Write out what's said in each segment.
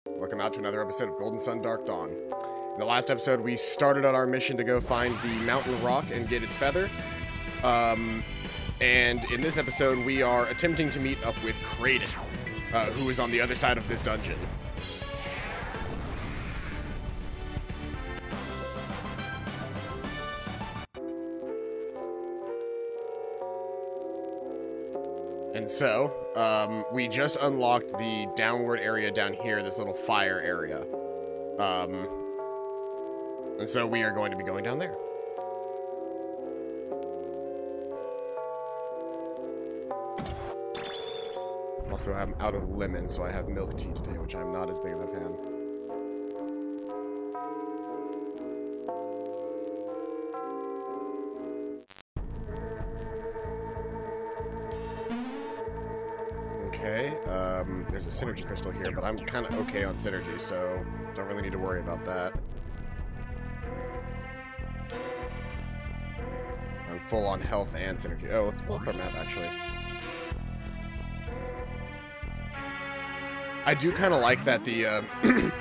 Welcome out to another episode of Golden Sun Dark Dawn. In the last episode, we started on our mission to go find the mountain rock and get its feather. And in this episode, we are attempting to meet up with Kraden, who is on the other side of this dungeon. And so, we just unlocked the downward area down here, this little fire area. And so we are going to be going down there. Also, I'm out of lemon, so I have milk tea today, which I'm not as big of a fan. Okay, there's a synergy crystal here, but I'm kind of okay on synergy, so don't really need to worry about that. I'm full on health and synergy. Oh, let's pull up our map, actually. I do kind of like that the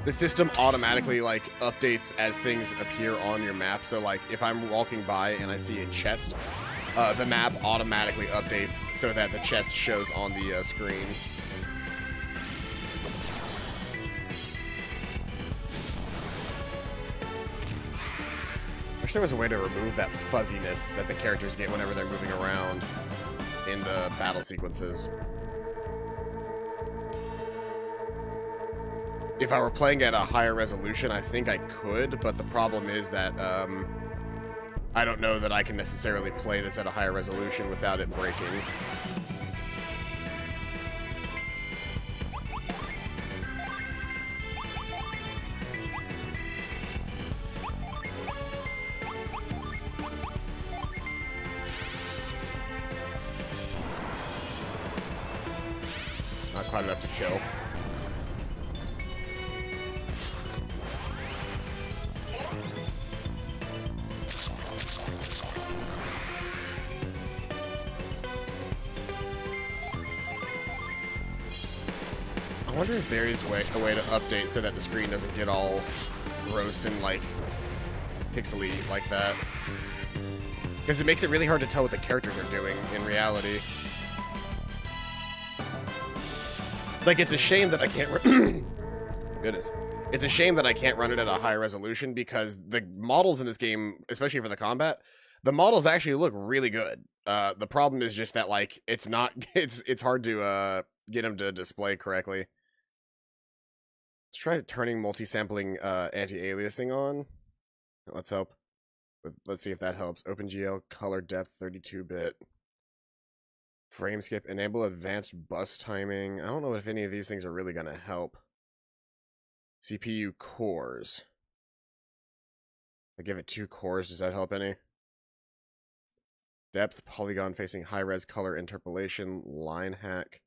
the system automatically like updates as things appear on your map. So like if I'm walking by and I see a chest, the map automatically updates so that the chest shows on the screen. I wish there was a way to remove that fuzziness that the characters get whenever they're moving around in the battle sequences. If I were playing at a higher resolution, I think I could, but the problem is that I don't know that I can necessarily play this at a higher resolution without it breaking. Not quite enough to kill. I wonder if there is a way to update so that the screen doesn't get all gross and, like, pixely like that. Because it makes it really hard to tell what the characters are doing in reality. Like, it's a shame that I can't... Goodness. It's a shame that I can't run it at a higher resolution because the models in this game, especially for the combat, the models actually look really good. The problem is just that, like, it's not... It's hard to get them to display correctly. Let's try turning multi-sampling anti-aliasing on. Let's help. Let's see if that helps. OpenGL color depth 32-bit. Frame skip. Enable advanced bus timing. I don't know if any of these things are really going to help. CPU cores. I give it 2 cores. Does that help any? Depth, polygon facing high-res color interpolation, line hack.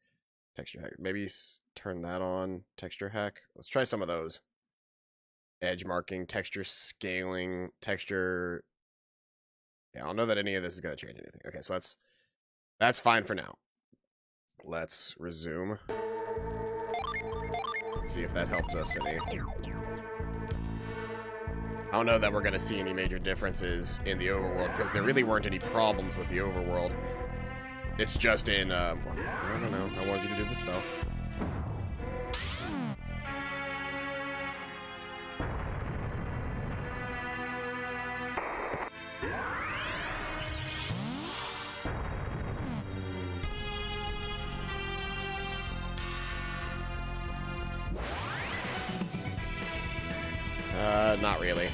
Texture hack. Maybe turn that on. Texture hack. Let's try some of those. Edge marking, texture scaling, texture... Yeah, I don't know that any of this is going to change anything. Okay, so that's fine for now. Let's resume. Let's see if that helps us any. I don't know that we're going to see any major differences in the overworld, because there really weren't any problems with the overworld. It's just in, no, I wanted you to do the spell. Not really.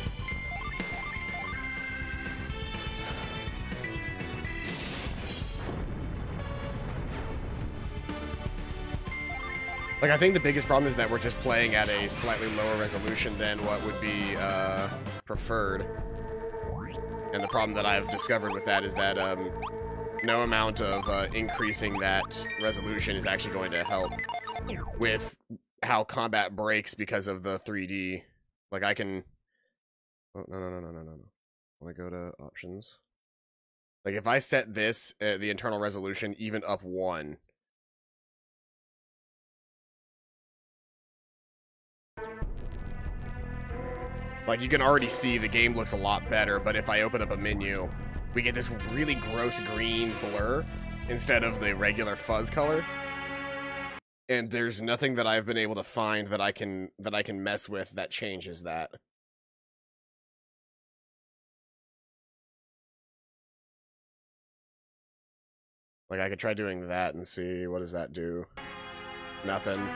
Like, I think the biggest problem is that we're just playing at a slightly lower resolution than what would be preferred. And the problem that I've discovered with that is that no amount of increasing that resolution is actually going to help with how combat breaks because of the 3D. Like, I can... Oh, no. Let me go to options. Like, if I set this, the internal resolution, even up 1... Like, you can already see the game looks a lot better, but if I open up a menu, we get this really gross green blur instead of the regular fuzz color. And there's nothing that I've been able to find that I can mess with that changes that. Like, I could try doing that and see, what does that do? Nothing.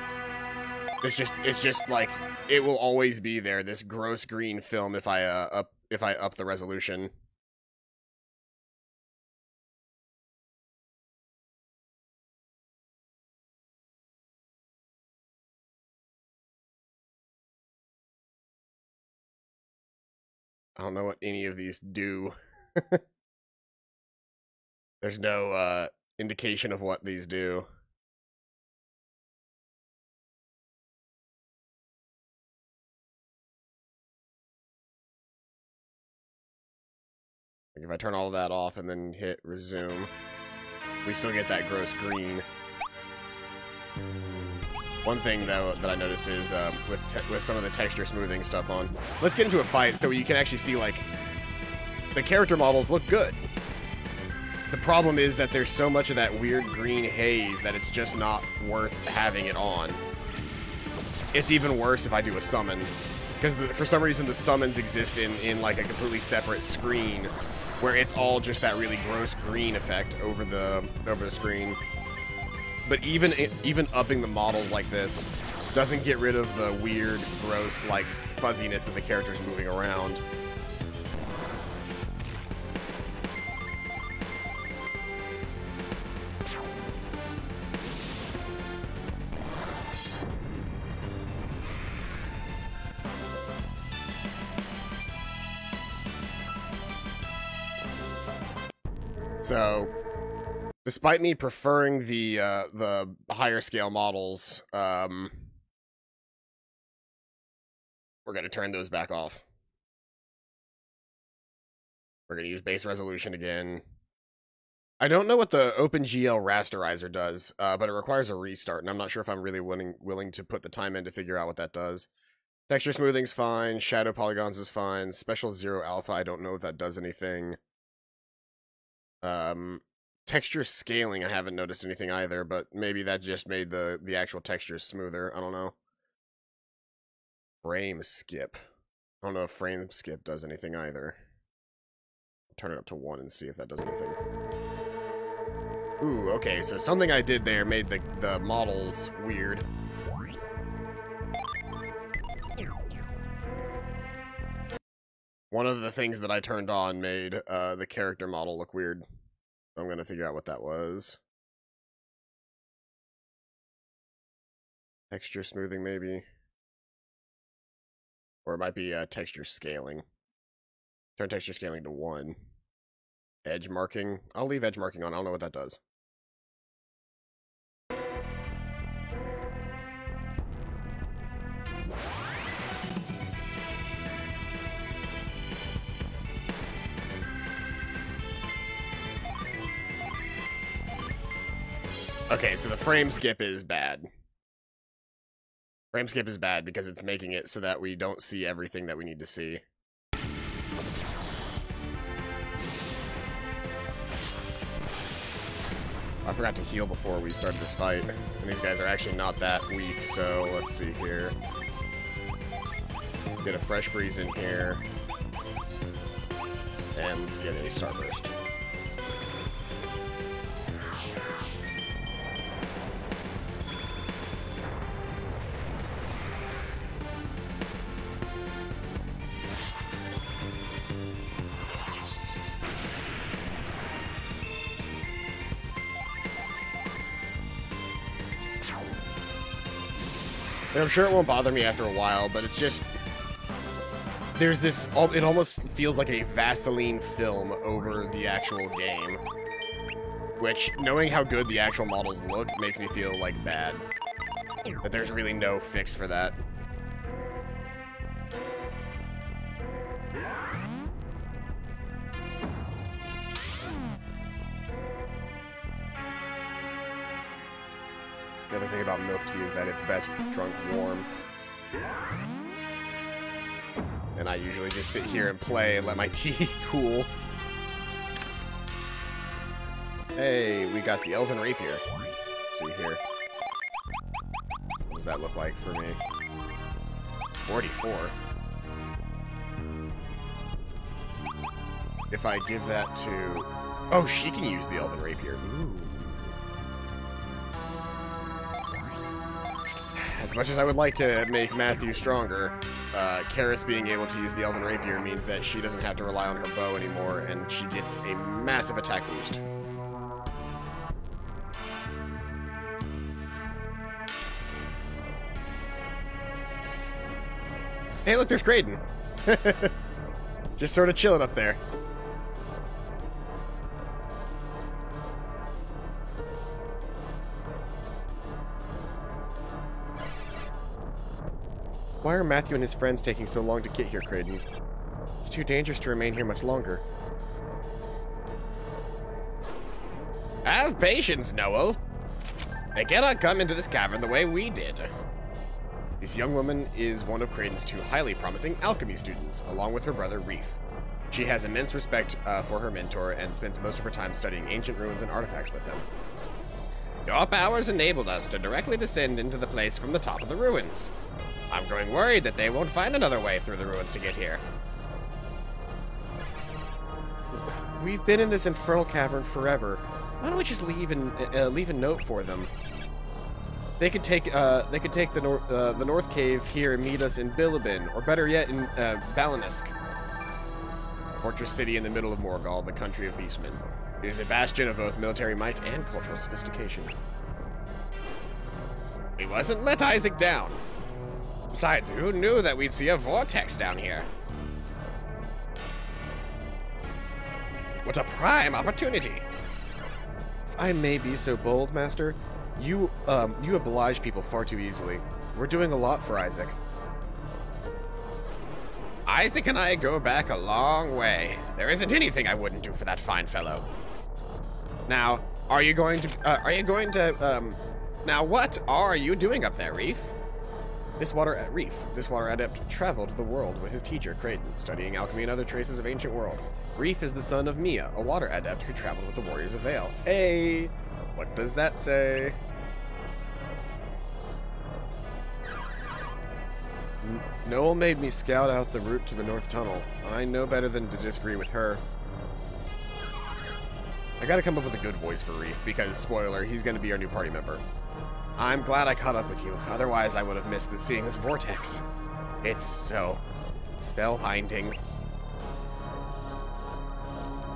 It's just like, it will always be there, this gross green film if I up the resolution. I don't know what any of these do. There's no indication of what these do. Like, if I turn all of that off and then hit resume, we still get that gross green. One thing, though, that I noticed is with some of the texture smoothing stuff on. Let's get into a fight so you can actually see, like, the character models look good. The problem is that there's so much of that weird green haze that it's just not worth having it on. It's even worse if I do a summon, because for some reason the summons exist in like a completely separate screen, where it's all just that really gross green effect over the screen. But even upping the models like this doesn't get rid of the weird, gross, like, fuzziness of the characters moving around. So, despite me preferring the higher scale models, we're gonna turn those back off. We're gonna use base resolution again. I don't know what the OpenGL rasterizer does, but it requires a restart, and I'm not sure if I'm really willing to put the time in to figure out what that does. Texture smoothing's fine, shadow polygons is fine, special 0 alpha, I don't know if that does anything. Texture scaling, I haven't noticed anything either, but maybe that just made the actual textures smoother. I don't know. Frame skip. I don't know if frame skip does anything either. Turn it up to 1 and see if that does anything. Ooh, okay, so something I did there made the models weird. One of the things that I turned on made the character model look weird. I'm gonna figure out what that was. Texture smoothing, maybe. Or it might be texture scaling. Turn texture scaling to 1. Edge marking. I'll leave edge marking on. I don't know what that does. Okay, so the frame skip is bad. Frame skip is bad because it's making it so that we don't see everything that we need to see. I forgot to heal before we started this fight, and these guys are actually not that weak, so let's see here. Let's get a fresh breeze in here. And let's get a starburst. And I'm sure it won't bother me after a while, but it's just... There's this... It almost feels like a Vaseline film over the actual game. Which, knowing how good the actual models look, makes me feel, like, bad. But there's really no fix for that. The other thing about milk tea is that it's best drunk warm. And I usually just sit here and play and let my tea cool. Hey, we got the Elven Rapier. Let's see here. What does that look like for me? 44. If I give that to... Oh, she can use the Elven Rapier. Ooh. As much as I would like to make Matthew stronger, Karis being able to use the Elven Rapier means that she doesn't have to rely on her bow anymore, and she gets a massive attack boost. Hey, look, there's Kraden. Just sort of chilling up there. Why are Matthew and his friends taking so long to get here, Kraden? It's too dangerous to remain here much longer. Have patience, Noel. They cannot come into this cavern the way we did. This young woman is one of Kraden's 2 highly promising alchemy students, along with her brother, Reef. She has immense respect for her mentor and spends most of her time studying ancient ruins and artifacts with him. Your powers enabled us to directly descend into the place from the top of the ruins. I'm growing worried that they won't find another way through the ruins to get here. We've been in this infernal cavern forever. Why don't we just leave a note for them? They could take the North Cave here and meet us in Bilibin, or better yet, in Balanisk, fortress city in the middle of Morgul, the country of beastmen. It is a bastion of both military might and cultural sophistication. We wasn't let Isaac down. Besides, who knew that we'd see a vortex down here? What a prime opportunity! If I may be so bold, Master, you oblige people far too easily. We're doing a lot for Isaac. Isaac and I go back a long way. There isn't anything I wouldn't do for that fine fellow. Now, now what are you doing up there, Reef? This water adept traveled the world with his teacher, Kraden, studying alchemy and other traces of ancient world. Reef is the son of Mia, a water adept who traveled with the Warriors of Vale. Hey, what does that say? Noel made me scout out the route to the North Tunnel. I know better than to disagree with her. I gotta come up with a good voice for Reef, because, spoiler, he's gonna be our new party member. I'm glad I caught up with you, otherwise I would have missed seeing this vortex. It's so spellbinding.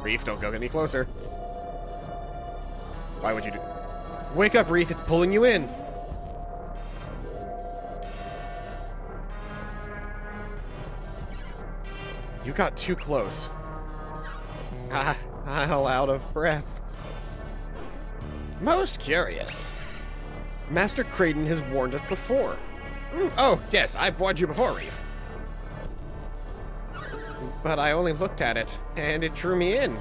Reef, don't go any closer. Why would you do... Wake up, Reef, it's pulling you in! You got too close. I'm out of breath. Most curious. Master Kraden has warned us before. Oh, yes, I've warned you before, Reef. But I only looked at it, and it drew me in.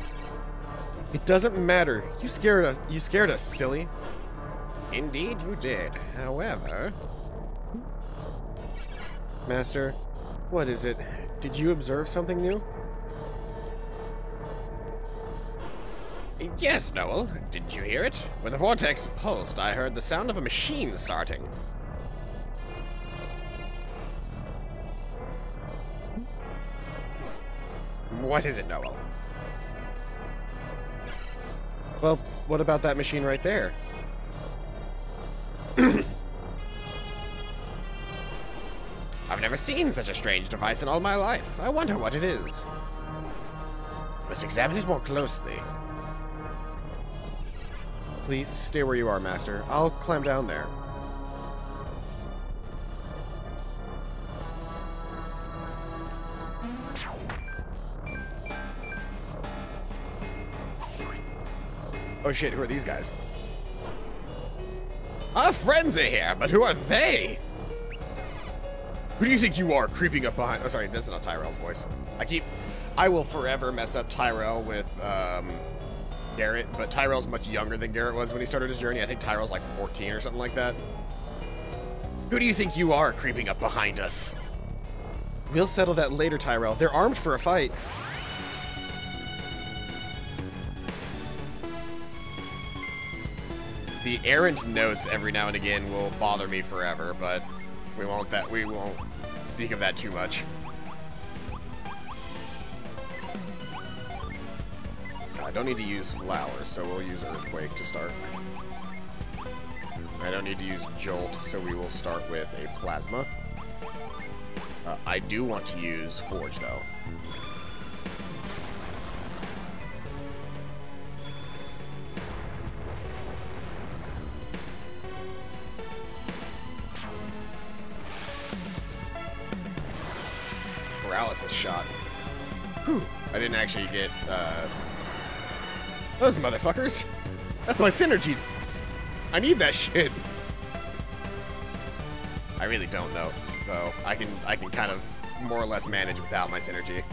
It doesn't matter. You scared us, silly. Indeed you did. However... Master, what is it? Did you observe something new? Yes, Noel. Didn't you hear it? When the vortex pulsed, I heard the sound of a machine starting. What is it, Noel? Well, what about that machine right there? I've never seen such a strange device in all my life. I wonder what it is. Must examine it more closely. Please stay where you are, Master. I'll climb down there. Oh shit, who are these guys? Our friends are here, but who are they? Who do you think you are, creeping up behind... Oh, sorry, that's not Tyrell's voice. I will forever mess up Tyrell with, Garrett, but Tyrell's much younger than Garrett was when he started his journey. I think Tyrell's like 14 or something like that. Who do you think you are creeping up behind us? We'll settle that later, Tyrell. They're armed for a fight. The errant notes every now and again will bother me forever, but we won't speak of that too much. I don't need to use flowers, so we'll use Earthquake to start. I don't need to use Jolt, so we will start with a Plasma. I do want to use Forge, though. Paralysis shot. Whew. I didn't actually get, those motherfuckers. That's my synergy. I need that shit. I really don't know, though. I can kind of more or less manage without my synergy.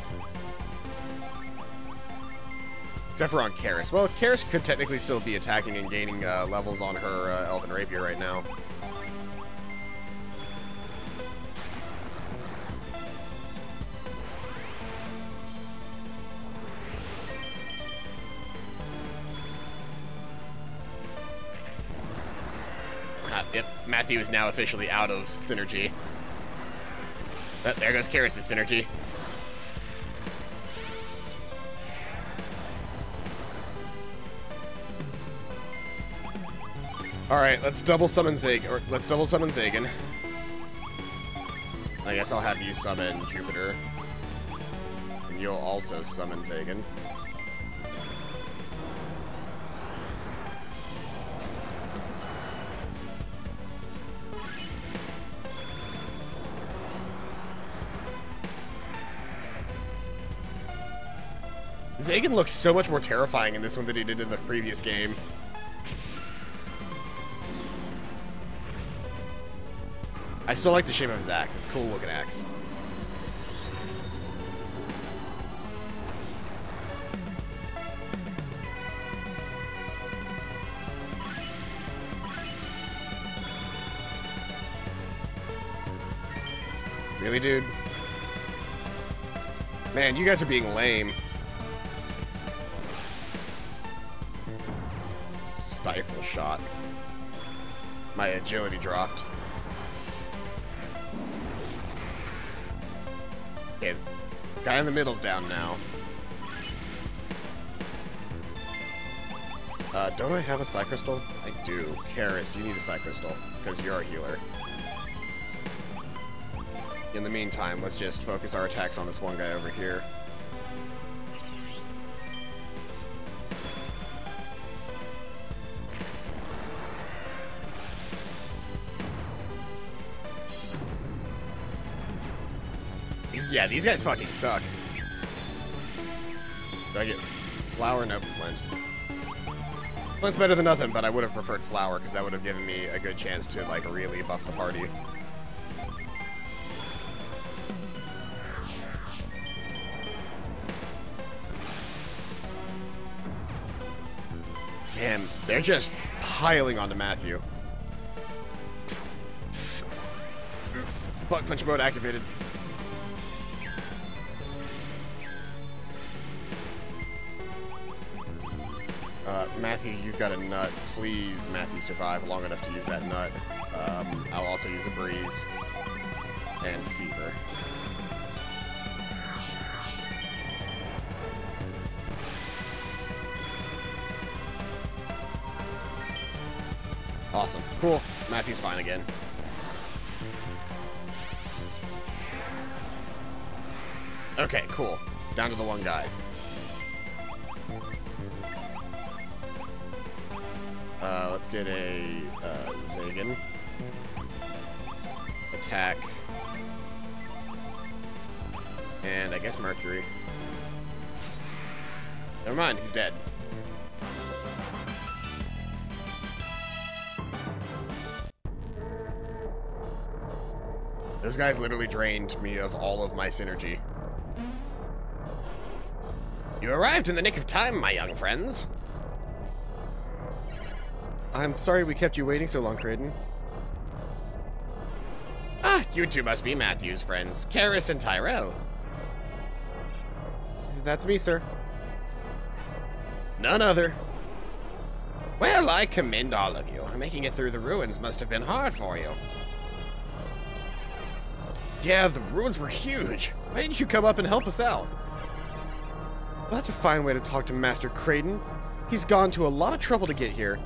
Except for on Karis. Well, Karis could technically still be attacking and gaining levels on her Elven Rapier right now. Yep, Matthew is now officially out of synergy. Oh, there goes Karis' synergy. Alright, let's double summon Zagan. I guess I'll have you summon Jupiter. And you'll also summon Zagan. Zagan looks so much more terrifying in this one than he did in the previous game. I still like the shape of his axe. It's a cool looking axe. Really, dude? Man, you guys are being lame. Stifle shot. My agility dropped. Okay, guy in the middle's down now. Don't I have a Psy Crystal? I do. Karis, you need a Psy Crystal, because you're a healer. In the meantime, let's just focus our attacks on this one guy over here. Yeah, these guys fucking suck. Do I get Flower? Nope, Flint. Flint's better than nothing, but I would have preferred Flower, because that would have given me a good chance to, like, really buff the party. Damn, they're just piling onto Matthew. Butt clench mode activated. Matthew, you've got a nut. Please, Matthew, survive long enough to use that nut. I'll also use a breeze and fever. Awesome. Cool. Matthew's fine again. Okay, cool. Down to the one guy. Let's get a Zagan. Attack. And I guess Mercury. Never mind, he's dead. Those guys literally drained me of all of my synergy. You arrived in the nick of time, my young friends. I'm sorry we kept you waiting so long, Kraden. Ah, you two must be Matthew's friends, Karis and Tyrell. That's me, sir. None other. Well, I commend all of you. Making it through the ruins must have been hard for you. Yeah, the ruins were huge. Why didn't you come up and help us out? Well, that's a fine way to talk to Master Kraden. He's gone to a lot of trouble to get here.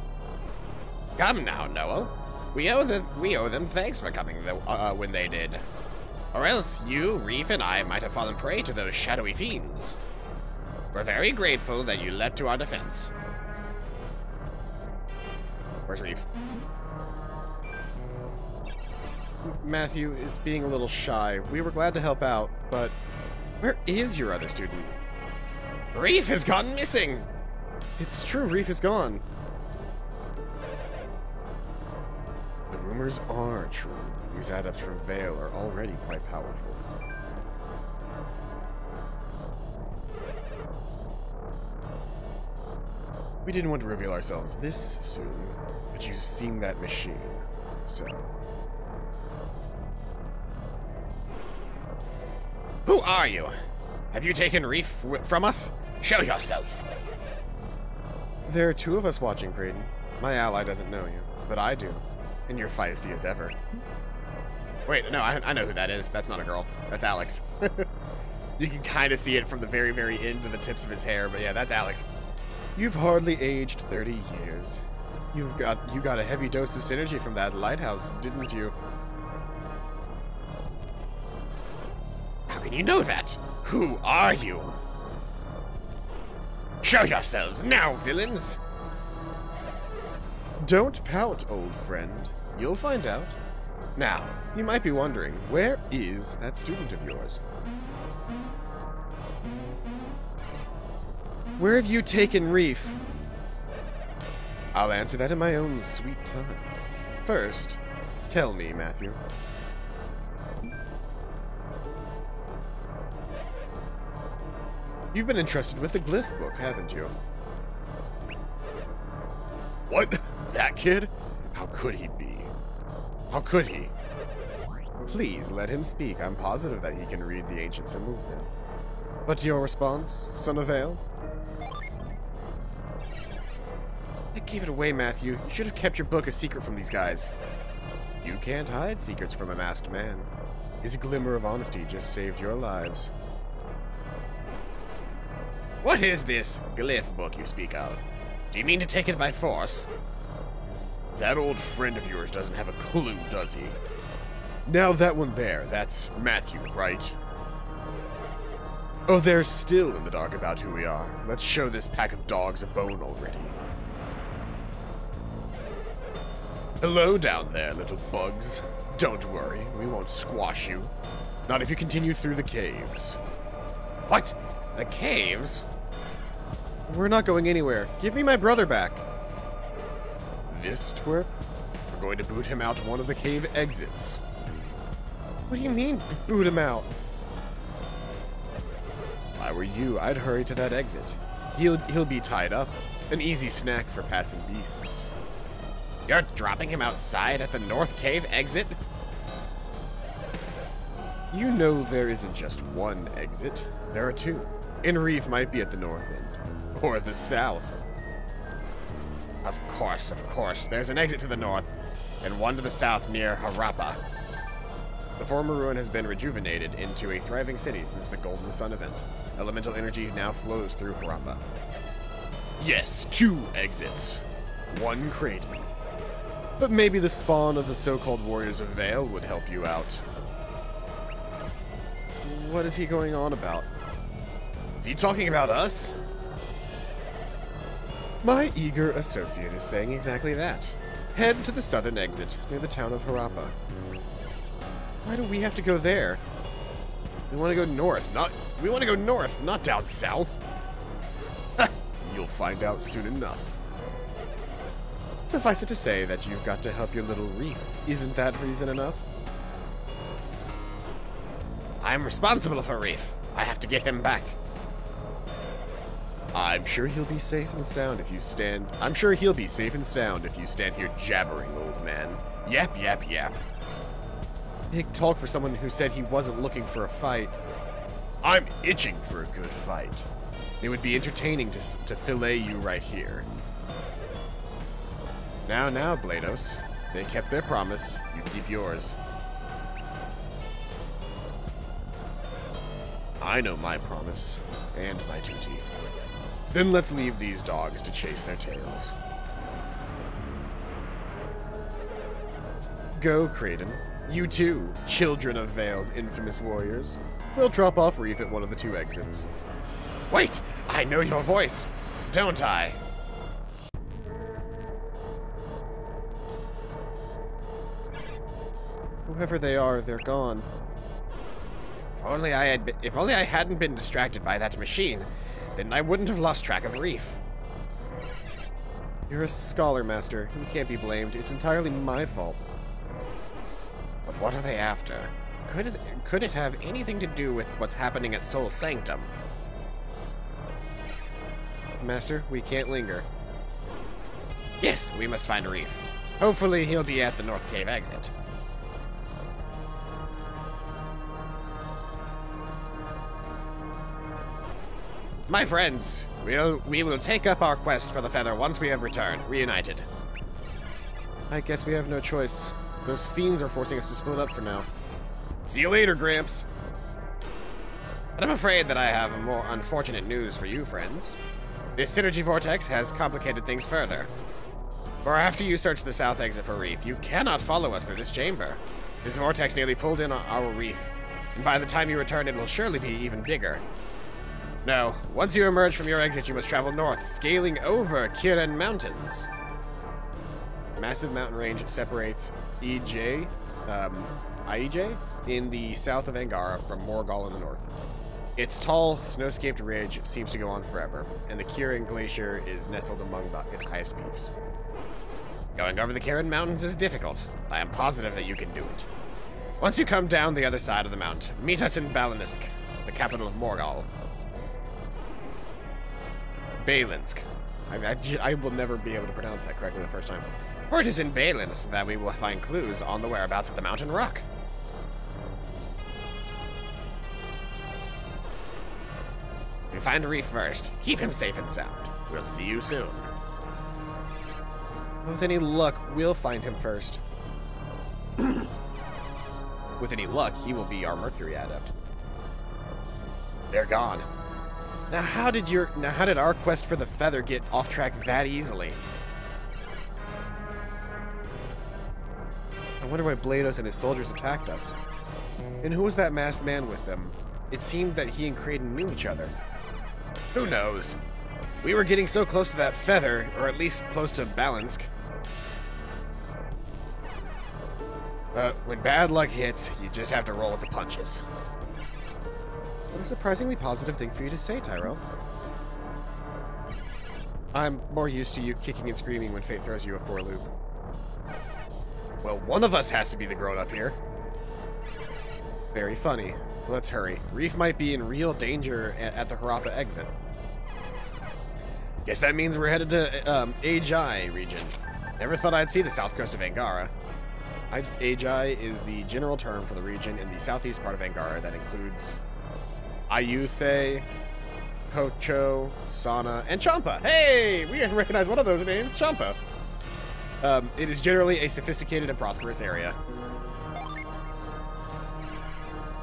Come now, Noel. We owe them thanks for coming when they did. Or else you, Reef, and I might have fallen prey to those shadowy fiends. We're very grateful that you leapt to our defense. Where's Reef? Matthew is being a little shy. We were glad to help out, but where is your other student? Reef has gone missing! It's true, Reef is gone. The rumors are true. These adepts from Vale are already quite powerful. We didn't want to reveal ourselves this soon, but you've seen that machine, so... Who are you? Have you taken Reef from us? Show yourself! There are two of us watching, Kraden. My ally doesn't know you, but I do. And you're feisty as ever. Wait, no, I know who that is. That's not a girl. That's Alex. You can kind of see it from the very, very end to the tips of his hair, but yeah, that's Alex. You've hardly aged 30 years. You got a heavy dose of synergy from that lighthouse, didn't you? How can you know that? Who are you? Show yourselves now, villains! Don't pout, old friend. You'll find out. Now, you might be wondering, where is that student of yours? Where have you taken Reef? I'll answer that in my own sweet time. First, tell me, Matthew. You've been entrusted with the Glyph book, haven't you? What? That kid? How could he be? How could he? Please let him speak. I'm positive that he can read the ancient symbols now. But your response, son of Vale? I gave it away, Matthew. You should have kept your book a secret from these guys. You can't hide secrets from a masked man. His glimmer of honesty just saved your lives. What is this Glyph book you speak of? Do you mean to take it by force? That old friend of yours doesn't have a clue, does he? Now that one there, that's Matthew, right? Oh, they're still in the dark about who we are. Let's show this pack of dogs a bone already. Hello down there, little bugs. Don't worry, we won't squash you. Not if you continue through the caves. What? The caves? We're not going anywhere. Give me my brother back. This twerp? We're going to boot him out one of the cave exits. What do you mean, boot him out? If I were you, I'd hurry to that exit. He'll be tied up. An easy snack for passing beasts. You're dropping him outside at the North Cave exit? You know there isn't just one exit. There are two. And Reef might be at the north end. Or the south. Of course. There's an exit to the north, and one to the south near Harappa. The former ruin has been rejuvenated into a thriving city since the Golden Sun event. Elemental energy now flows through Harappa. Yes, two exits. One Kraden. But maybe the spawn of the so-called Warriors of Vale would help you out. What is he going on about? Is he talking about us? My eager associate is saying exactly that. Head to the southern exit, near the town of Harappa. Why do we have to go there? We want to go north, not down south. You'll find out soon enough. Suffice it to say that you've got to help your little Reef. Isn't that reason enough? I'm responsible for Reef. I have to get him back. I'm sure he'll be safe and sound if you stand here jabbering, old man. Yap. Big talk for someone who said he wasn't looking for a fight. I'm itching for a good fight. It would be entertaining to fillet you right here. Now, Blados. They kept their promise. You keep yours. I know my promise, and my duty. Then let's leave these dogs to chase their tails. Go, Kraden. You too, children of Vale's infamous warriors. We'll drop off Reef at one of the 2 exits. Wait! I know your voice! Don't I? Whoever they are, they're gone. If only I hadn't been distracted by that machine, then I wouldn't have lost track of Reef. You're a scholar, Master. You can't be blamed. It's entirely my fault. But what are they after? Could it have anything to do with what's happening at Soul Sanctum? Master, we can't linger. Yes, we must find Reef. Hopefully he'll be at the North Cave exit. My friends, we will take up our quest for the feather once we have returned, reunited. I guess we have no choice. Those fiends are forcing us to split up for now. See you later, Gramps. But I'm afraid that I have more unfortunate news for you, friends. This synergy vortex has complicated things further. For after you search the south exit for Reef, you cannot follow us through this chamber. This vortex nearly pulled in our Reef, and by the time you return, it will surely be even bigger. No, once you emerge from your exit, you must travel north, scaling over Kirin Mountains. A massive mountain range separates IEJ in the south of Angara from Morgul in the north. Its tall, snow-scaped ridge seems to go on forever, and the Kirin Glacier is nestled among its highest peaks. Going over the Kirin Mountains is difficult, but I am positive that you can do it. Once you come down the other side of the mount, meet us in Balanisk, the capital of Morgul. Balinsk. I will never be able to pronounce that correctly the first time. For it is in Balinsk that we will find clues on the whereabouts of the mountain rock. If you find Reef first, keep him safe and sound. We'll see you soon. With any luck, we'll find him first. With any luck, he will be our Mercury adept. They're gone. Now how did our quest for the feather get off track that easily? I wonder why Blados and his soldiers attacked us. And who was that masked man with them? It seemed that he and Kraden knew each other. Who knows? We were getting so close to that feather, or at least close to Balinsk. But when bad luck hits, you just have to roll with the punches. What a surprisingly positive thing for you to say, Tyrell. I'm more used to you kicking and screaming when fate throws you a for loop. Well, one of us has to be the grown-up here. Very funny. Let's hurry. Reef might be in real danger at the Harappa exit. Guess that means we're headed to Ajai region. Never thought I'd see the south coast of Angara. Ajai is the general term for the region in the southeast part of Angara that includes Ayutthaya, Kocho, Sana, and Champa. Hey! We recognize one of those names, Champa. It is generally a sophisticated and prosperous area.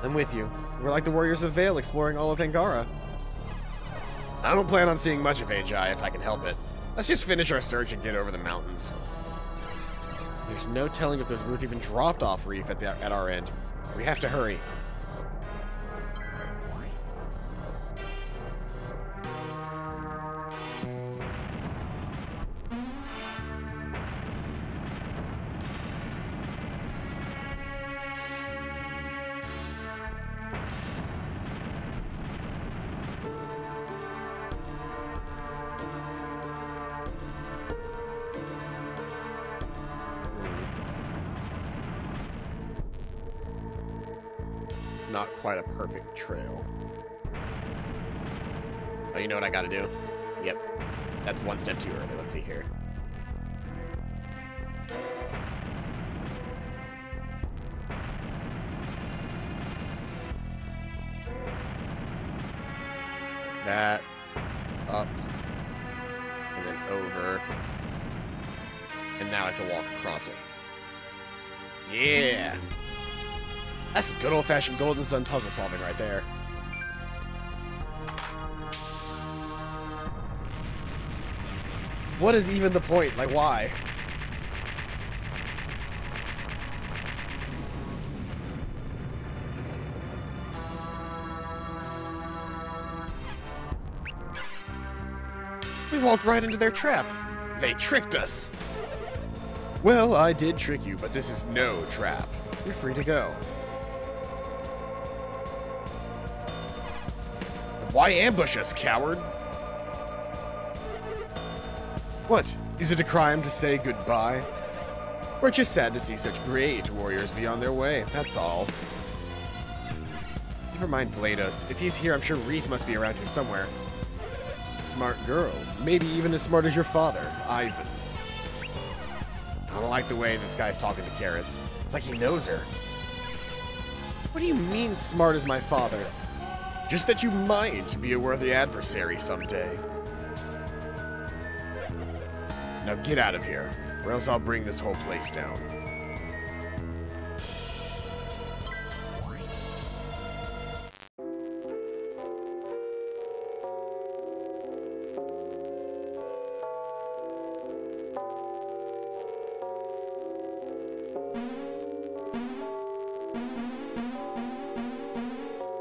I'm with you. We're like the Warriors of Vale exploring all of Angara. I don't plan on seeing much of Ajai if I can help it. Let's just finish our search and get over the mountains. There's no telling if those moves even dropped off Reef at our end. We have to hurry. Not quite a perfect trail. Oh, you know what I gotta do? Yep. That's one step too early. Let's see here. that, up, and then over. And now I can walk across it. Yeah! That's some good old-fashioned Golden Sun puzzle solving right there. What is even the point? Like, why? We walked right into their trap. They tricked us. Well, I did trick you, but this is no trap. You're free to go. Why ambush us, coward? What? Is it a crime to say goodbye? We're just sad to see such great warriors be on their way, that's all. Never mind Blados. If he's here, I'm sure Reef must be around here somewhere. Smart girl. Maybe even as smart as your father, Ivan. I don't like the way this guy's talking to Karis. It's like he knows her. What do you mean, smart as my father? Just that you might be a worthy adversary someday. Now get out of here, or else I'll bring this whole place down.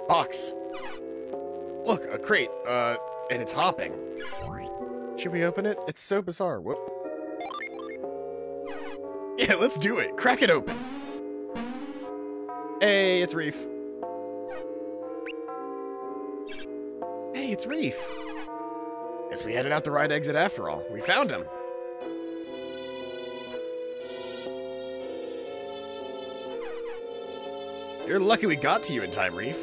Box. Look, a crate, and it's hopping. Should we open it? It's so bizarre. Whoop. Yeah, let's do it. Crack it open. Hey, it's Reef. Hey, it's Reef. Guess we headed out the right exit after all. We found him. You're lucky we got to you in time, Reef.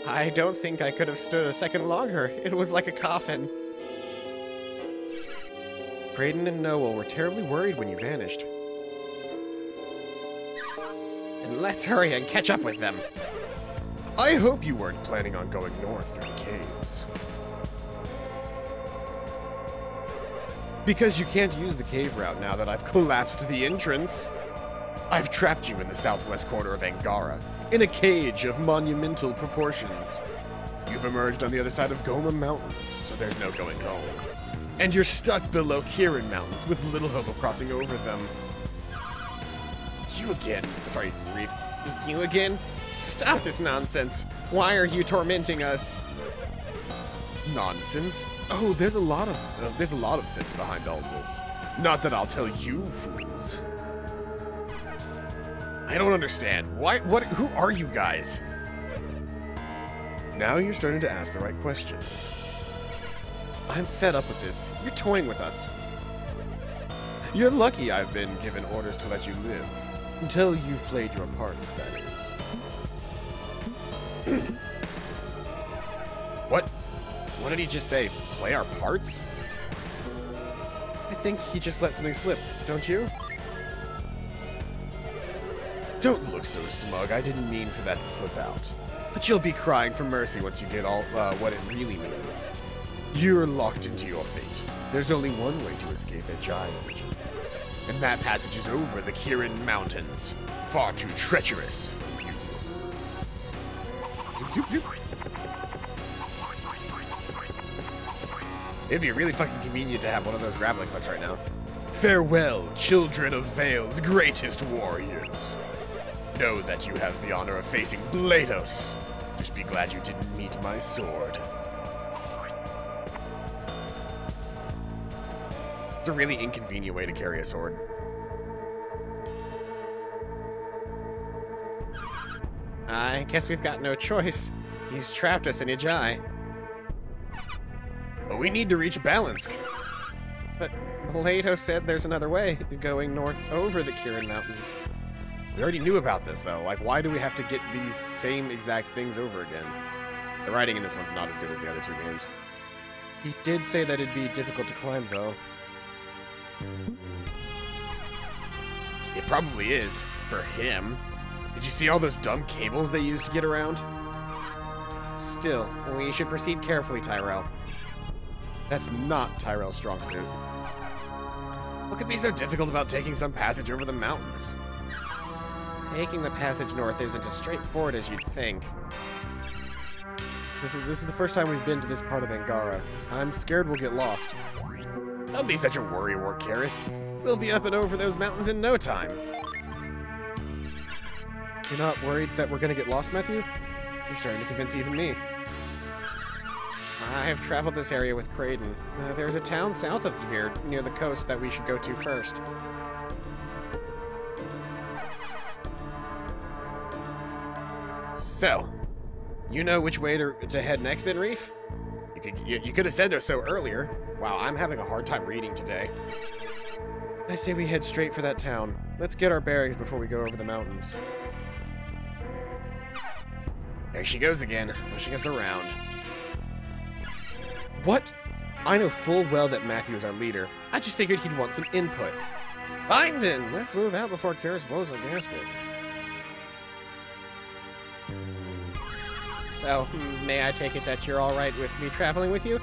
I don't think I could have stood a second longer. It was like a coffin. Brayden and Noel were terribly worried when you vanished. And let's hurry and catch up with them. I hope you weren't planning on going north through the caves. Because you can't use the cave route now that I've collapsed the entrance. I've trapped you in the southwest corner of Angara, in a cage of monumental proportions. You've emerged on the other side of Goma Mountains, so there's no going home. And you're stuck below Kirin Mountains with little hope of crossing over them. You again? Sorry, Reef. You again? Stop this nonsense! Why are you tormenting us? Nonsense? Oh, there's a lot of sense behind all this. Not that I'll tell you, fools. I don't understand. Who are you guys? Now you're starting to ask the right questions. I'm fed up with this. You're toying with us. You're lucky I've been given orders to let you live. Until you've played your parts, that is. What? What did he just say? Play our parts? I think he just let something slip, don't you? Don't look so smug. I didn't mean for that to slip out. But you'll be crying for mercy once you get all what it really means. You're locked into your fate. There's only one way to escape Ajay region. And that passage is over the Kirin Mountains. Far too treacherous for you. Zoop, zoop, zoop. It'd be really fucking convenient to have one of those grappling hooks right now. Farewell, children of Vale's greatest warriors. Know that you have the honor of facing Blados. Just be glad you didn't meet my sword. It's a really inconvenient way to carry a sword. I guess we've got no choice. He's trapped us in Ajay. But we need to reach Balansk. But Blados said there's another way, going north over the Kirin Mountains. We already knew about this, though. Like, why do we have to get these same exact things over again? The writing in this one's not as good as the other two games. He did say that it'd be difficult to climb, though. It probably is, for him. Did you see all those dumb cables they used to get around? Still, we should proceed carefully, Tyrell. That's not Tyrell's strong suit. What could be so difficult about taking some passage over the mountains? Taking the passage north isn't as straightforward as you'd think. This is the first time we've been to this part of Angara. I'm scared we'll get lost. Don't be such a worrywart, Kaeris. We'll be up and over those mountains in no time. You're not worried that we're gonna get lost, Matthew? You're starting to convince even me. I've traveled this area with Kraden. There's a town south of here, near the coast, that we should go to first. So, you know which way to head next then, Reef? You could have said so earlier. Wow, I'm having a hard time reading today. I say we head straight for that town. Let's get our bearings before we go over the mountains. There she goes again, pushing us around. What? I know full well that Matthew is our leader. I just figured he'd want some input. Fine then, let's move out before Kaeris blows our gasket. So, may I take it that you're alright with me traveling with you?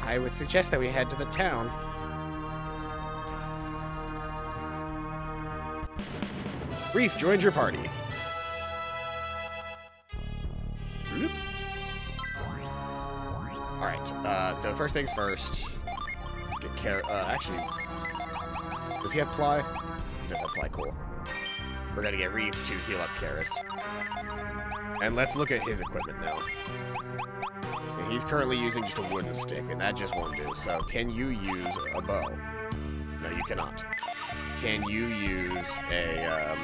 I would suggest that we head to the town. Reef joined your party. Alright, so first things first. Get actually, does he have Ply? He does have Ply, cool. We're gonna get Reef to heal up Kaeris. And let's look at his equipment now. He's currently using just a wooden stick, and that just won't do. So, can you use a bow? No, you cannot. Can you use a,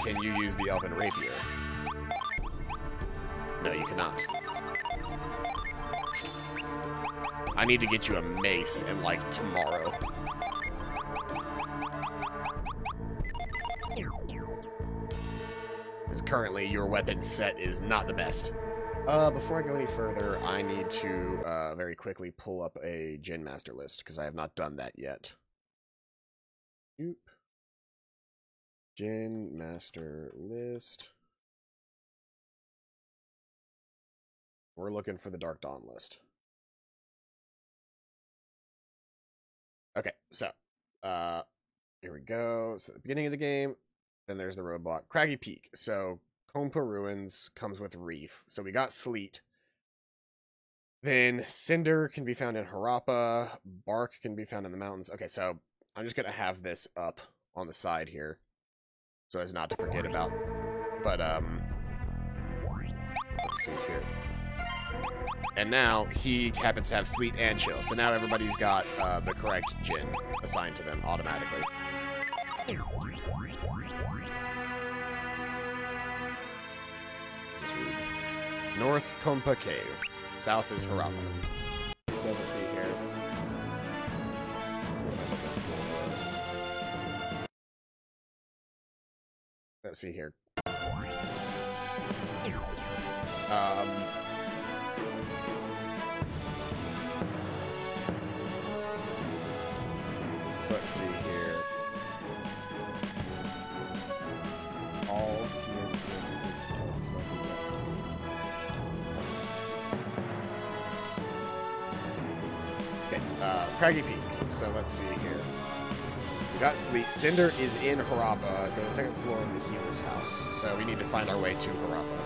can you use the Elven Rapier? No, you cannot. I need to get you a mace in, like, tomorrow. Because currently, your weapon set is not the best. Before I go any further, I need to, very quickly pull up a Gen Master list, because I have not done that yet. Oop. Gen Master list. We're looking for the Dark Dawn list. Okay, so, here we go. So, the beginning of the game, then there's the roadblock. Craggy Peak. So, Kompa Ruins comes with Reef. So, we got Sleet. Then, Cinder can be found in Harappa. Bark can be found in the mountains. Okay, so, I'm just going to have this up on the side here, so as not to forget about. But, let's see here. And now, he happens to have Sleet and Chill. So now everybody's got the correct Gen assigned to them automatically. This is rude. North Kompa Cave. South is Harappa. So let's see here. Let's see here. So let's see here. All okay, Craggy Peak. So let's see here. We got Sleet. Cinder is in Harappa. Go to the second floor of the healer's house. So we need to find our way to Harappa.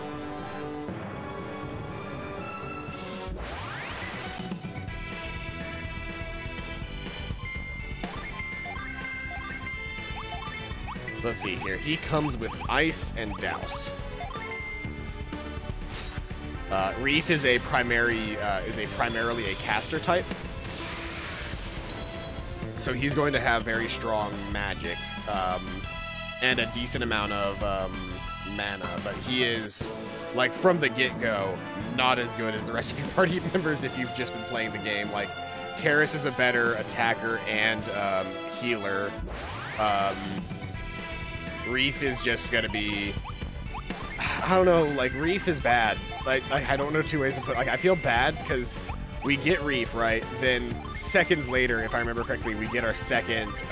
So let's see here. He comes with Ice and Douse. Reef is primarily a caster type. So he's going to have very strong magic, and a decent amount of mana, but he is, like, from the get-go, not as good as the rest of your party members if you've just been playing the game. Like, Kaeris is a better attacker and healer. Reef is just gonna be, I don't know, like, Reef is bad. Like, I don't know two ways to put it. Like, I feel bad because we get Reef, right? Then seconds later, if I remember correctly, we get our second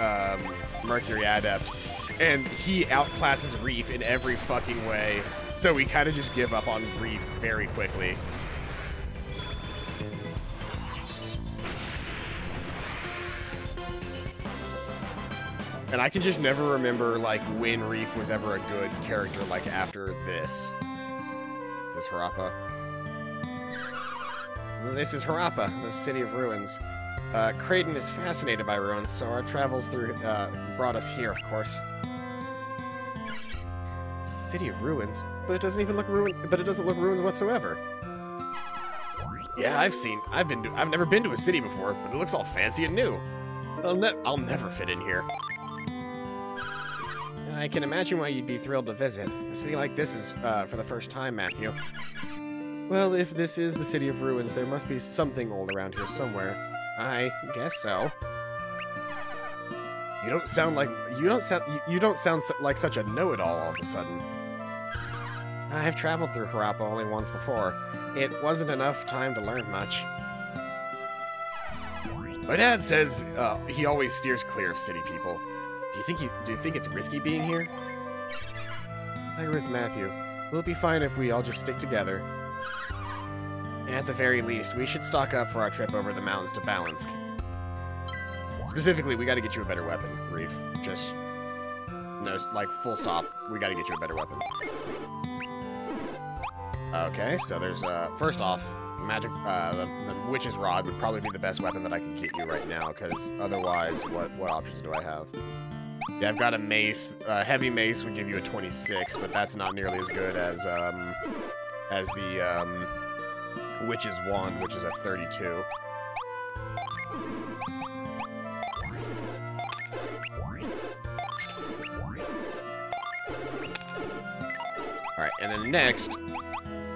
Mercury Adept. And he outclasses Reef in every fucking way, so we kind of just give up on Reef very quickly. And I can just never remember, like, when Reef was ever a good character, like, after this. Is this Harappa? This is Harappa, the City of Ruins. Kraden is fascinated by ruins, so our travels through brought us here, of course. City of Ruins? But it doesn't even look ruined. But it doesn't look ruins whatsoever. Yeah, I've never been to a city before, but it looks all fancy and new. I'll never fit in here. I can imagine why you'd be thrilled to visit. A city like this is for the first time, Matthew. Well, if this is the City of Ruins, there must be something old around here somewhere. I guess so. You don't sound like such a know-it-all all of a sudden. I've traveled through Harappa only once before. It wasn't enough time to learn much. My dad says he always steers clear of city people. Do you think it's risky being here? I agree with Matthew. We'll be fine if we all just stick together. At the very least, we should stock up for our trip over the mountains to Balansk. Specifically, we gotta get you a better weapon, Reef. Just, no, like, full stop. We gotta get you a better weapon. Okay, so there's, first off, magic, the Witch's Rod would probably be the best weapon that I can get you right now, because otherwise, what options do I have? Yeah, I've got a mace. Heavy mace would give you a 26, but that's not nearly as good as the, Witch's Wand, which is a 32. Alright, and then next,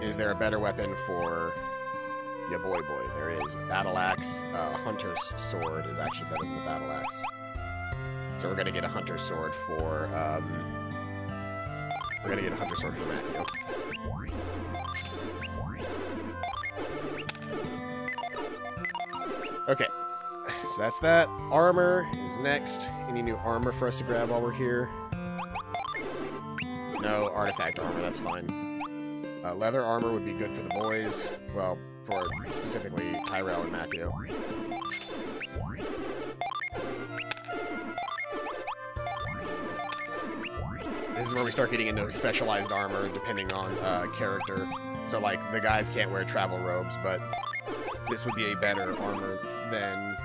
is there a better weapon for... Yeah, boy. There is. Battle Axe. Hunter's Sword is actually better than the Battle Axe. So we're gonna get a Hunter's Sword for, we're gonna get a Hunter's Sword for Matthew. Okay, so that's that. Armor is next. Any new armor for us to grab while we're here? No, artifact armor, that's fine. Leather armor would be good for the boys. Well, for specifically Tyrell and Matthew. This is where we start getting into specialized armor, depending on character. So, like, the guys can't wear travel robes, but this would be a better armor than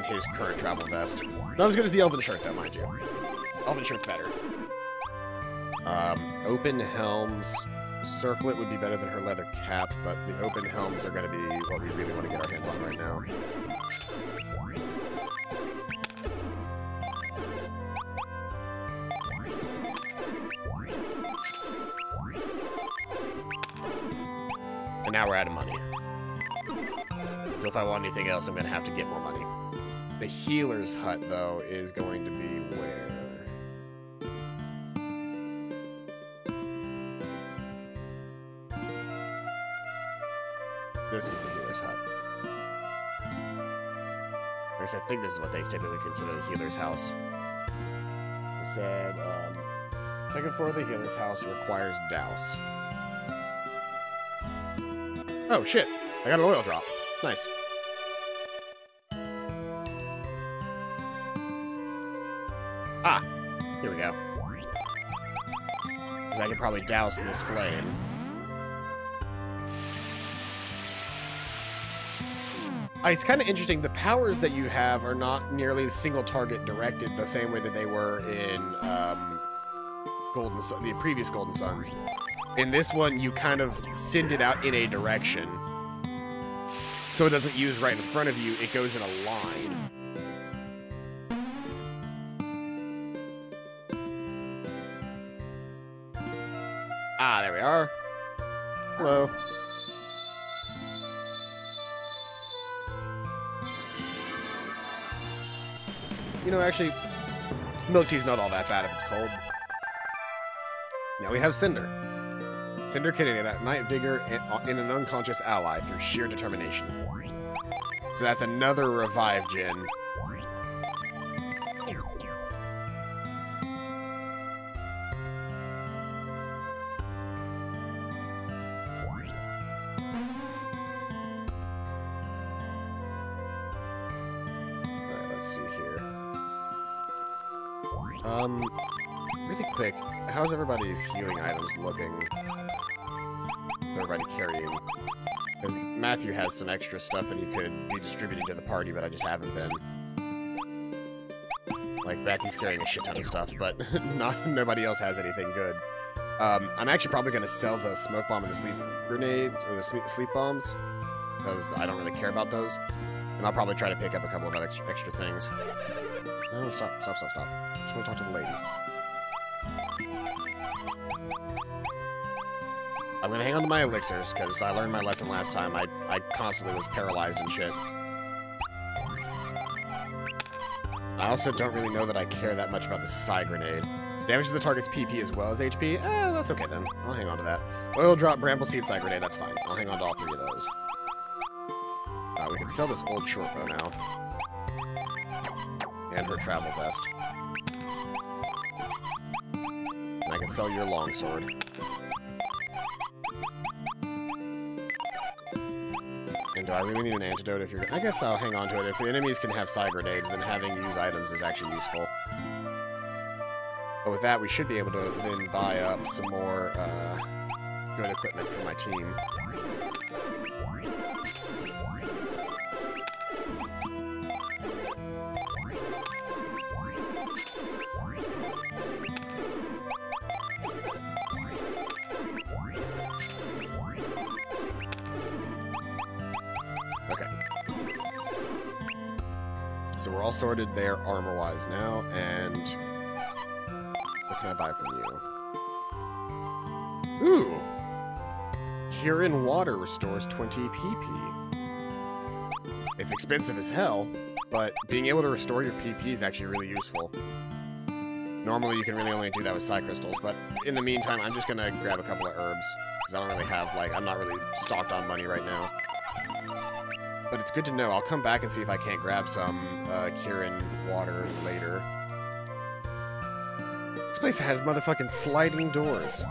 his current travel vest. Not as good as the Elven shirt, though, mind you. Elven shirt's better. Open helms. Circlet would be better than her leather cap, but the open helms are going to be what we really want to get our hands on right now. And now we're out of money. So if I want anything else, I'm going to have to get more money. The healer's hut, though, is going to be where? This is the healer's hut. I guess I think this is what they typically consider the healer's house. It said, second floor of the healer's house requires douse. Oh, shit. I got an oil drop. Nice. Ah, here we go. Because I can probably douse this flame. It's kind of interesting. The powers that you have are not nearly single target directed the same way that they were in the previous Golden Suns. In this one, you kind of send it out in a direction. So it doesn't use right in front of you, it goes in a line. Ah, there we are. Hello. You know, actually, milk tea's not all that bad if it's cold. Now we have Cinder. Cinder can ignite vigor in an unconscious ally through sheer determination. So that's another revive gen. see here. Really quick, how's everybody's healing items looking? Everybody carrying? Because Matthew has some extra stuff that he could be distributing to the party, but I just haven't been. Like, Matthew's carrying a shit ton of stuff, but nobody else has anything good. I'm actually probably going to sell the smoke bomb and the sleep grenades, or the sleep bombs, because I don't really care about those. And I'll probably try to pick up a couple of extra things. No, stop. I just want to talk to the lady. I'm going to hang on to my elixirs, because I learned my lesson last time. I constantly was paralyzed and shit. I also don't really know that I care that much about the Psy Grenade. Damages the target's PP as well as HP? That's okay then. I'll hang on to that. Oil Drop, Bramble Seed, Psy Grenade, that's fine. I'll hang on to all three of those. We can sell this old short bow now. And her travel vest. And I can sell your longsword. And do I really need an antidote if you're... I guess I'll hang on to it. If the enemies can have Psy Grenades, then having use items is actually useful. But with that, we should be able to then buy up some more good equipment for my team. Okay. So we're all sorted there armor-wise now, and... what can I buy from you? Ooh! Cure in Water restores 20 PP. It's expensive as hell, but being able to restore your PP is actually really useful. Normally you can really only do that with Psy Crystals, but in the meantime I'm just gonna grab a couple of herbs, because I don't really have, like, I'm not really stocked on money right now. But it's good to know. I'll come back and see if I can't grab some Cure in Water later. This place has motherfucking sliding doors.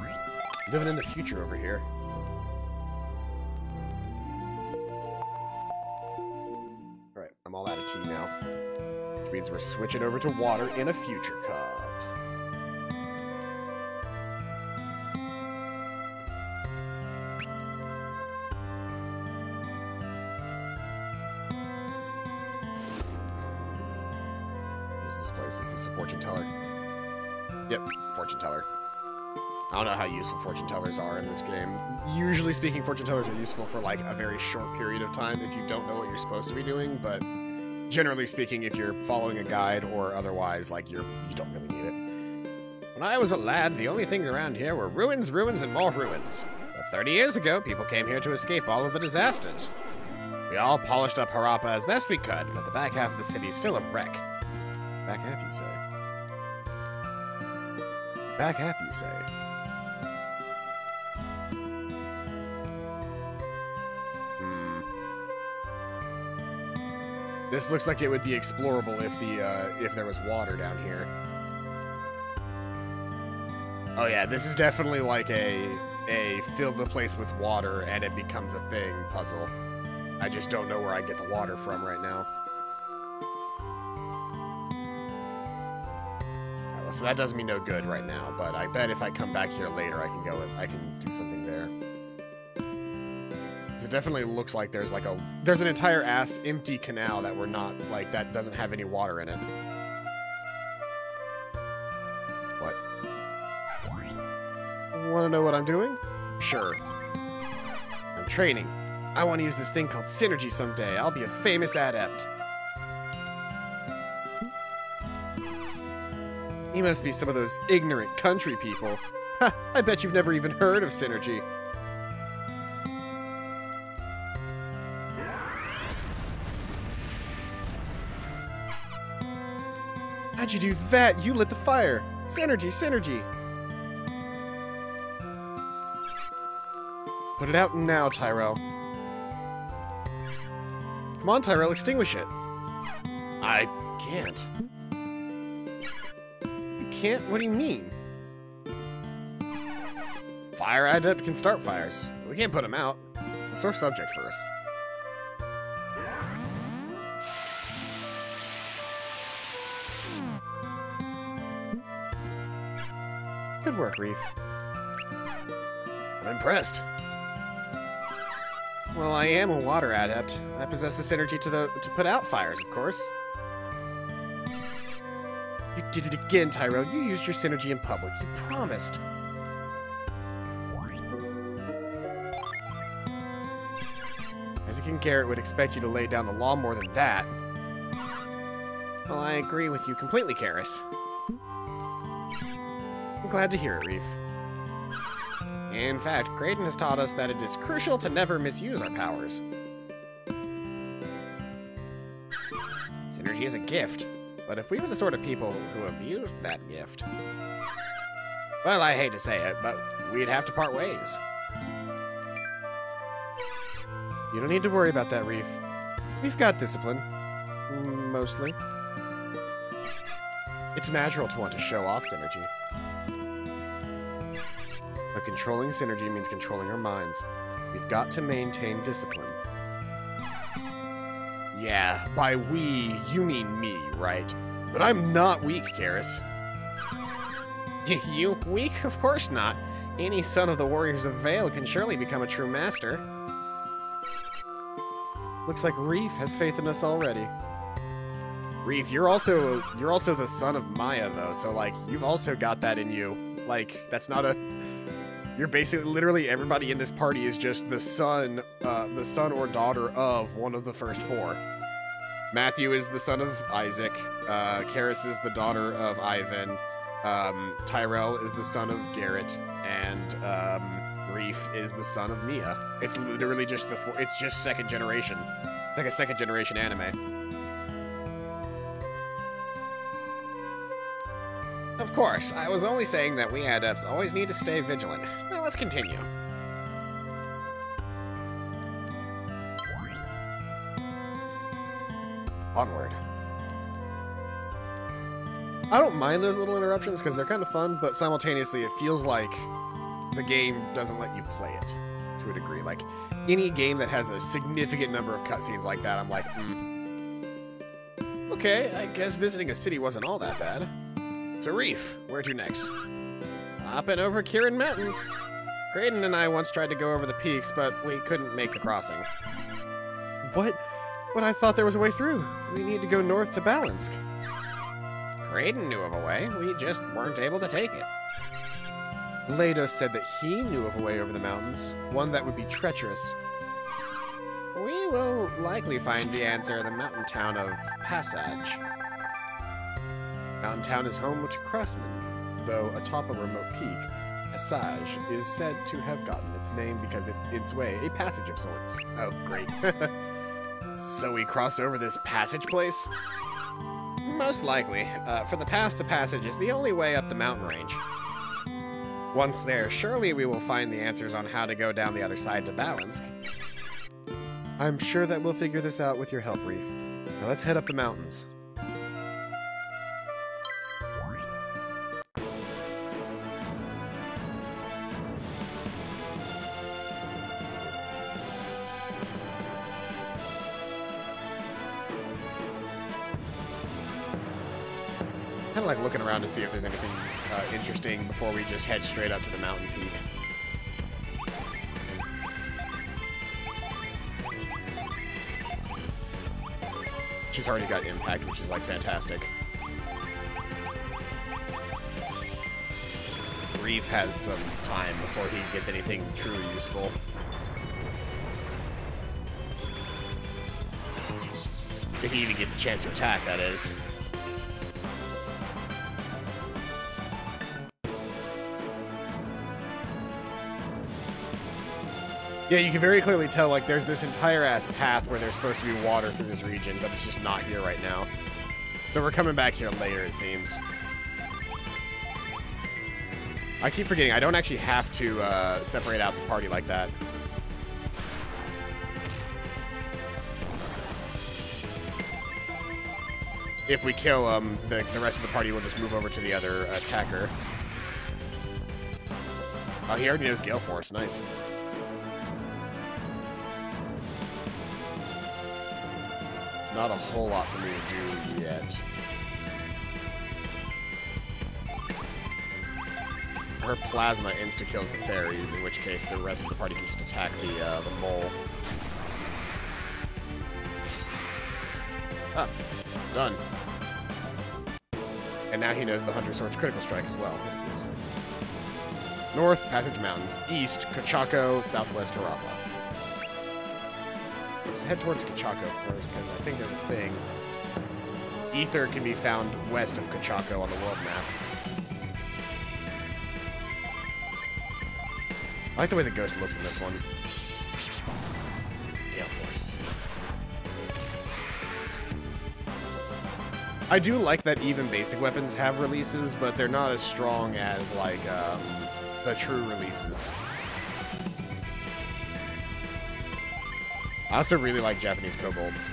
Living in the future over here. Alright, I'm all out of tea now. Which means we're switching over to water in a future cup. What is this place? Is this a fortune teller? Yep, fortune teller. I don't know how useful fortune tellers are in this game. Usually speaking, fortune tellers are useful for like a very short period of time if you don't know what you're supposed to be doing, but generally speaking, if you're following a guide or otherwise, like, you don't really need it. When I was a lad, the only things around here were ruins, ruins, and more ruins. But 30 years ago, people came here to escape all of the disasters. We all polished up Harappa as best we could, but the back half of the city is still a wreck. Back half, you say? Back half, you say? This looks like it would be explorable if there was water down here. Oh yeah, this is definitely like a fill the place with water and it becomes a thing puzzle. I just don't know where I get the water from right now. So that does me no good right now, but I bet if I come back here later, I can do something there. It definitely looks like there's an entire ass empty canal that that doesn't have any water in it. What? Want to know what I'm doing? Sure. I'm training. I want to use this thing called Synergy someday. I'll be a famous adept. You must be some of those ignorant country people. Ha! I bet you've never even heard of Synergy. How'd you do that? You lit the fire! Synergy, Synergy! Put it out now, Tyrell. Come on, Tyrell, extinguish it. I can't. You can't? What do you mean? Fire Adept can start fires. We can't put them out. It's a sore subject for us. Good work, Reef. I'm impressed. Well, I am a water adept. I possess the synergy to put out fires, of course. You did it again, Tyrell. You used your synergy in public. You promised. Isaac and Garrett would expect you to lay down the law more than that. Well, I agree with you completely, Karis. I'm glad to hear it, Reef. In fact, Kraden has taught us that it is crucial to never misuse our powers. Synergy is a gift, but if we were the sort of people who abused that gift... Well, I hate to say it, but we'd have to part ways. You don't need to worry about that, Reef. We've got discipline. Mostly. It's natural to want to show off synergy. But controlling synergy means controlling our minds. We've got to maintain discipline. Yeah, by we, you mean me, right? But I'm not weak, Karis. You weak? Of course not. Any son of the Warriors of Vale can surely become a true master. Looks like Reef has faith in us already. Reef, you're also the son of Maya, though, so, like, you've also got that in you. Like, that's not a... You're basically, literally everybody in this party is just the son or daughter of one of the first four. Matthew is the son of Isaac, Karis is the daughter of Ivan, Tyrell is the son of Garrett, and, Reef is the son of Mia. It's literally just it's just second generation. It's like a second generation anime. Of course, I was only saying that we adepts always need to stay vigilant. Now let's continue. Onward. I don't mind those little interruptions because they're kind of fun, but simultaneously it feels like the game doesn't let you play it to a degree. Like, any game that has a significant number of cutscenes like that, I'm like, okay, I guess visiting a city wasn't all that bad. So Reef, where to next? Hopping over Kirin Mountains. Kraden and I once tried to go over the peaks, but we couldn't make the crossing. What? But I thought there was a way through. We need to go north to Balinsk. Kraden knew of a way. We just weren't able to take it. Leidos said that he knew of a way over the mountains, one that would be treacherous. We will likely find the answer in the mountain town of Passage. Mountain town is home to craftsmen, though atop a remote peak, Passage is said to have gotten its name because its way a passage of sorts. Oh, great. So we cross over this passage place? Most likely, for the path to Passage is the only way up the mountain range. Once there, surely we will find the answers on how to go down the other side to Balinsk. I'm sure that we'll figure this out with your help, Reef. Now let's head up the mountains. Kind of like looking around to see if there's anything interesting before we just head straight up to the mountain peak. She's already got impact, which is like fantastic. Reef has some time before he gets anything truly useful. If he even gets a chance to attack, that is. Yeah, you can very clearly tell, like, there's this entire-ass path where there's supposed to be water through this region, but it's just not here right now. So we're coming back here later, it seems. I keep forgetting, I don't actually have to separate out the party like that. If we kill him, the rest of the party will just move over to the other attacker. Oh, he already knows Gale Force, nice. Not a whole lot for me to do yet. her plasma insta-kills the fairies, in which case the rest of the party can just attack the mole. Ah, done. And now he knows the Hunter Sword's critical strike as well. What is this? North, Passage Mountains. East, Kachako. Southwest, Harappa. Let's head towards Kachako first, because I think there's a thing. Ether can be found west of Kachako on the world map. I like the way the ghost looks in this one. Gale Force. I do like that even basic weapons have releases, but they're not as strong as, like, the true releases. I also really like Japanese kobolds.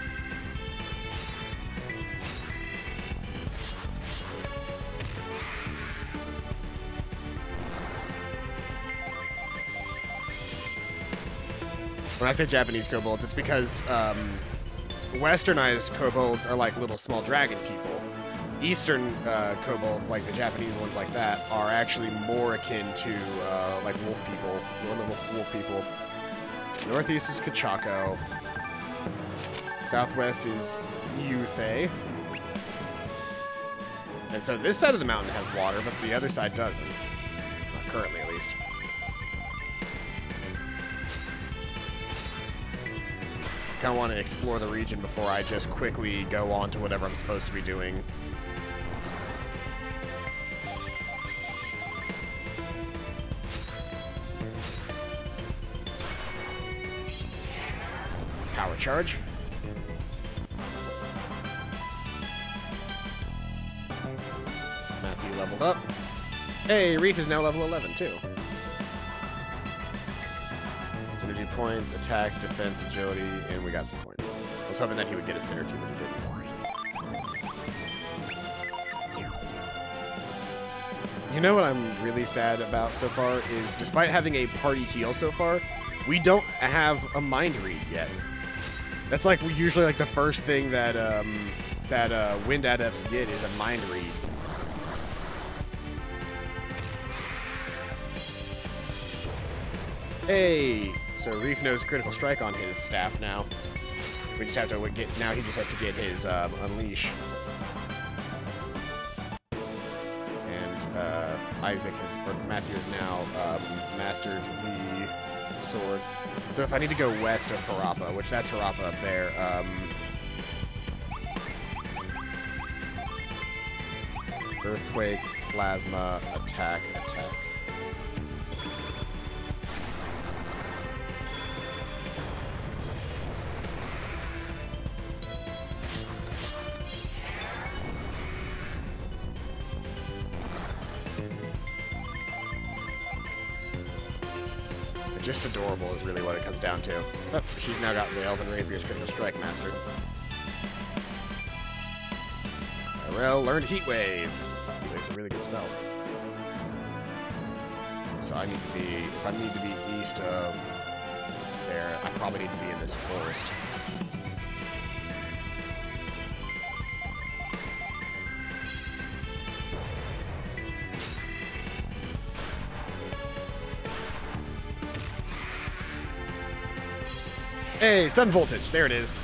When I say Japanese kobolds, it's because, westernized kobolds are like little small dragon people. Eastern kobolds, like the Japanese ones like that, are actually more akin to like wolf people, normal wolf people. Northeast is Kachako. Southwest is Yuthe. And so this side of the mountain has water, but the other side doesn't. Not currently, at least. I kind of want to explore the region before I just quickly go on to whatever I'm supposed to be doing. Power charge. Matthew leveled up. Hey, Reef is now level 11 too. Synergy points, attack, defense, agility, and we got some points. I was hoping that he would get a synergy, but he didn't. You know what I'm really sad about so far is, despite having a party heal so far, we don't have a mind read yet. That's like usually like the first thing that Wind Adepts get is a mind read. Hey, so Reef knows critical strike on his staff now. We just have to get now. He just has to get his unleash. And Isaac or Matthew has now mastered the sword. So if I need to go west of Harappa, which that's Harappa up there, Earthquake, Plasma, attack. Just adorable is really what it comes down to. Oh, she's now got the Elven Rapier's critical strike mastered. Tyrell learned Heat Wave. Heat Wave's a really good spell. So I need to be, if I need to be east of there, I probably need to be in this forest. Hey, stun voltage. There it is.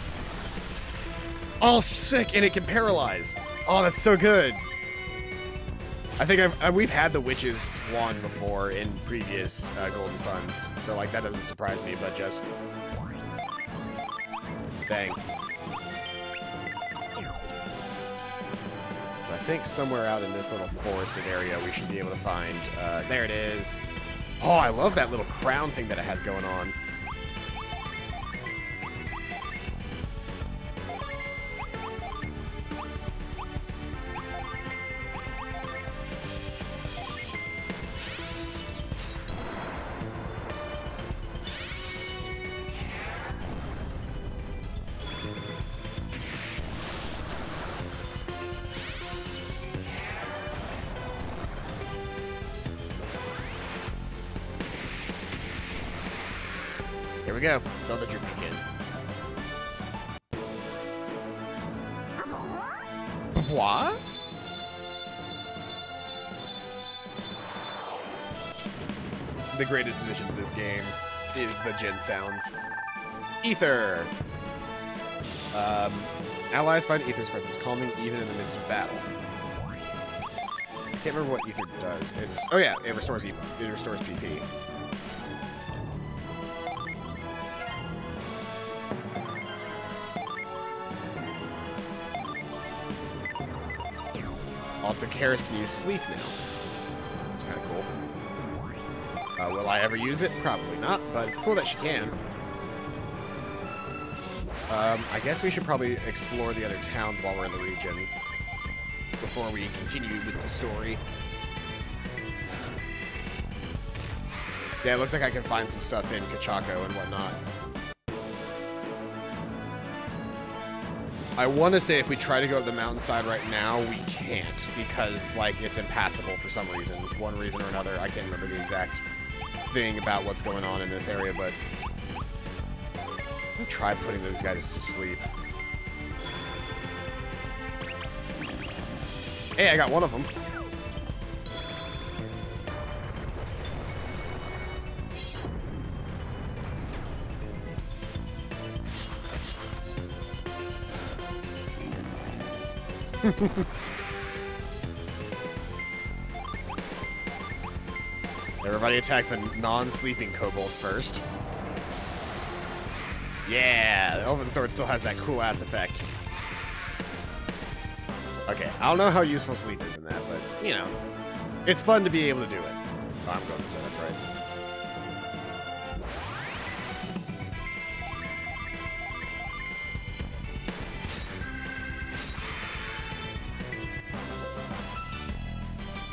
Oh, sick, and it can paralyze. Oh, that's so good. I think we've had the Witch's Wand before in previous Golden Suns, so like that doesn't surprise me, but just... Dang. So I think somewhere out in this little forested area we should be able to find... there it is. Oh, I love that little crown thing that it has going on. Here we go. Throw the Droopy Kid. What? the greatest addition to this game is the Jin sounds. Ether! Allies find Ether's presence calming even in the midst of battle. Can't remember what Ether does. It's... Oh yeah, it restores PP. Also, Karis can use sleep now. It's kind of cool. Will I ever use it? Probably not, but it's cool that she can. I guess we should probably explore the other towns while we're in the region before we continue with the story. Yeah, it looks like I can find some stuff in Kachako and whatnot. I want to say if we try to go up the mountainside right now, we can't, because, like, it's impassable for some reason. One reason or another. I can't remember the exact thing about what's going on in this area, but I'm gonna try putting those guys to sleep. Hey, I got one of them. Everybody attack the non-sleeping kobold first. Yeah, the Elven Sword still has that cool-ass effect. Okay, I don't know how useful sleep is in that, but, you know, it's fun to be able to do it. Oh, I'm going this way, that's right.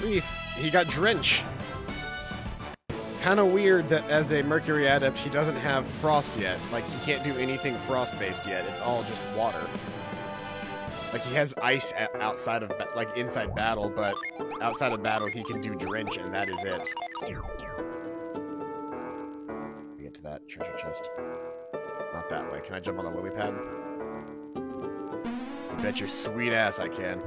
Reef, he got Drench. Kind of weird that as a Mercury adept, he doesn't have Frost yet. Like, he can't do anything Frost-based yet. It's all just water. Like, he has ice outside of, like, inside battle, but outside of battle, he can do Drench, and that is it. Get to that treasure chest. Not that way. Can I jump on the lily pad? I bet your sweet ass I can.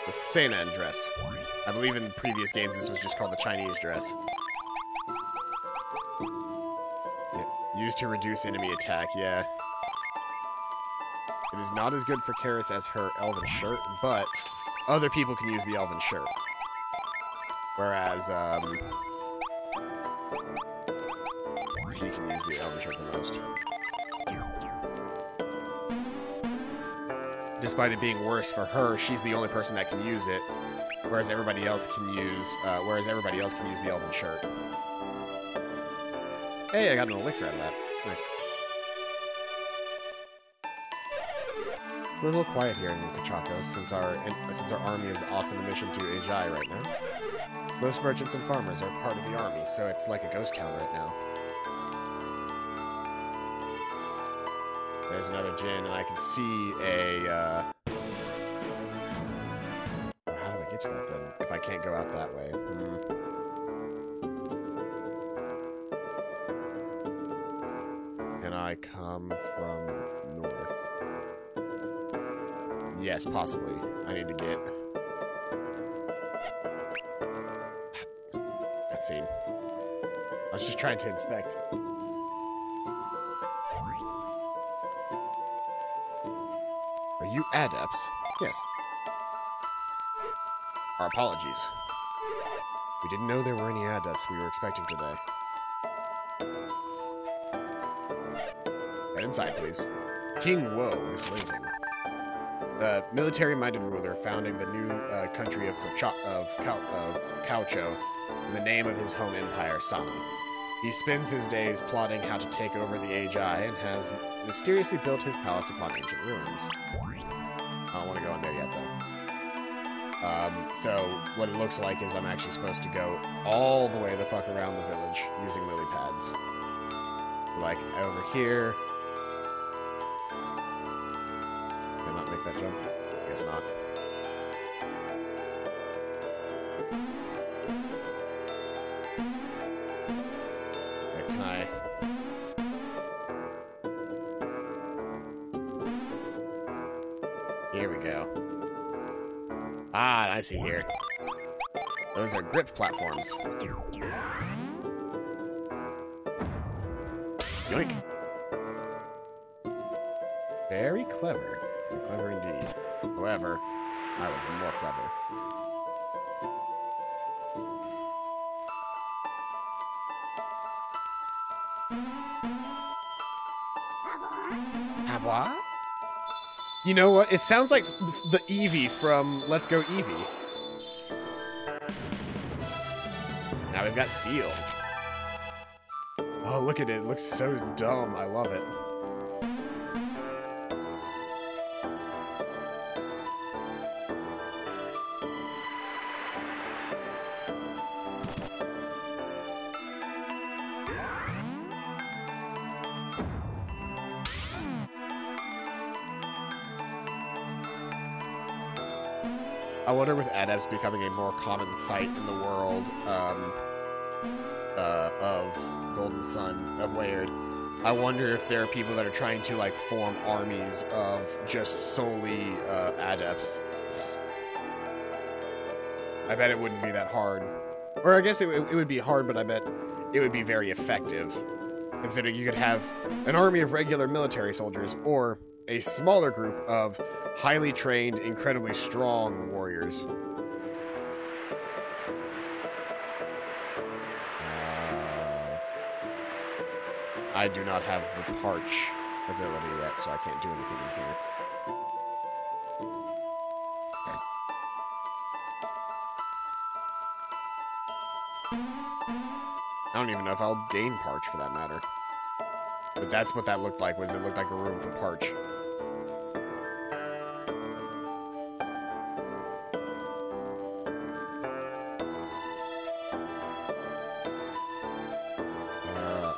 The Seinan dress. I believe in previous games this was just called the Chinese dress. Yeah. Used to reduce enemy attack, yeah. It is not as good for Karis as her elven shirt, but other people can use the elven shirt. Whereas, she can use the elven shirt the most. Despite it being worse for her, she's the only person that can use it, whereas everybody else can use the elven shirt. Hey, I got an elixir out of that. Nice. It's a little quiet here in Kachako since our army is off on the mission to Ajai right now. Most merchants and farmers are part of the army, so it's like a ghost town right now. There's another Jin, and I can see a, how do I get to that, then? If I can't go out that way. Can I come from north? Yes, possibly. I need to get... Cutscene. I was just trying to inspect. Are you adepts? Yes. Our apologies. We didn't know there were any adepts we were expecting today. Head inside, please. King Woe is waiting. The military-minded ruler founding the new country of Kaocho in the name of his home empire, Sama. He spends his days plotting how to take over the Ajai and has mysteriously built his palace upon ancient ruins. I don't want to go in there yet, though. So, what it looks like is I'm actually supposed to go all the way the fuck around the village using lily pads. Like, over here. Can I not make that jump? Guess not. Wait, can I... Here we go. Ah, I see here. Those are gripped platforms. Yoink. Very clever. Clever indeed. However, I was more clever. What? You know what? It sounds like the Eevee from Let's Go Eevee. Now we've got Steel. Oh, look at it. It looks so dumb. I love it. I wonder with Adepts becoming a more common sight in the world of Golden Sun, of Laird, I wonder if there are people that are trying to like form armies of just solely Adepts. I bet it wouldn't be that hard. Or I guess it would be hard, but I bet it would be very effective. Considering you could have an army of regular military soldiers or a smaller group of highly trained, incredibly strong warriors. I do not have the Parch ability yet, so I can't do anything in here. I don't even know if I'll gain Parch for that matter. But that's what that looked like, was it looked like a room for Parch.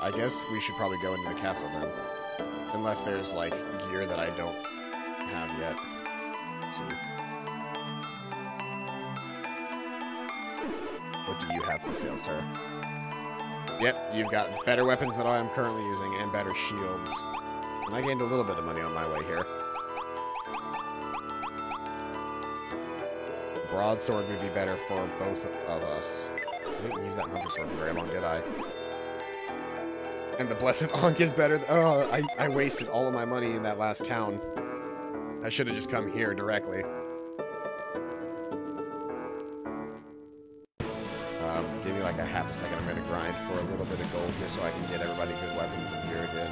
I guess we should probably go into the castle then. Unless there's, like, gear that I don't have yet. Let's see. What do you have for sale, sir? Yep, you've got better weapons than I am currently using, and better shields. And I gained a little bit of money on my way here. Broadsword would be better for both of us. I didn't use that hunter sword for very long, did I? And the Blessed Ankh is better. Oh, I wasted all of my money in that last town. I should have just come here directly. Give me like a half a second. I'm gonna grind for a little bit of gold here so I can get everybody good weapons in here again.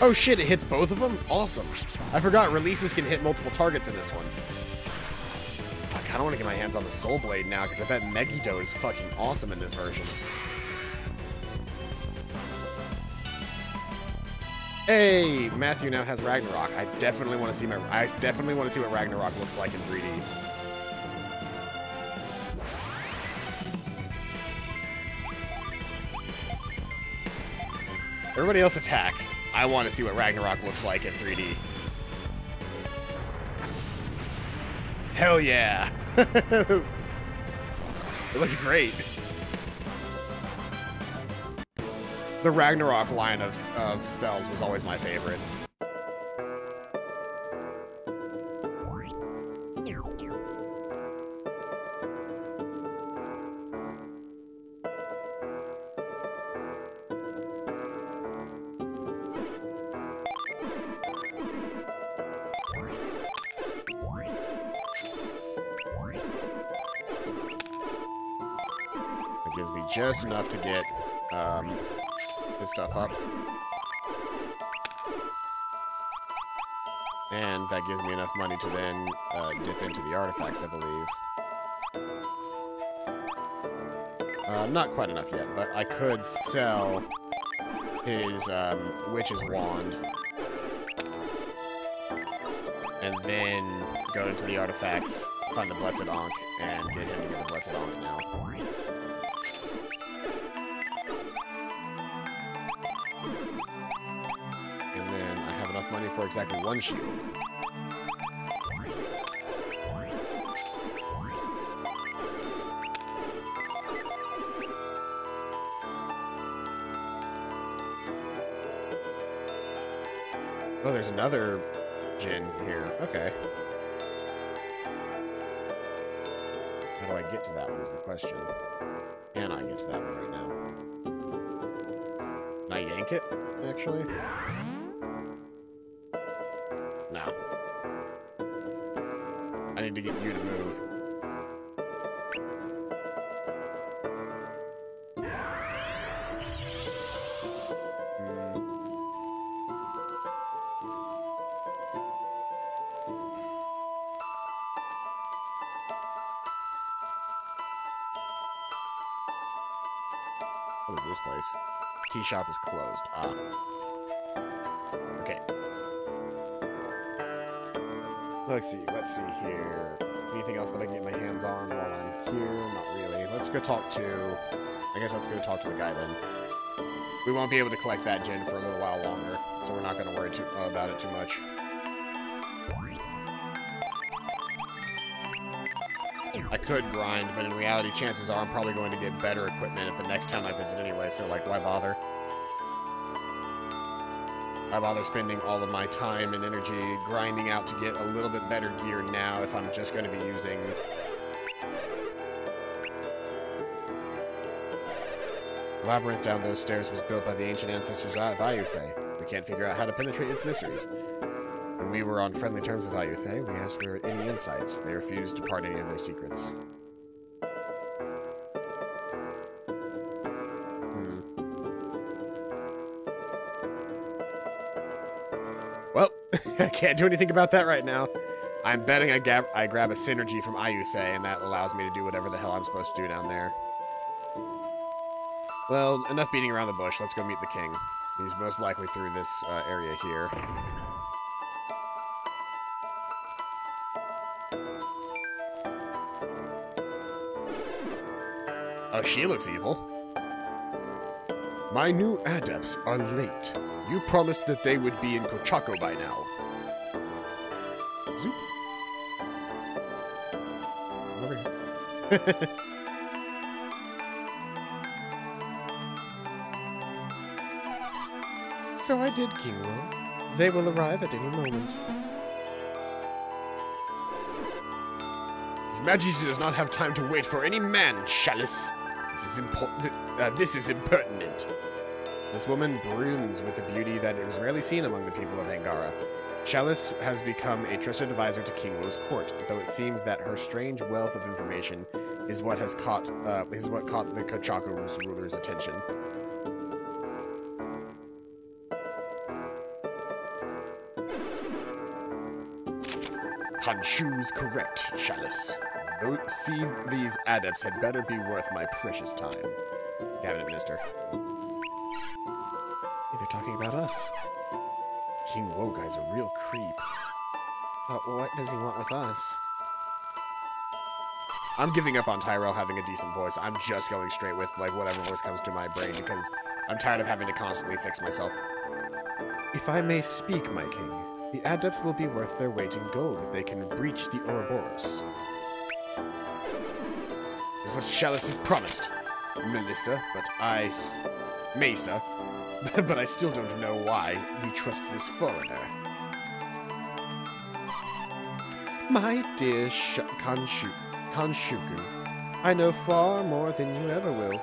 Oh shit, it hits both of them? Awesome. I forgot releases can hit multiple targets in this one. I kinda wanna get my hands on the Soul Blade now, because I bet Megiddo is fucking awesome in this version. Hey, Matthew now has Ragnarok. I definitely want to see what Ragnarok looks like in 3D. Everybody else attack. I want to see what Ragnarok looks like in 3D. Hell yeah! It looks great. The Ragnarok line of spells was always my favorite. It gives me just enough to get this stuff up. And that gives me enough money to then dip into the artifacts, I believe. Not quite enough yet, but I could sell his Witch's Wand. And then go into the artifacts, find the Blessed Ankh, and get him to get the Blessed Ankh now. Money for exactly one shield. Oh, there's another Djinn here. Okay. How do I get to that one is the question. Can I get to that one right now? Can I yank it, actually? No. I need to get you to move. What is this place? Tea shop is closed. Ah. Okay. Let's see here. Anything else that I can get my hands on while I'm here? Not really. Let's go talk to... I guess let's go talk to the guy then. We won't be able to collect that Djinn for a little while longer, so we're not going to worry about it too much. I could grind, but in reality, chances are I'm probably going to get better equipment at the next town I visit anyway, so, like, why bother? Why bother spending all of my time and energy grinding out to get a little bit better gear now if I'm just going to be using... The labyrinth down those stairs was built by the ancient ancestors of Ayutthaya. We can't figure out how to penetrate its mysteries. When we were on friendly terms with Ayutthaya, we asked for any insights. They refused to part any of their secrets. Well, I can't do anything about that right now. I'm betting I grab a synergy from Ayutthaya, and that allows me to do whatever the hell I'm supposed to do down there. Well, enough beating around the bush. Let's go meet the king. He's most likely through this area here. Oh, she looks evil. My new adepts are late. You promised that they would be in Kochako by now. Zoop. Over here. So I did, Kingwo. They will arrive at any moment. His Majesty does not have time to wait for any man, Chalice. This is impertinent. This woman brooms with a beauty that is rarely seen among the people of Angara. Chalice has become a trusted advisor to Kingwo's court, though it seems that her strange wealth of information is what caught the Kochako's ruler's attention. Khonshu's correct, Chalice. See, these adepts had better be worth my precious time. Cabinet Minister. Hey, they're talking about us. Kingwo guy's a real creep. What does he want with us? I'm giving up on Tyrell having a decent voice. I'm just going straight with, like, whatever voice comes to my brain because I'm tired of having to constantly fix myself. If I may speak, my king, the adepts will be worth their weight in gold if they can breach the Ouroboros. This is what Chalice has promised, Melissa, Mesa, but I still don't know why we trust this foreigner. My dear Khonshuku, I know far more than you ever will.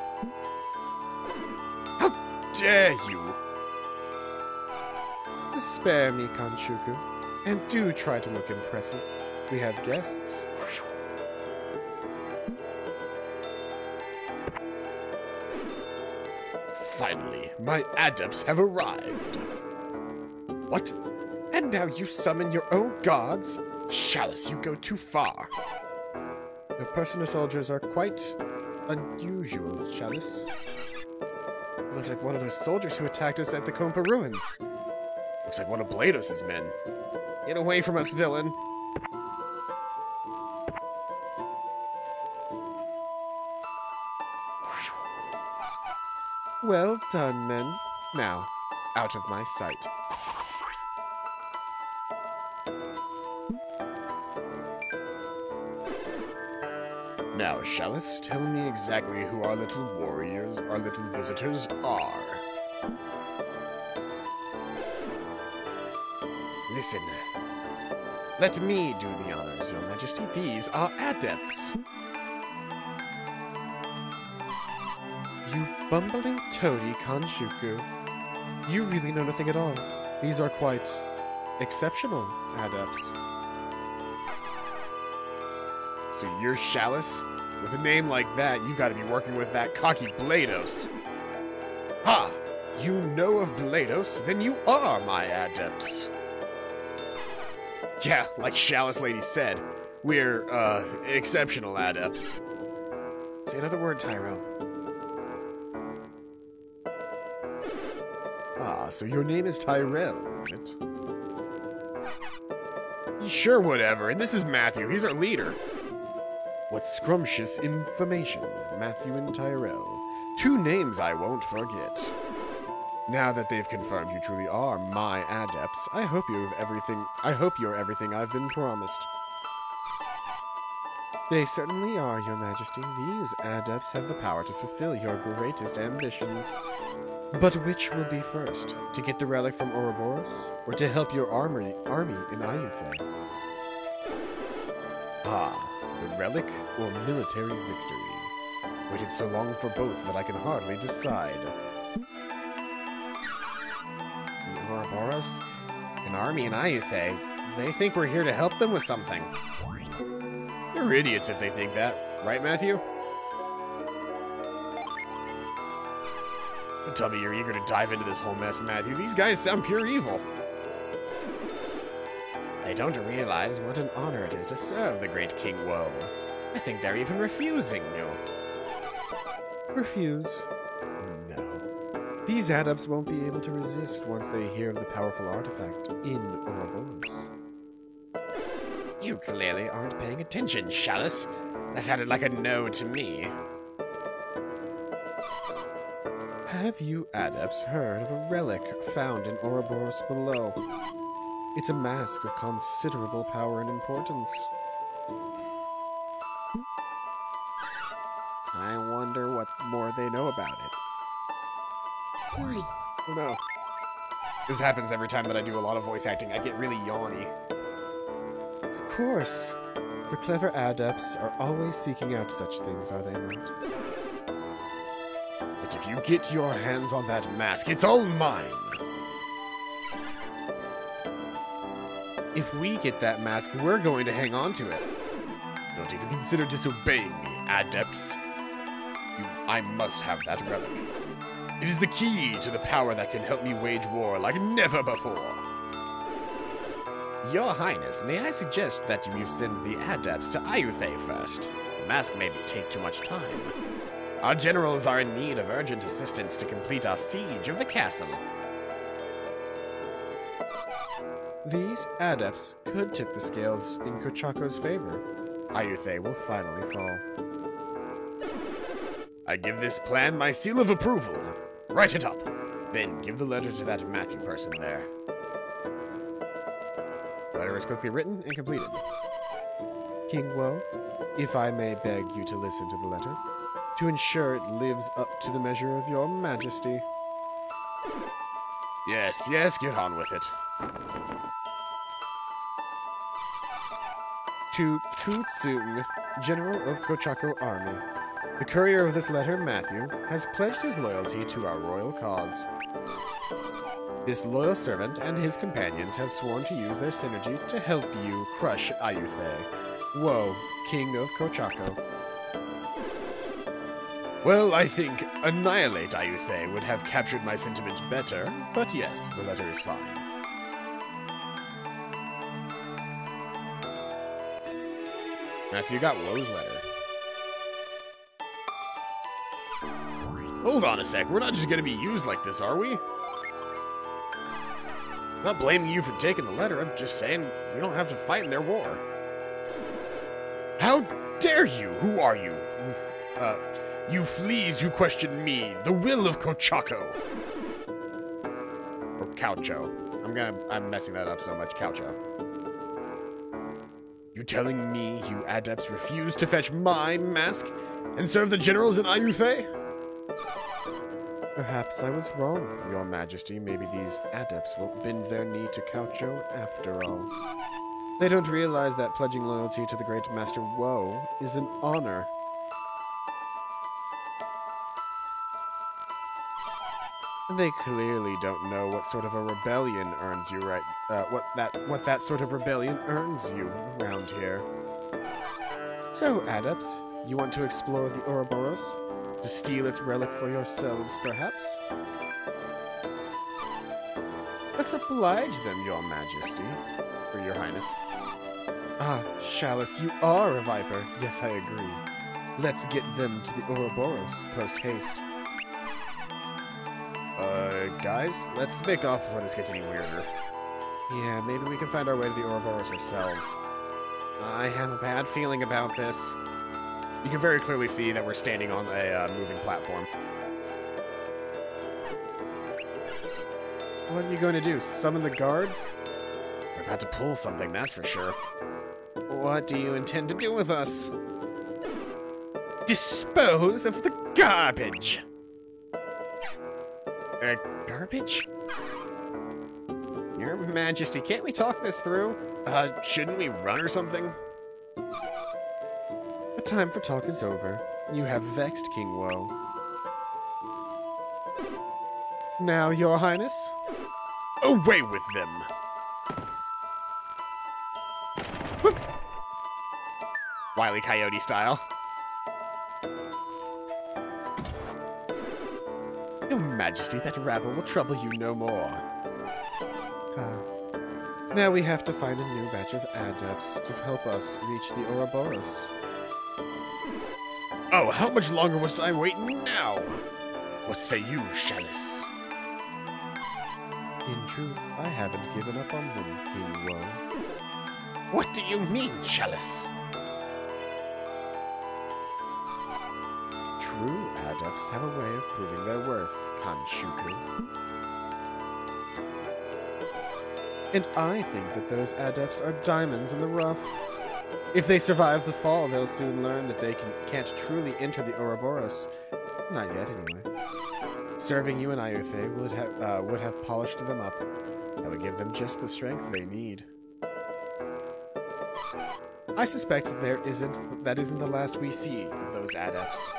How dare you! Spare me, Khonshuku, and do try to look impressive. We have guests. Finally, my adepts have arrived. What? And now you summon your own gods? Chalice, you go too far. Your personal soldiers are quite unusual, Chalice. Looks like one of those soldiers who attacked us at the Kompa ruins. Looks like one of Blados's men. Get away from us, villain. Well done, men. Now, out of my sight. Now, Chalice, tell me exactly who our little warriors, our little visitors are. Listen. Let me do the honors, Your Majesty. These are adepts. You bumbling toady, Kanshuku. You really know nothing at all. These are quite exceptional adepts. So you're Chalice? With a name like that, you've got to be working with that cocky Blados. Ha! You know of Blados? Then you are my adepts. Yeah, like Chalice Lady said, we're, exceptional adepts. Say another word, Tyrell. Ah, so your name is Tyrell, is it? Sure, whatever. And this is Matthew. He's our leader. What scrumptious information. Matthew and Tyrell. Two names I won't forget. Now that they've confirmed you truly are my adepts, I hope you're everything I've been promised. They certainly are, Your Majesty. These adepts have the power to fulfill your greatest ambitions. But which will be first? To get the relic from Ouroboros? Or to help your army in Ayutthaya? Ah, the relic or military victory? Waited so long for both that I can hardly decide. The Ouroboros? An army in Ayutthaya? They think we're here to help them with something. They're idiots if they think that. Right, Matthew? Don't tell me you're eager to dive into this whole mess, Matthew. These guys sound pure evil. They don't realize what an honor it is to serve the great King Woe. I think they're even refusing you. Refuse? No. These adepts won't be able to resist once they hear of the powerful artifact in Ouroboros. You clearly aren't paying attention, Chalice. That sounded like a no to me. Have you adepts heard of a relic found in Ouroboros below? It's a mask of considerable power and importance. I wonder what more they know about it. Oh no. This happens every time that I do a lot of voice acting. I get really yawny. Of course. The clever adepts are always seeking out such things, are they not? But if you get your hands on that mask, it's all mine! If we get that mask, we're going to hang on to it. Don't even consider disobeying me, adepts. I must have that relic. It is the key to the power that can help me wage war like never before. Your Highness, may I suggest that you send the adepts to Ayutthaya first? The mask may take too much time. Our generals are in need of urgent assistance to complete our siege of the castle. These adepts could tip the scales in Kochako's favor. Ayutthaya will finally fall. I give this plan my seal of approval. Write it up. Then give the letter to that Matthew person there. Letter is quickly written and completed. King Woe, if I may beg you to listen to the letter, to ensure it lives up to the measure of your majesty. Yes, yes, get on with it. To Kutsung, General of Kochako Army. The courier of this letter, Matthew, has pledged his loyalty to our royal cause. This loyal servant and his companions have sworn to use their synergy to help you crush Ayutthaya. Woe, King of Kochako. Well, I think annihilate Ayutthaya would have captured my sentiment better, but yes, the letter is fine. Matthew got Woe's letter. Hold on a sec, we're not just gonna be used like this, are we? I'm not blaming you for taking the letter, I'm just saying we don't have to fight in their war. How dare you? Who are you? You fleas who question me, the will of Kochako. Or Caucho. I'm messing that up so much, Caucho. You telling me you adepts refuse to fetch my mask and serve the generals in Ayutthaya? Perhaps I was wrong, Your Majesty. Maybe these adepts won't bend their knee to Caucho after all. They don't realize that pledging loyalty to the great Master Woe is an honor. They clearly don't know what sort of a rebellion earns you what that sort of rebellion earns you around here. So, adepts, you want to explore the Ouroboros? To steal its relic for yourselves, perhaps? Let's oblige them, Your Majesty. Or Your Highness. Ah, Chalice, you are a Viper. Yes, I agree. Let's get them to the Ouroboros, post-haste. Guys, let's make off before this gets any weirder. Yeah, maybe we can find our way to the Ouroboros ourselves. I have a bad feeling about this. You can very clearly see that we're standing on a moving platform. What are you going to do, summon the guards? We're about to pull something, that's for sure. What do you intend to do with us? Dispose of the garbage! Garbage? Your Majesty, can't we talk this through? Shouldn't we run or something? The time for talk is over. You have vexed King Woe. Now, Your Highness? Away with them! Whoop. Wile E. Coyote style. Your Majesty, that rabble will trouble you no more. Now we have to find a new batch of adepts to help us reach the Ouroboros. Oh, how much longer must I wait now? What say you, Chalice? In truth, I haven't given up on them, King Woe. What do you mean, Chalice? True adepts have a way of proving their worth, Kanshuku. And I think that those adepts are diamonds in the rough. If they survive the fall, they'll soon learn that they can't truly enter the Ouroboros. Not yet, anyway. Serving you and Iothe would have polished them up. That would give them just the strength they need. I suspect that isn't the last we see of those adepts.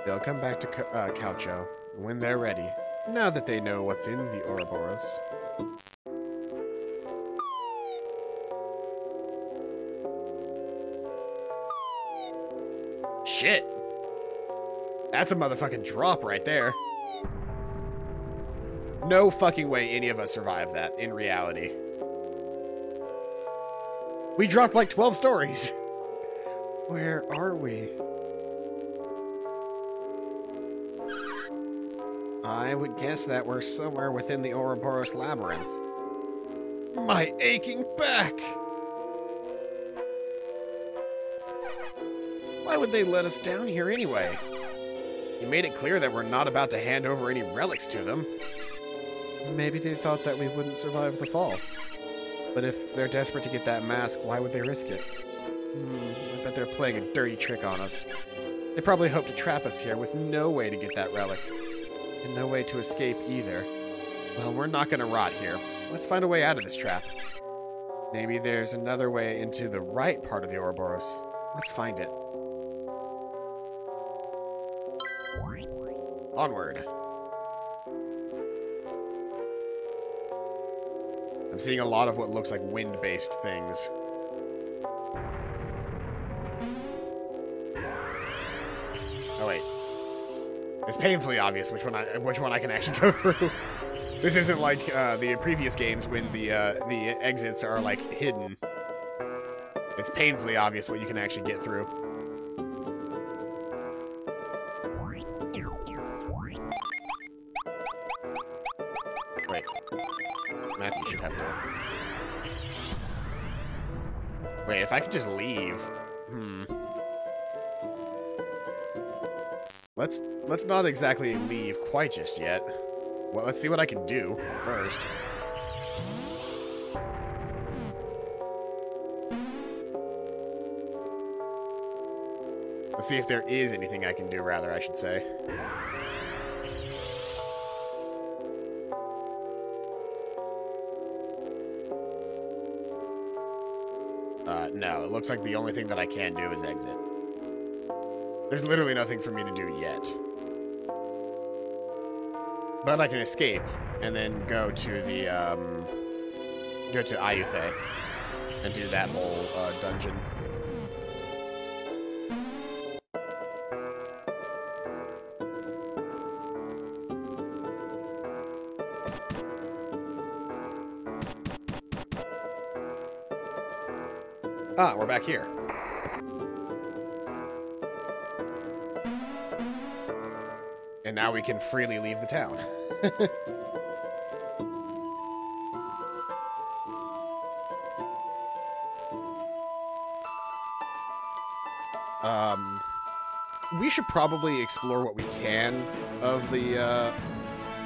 They'll come back to Caucho when they're ready, now that they know what's in the Ouroboros. Shit! That's a motherfucking drop right there. No fucking way any of us survive that, in reality. We dropped like 12 stories! Where are we? I would guess that we're somewhere within the Ouroboros Labyrinth. My aching back! Why would they let us down here anyway? You made it clear that we're not about to hand over any relics to them. Maybe they thought that we wouldn't survive the fall. But if they're desperate to get that mask, why would they risk it? I bet they're playing a dirty trick on us. They probably hope to trap us here with no way to get that relic. And no way to escape either. Well, we're not gonna rot here. Let's find a way out of this trap. Maybe there's another way into the right part of the Ouroboros. Let's find it. Onward. I'm seeing a lot of what looks like wind-based things. Oh wait. It's painfully obvious which one I can actually go through. This isn't like the previous games when the exits are like hidden. It's painfully obvious what you can actually get through. Wait. Matthew should have both. Wait, if I could just leave. Let's not exactly leave quite just yet. Well, let's see what I can do first. Let's see if there is anything I can do, rather, I should say. No, it looks like the only thing that I can do is exit. There's literally nothing for me to do yet. But I can escape, and then go to the, go to Ayutthaya, and do that whole, dungeon. Ah, we're back here. And now we can freely leave the town. We should probably explore what we can of the,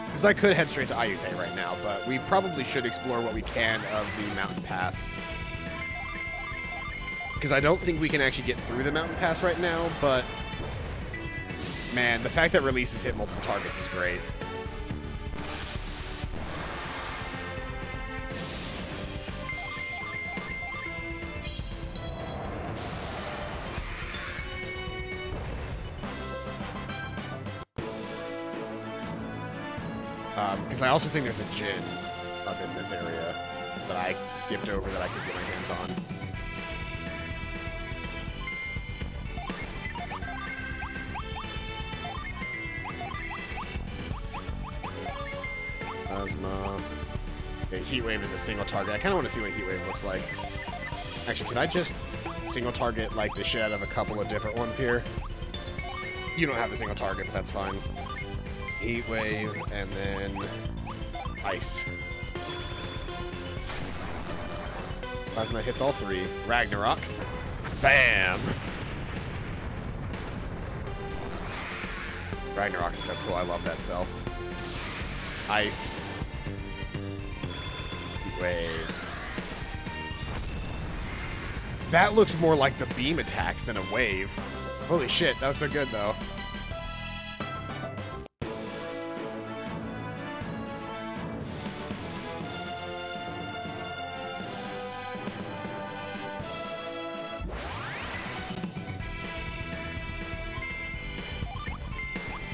because I could head straight to Ayutthaya right now, but we probably should explore what we can of the mountain pass. Because I don't think we can actually get through the mountain pass right now, but man, the fact that releases hit multiple targets is great. Because I also think there's a Djinn up in this area that I skipped over that I could get my hands on. Plasma. Okay, Heat Wave is a single target. I kind of want to see what Heat Wave looks like. Actually, can I just single target like the shit out of a couple of different ones here? You don't have a single target, but that's fine. Heat Wave, and then Ice. Plasma hits all three. Ragnarok. Bam! Ragnarok is so cool. I love that spell. Ice. Heat Wave. That looks more like the beam attacks than a wave. Holy shit, that was so good, though.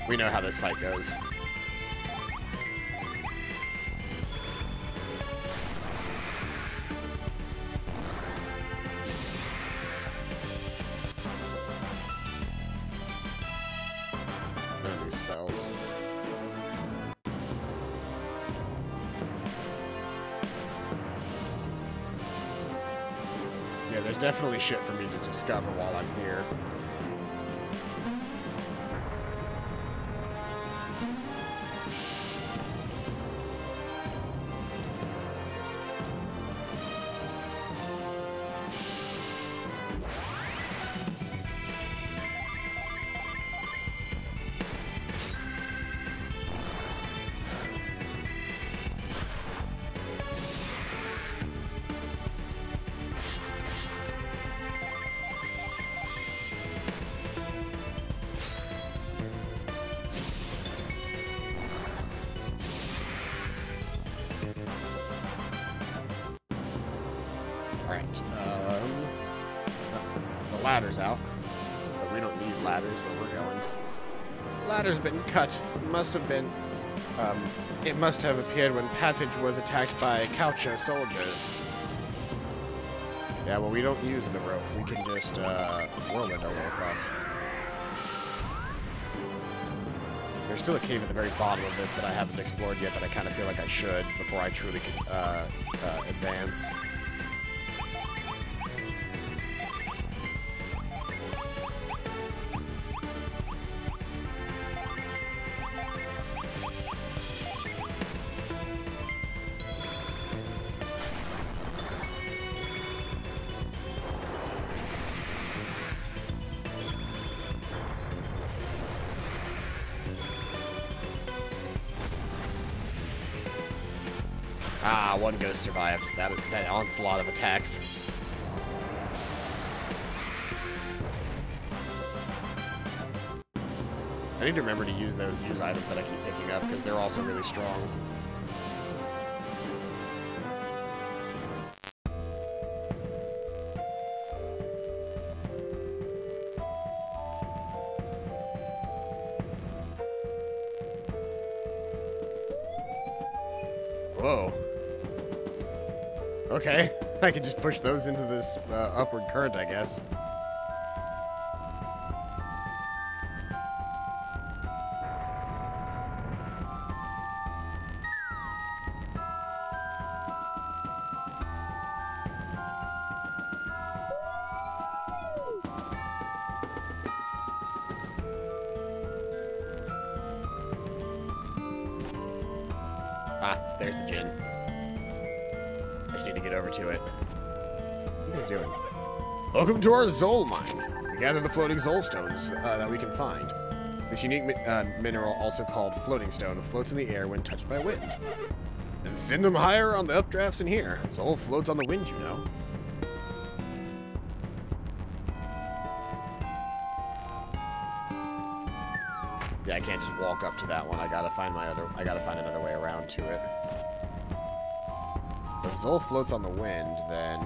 We know how this fight goes. New spells. Yeah, there's definitely shit for me to discover while I'm here. Alright, the ladder's out, but we don't need ladders where we're going. Ladder's been cut. Must have been, it must have appeared when Passage was attacked by Coucher soldiers. Yeah, well, we don't use the rope. We can just, whirlwind our way across. There's still a cave at the very bottom of this that I haven't explored yet, but I kind of feel like I should before I truly advance. Ah, one ghost survived. That onslaught of attacks. I need to remember to use those items that I keep picking up, because they're also really strong. Whoa. Okay. I can just push those into this upward current, I guess. Ah, there's the Djinn. I just need to get over to it. What are you guys doing? Welcome to our Zol mine. We gather the floating Zol stones that we can find. This unique mineral, also called floating stone, floats in the air when touched by wind. And send them higher on the updrafts in here. Zol floats on the wind, you know. Yeah, I can't just walk up to that one. I gotta find another way around to it. If Zol floats on the wind, then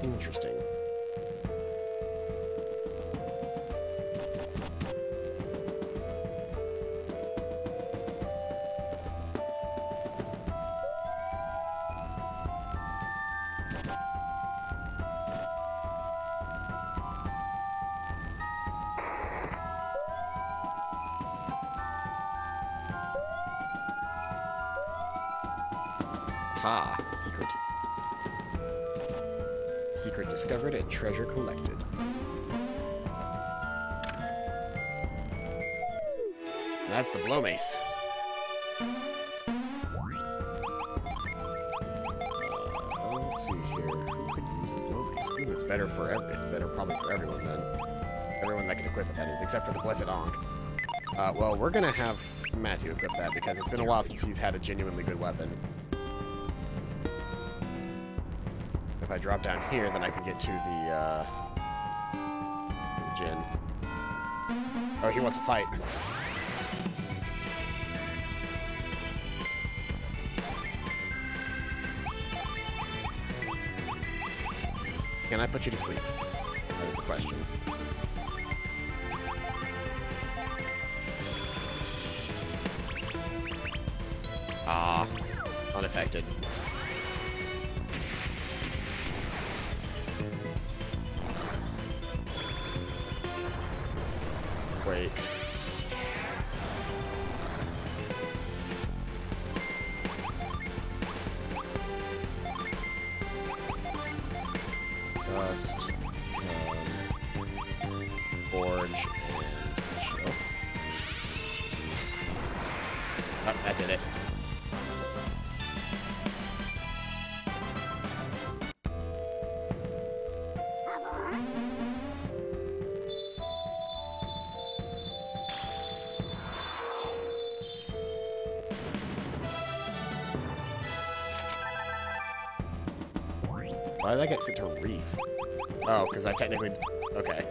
interesting. Ha! Secret. Secret discovered and treasure collected. That's the blow mace. Let's see here. Who could use the blow mace? Ooh, it's better probably for everyone then. Everyone that can equip it, that is, except for the Blessed Ankh. Well, we're gonna have Matthew equip that because it's been a while since he's had a genuinely good weapon. If I drop down here, then I can get to the Djinn. Oh, he wants to fight. Can I put you to sleep? That is the question. Ah, unaffected. Wait. Dust, forge, and chill. Oh, that did it. Why did I get sent to Reef? Oh, because I technically... Okay.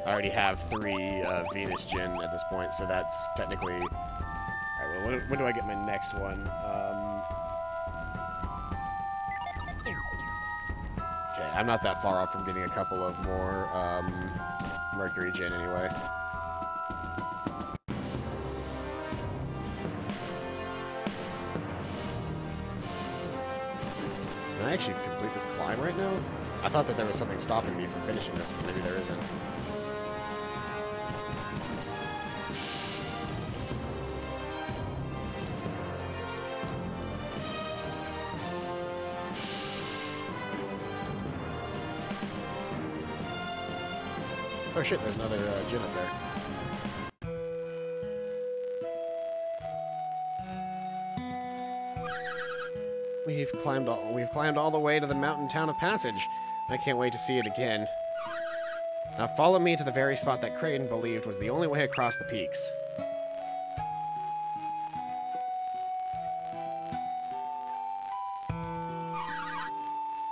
I already have 3 Venus Djinn at this point, so that's technically... Alright, well, when do I get my next one? Okay, I'm not that far off from getting a couple of more Mercury Djinn anyway. Can I actually complete this climb right now? I thought that there was something stopping me from finishing this, but maybe there isn't. Oh shit, there's another Djinn up there. We've climbed all the way to the mountain town of Passage. I can't wait to see it again. Now follow me to the very spot that Kraden believed was the only way across the peaks.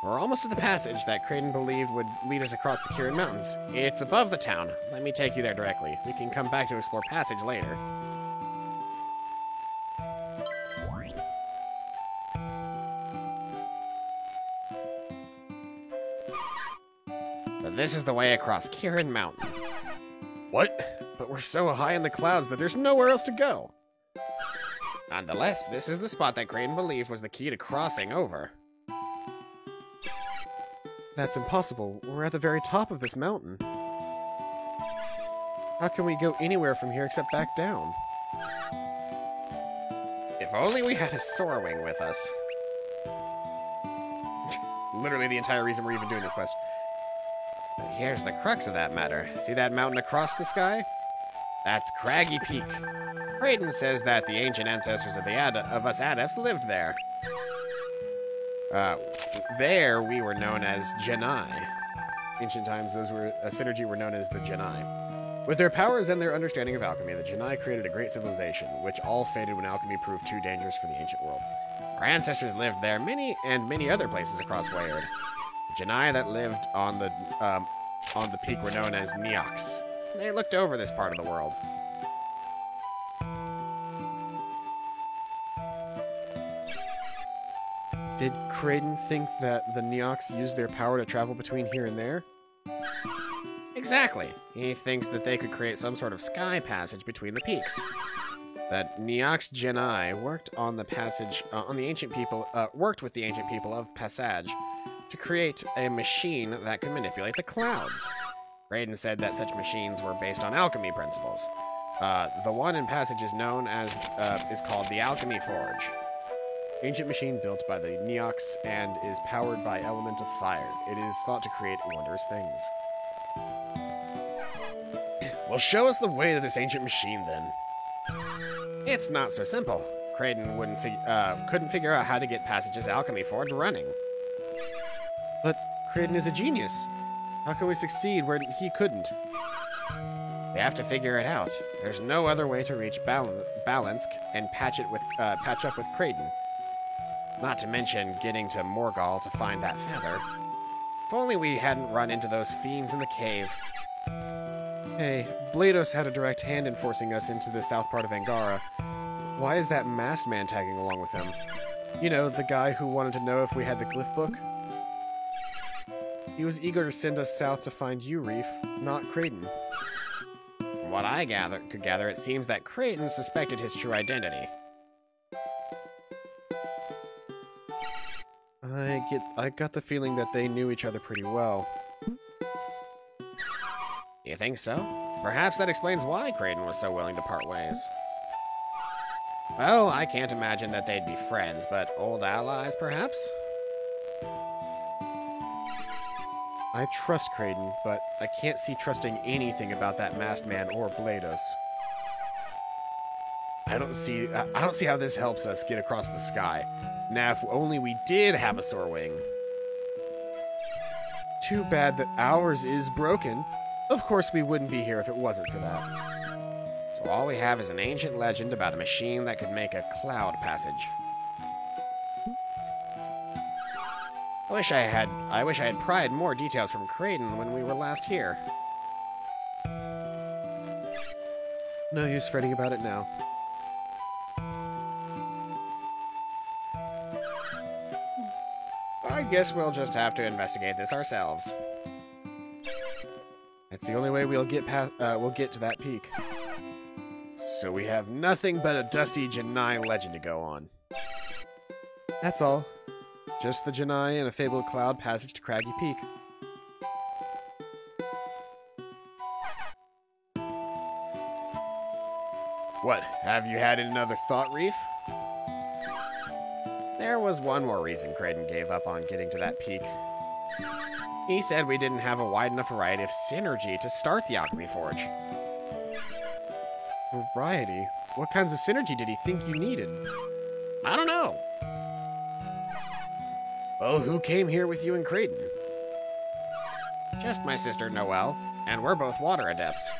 We're almost to the passage that Kraden believed would lead us across the Kirin Mountains. It's above the town. Let me take you there directly. We can come back to explore Passage later. this is the way across Kirin Mountain. What? But we're so high in the clouds that there's nowhere else to go. Nonetheless, this is the spot that Kraden believed was the key to crossing over. That's impossible. We're at the very top of this mountain. How can we go anywhere from here except back down? If only we had a Soarwing with us. Literally the entire reason we're even doing this quest. But here's the crux of that matter. See that mountain across the sky? That's Craggy Peak. Kraden says that the ancient ancestors of us adepts lived there. There we were known as Genii. Ancient times, those were a synergy were known as the Genii. With their powers and their understanding of alchemy, the Genii created a great civilization, which all faded when alchemy proved too dangerous for the ancient world. Our ancestors lived there, many other places across Weyard. The Genii that lived on the peak were known as Neox. They looked over this part of the world. Did Kraden think that the Neox used their power to travel between here and there? Exactly. He thinks that they could create some sort of sky passage between the peaks. That Neox Genii worked on the passage worked with the ancient people of Passage to create a machine that could manipulate the clouds. Kraden said that such machines were based on alchemy principles. The one in Passage is known as is called the Alchemy Forge. Ancient machine built by the Neox and is powered by element of fire. It is thought to create wondrous things. Well, show us the way to this ancient machine, then. It's not so simple. Kraden couldn't figure out how to get Passage's Alchemy Forge running. But Kraden is a genius. How can we succeed where he couldn't? We have to figure it out. There's no other way to reach Balansk and patch up with Kraden. Not to mention getting to Morgall to find that feather. If only we hadn't run into those fiends in the cave. Hey, Blados had a direct hand in forcing us into the south part of Angara. Why is that masked man tagging along with him? You know, the guy who wanted to know if we had the glyph book? He was eager to send us south to find you, Reef, not Kraden. From what I could gather, it seems that Kraden suspected his true identity. I got the feeling that they knew each other pretty well. You think so? Perhaps that explains why Kraden was so willing to part ways. Well, I can't imagine that they'd be friends, but old allies, perhaps? I trust Kraden, but I can't see trusting anything about that masked man or Blados. I don't see how this helps us get across the sky. Now, if only we did have a Soarwing. Too bad that ours is broken. Of course we wouldn't be here if it wasn't for that. So all we have is an ancient legend about a machine that could make a cloud passage. I wish I had pried more details from Kraden when we were last here. No use fretting about it now. I guess we'll just have to investigate this ourselves. That's the only way we'll get to that peak. So we have nothing but a dusty Genii legend to go on. That's all. Just the Genii and a fabled cloud passage to Craggy Peak. What, have you had another thought, Reef? There was one more reason Kraden gave up on getting to that peak. He said we didn't have a wide enough variety of synergy to start the Alchemy Forge. Variety? What kinds of synergy did he think you needed? I don't know. Well, who came here with you and Kraden? Just my sister Noelle, and we're both water adepts.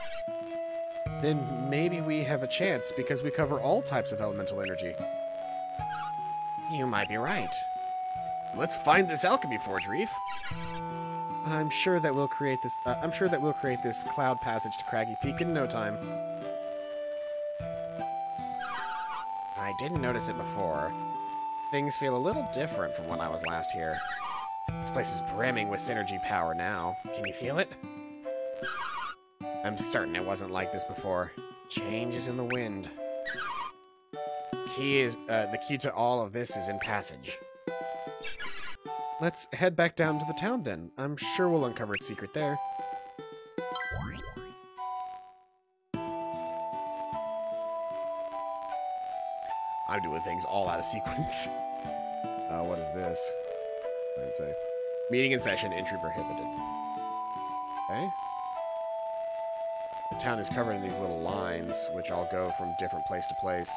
Then maybe we have a chance because we cover all types of elemental energy. You might be right. Let's find this Alchemy Forge, Reef. I'm sure that we'll create this cloud passage to Craggy Peak in no time. I didn't notice it before. Things feel a little different from when I was last here. This place is brimming with synergy power now. Can you feel it? I'm certain it wasn't like this before. Change is in the wind. The key to all of this is in Passage. Let's head back down to the town then. I'm sure we'll uncover its secret there. I'm doing things all out of sequence. What is this? I'd say. Meeting in session, entry prohibited. Okay. The town is covered in these little lines, which all go from different place to place.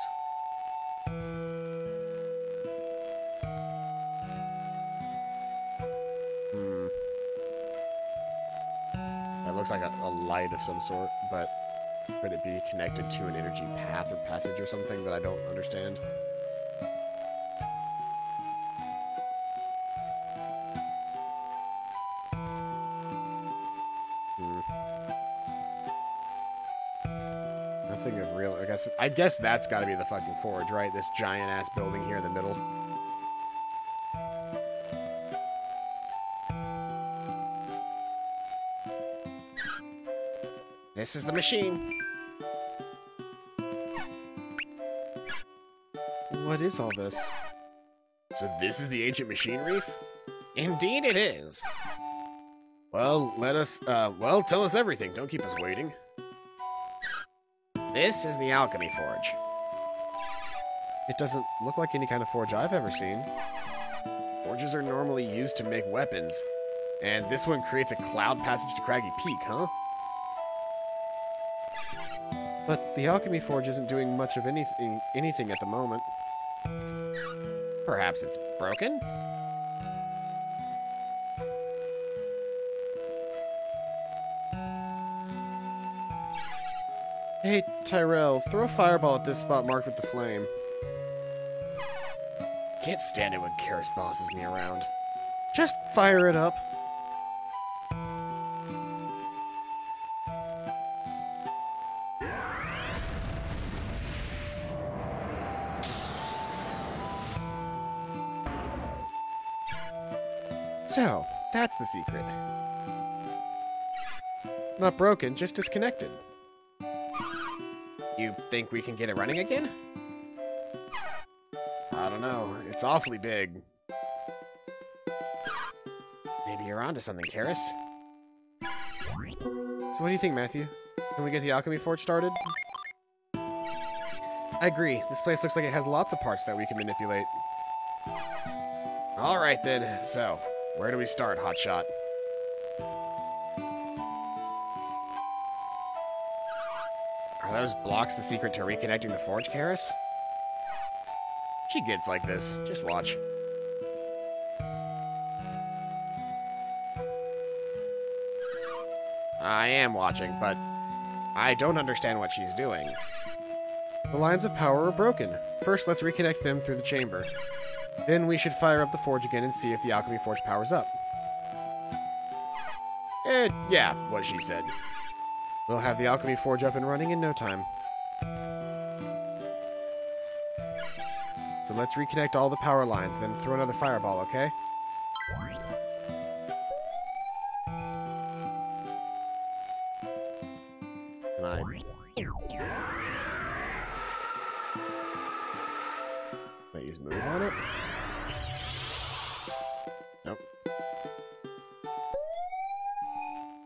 That looks like a light of some sort, but could it be connected to an energy path or passage or something that I don't understand? Nothing of real. I guess that's got to be the fucking forge, right? This giant ass building here in the middle. This is the machine. What is all this? So this is the ancient machine reef? Indeed it is. Well, tell us everything. Don't keep us waiting. This is the alchemy forge. It doesn't look like any kind of forge I've ever seen. Forges are normally used to make weapons. And this one creates a cloud passage to Craggy Peak, huh? But the alchemy forge isn't doing much of anything at the moment. Perhaps it's broken? Hey, Tyrell, throw a fireball at this spot marked with the flame. Can't stand it when Karis bosses me around. Just fire it up. So, that's the secret. It's not broken, just disconnected. You think we can get it running again? I don't know. It's awfully big. Maybe you're onto something, Karis. So what do you think, Matthew? Can we get the alchemy forge started? I agree. This place looks like it has lots of parts that we can manipulate. Alright then. So, where do we start, Hotshot? Are those blocks the secret to reconnecting the forge, Karis? She gets like this. Just watch. I am watching, but I don't understand what she's doing. The lines of power are broken. First, let's reconnect them through the chamber. Then we should fire up the forge again and see if the alchemy forge powers up. Yeah, what she said. We'll have the alchemy forge up and running in no time. So let's reconnect all the power lines, then throw another fireball, okay? Can I... Might use move on it? Nope.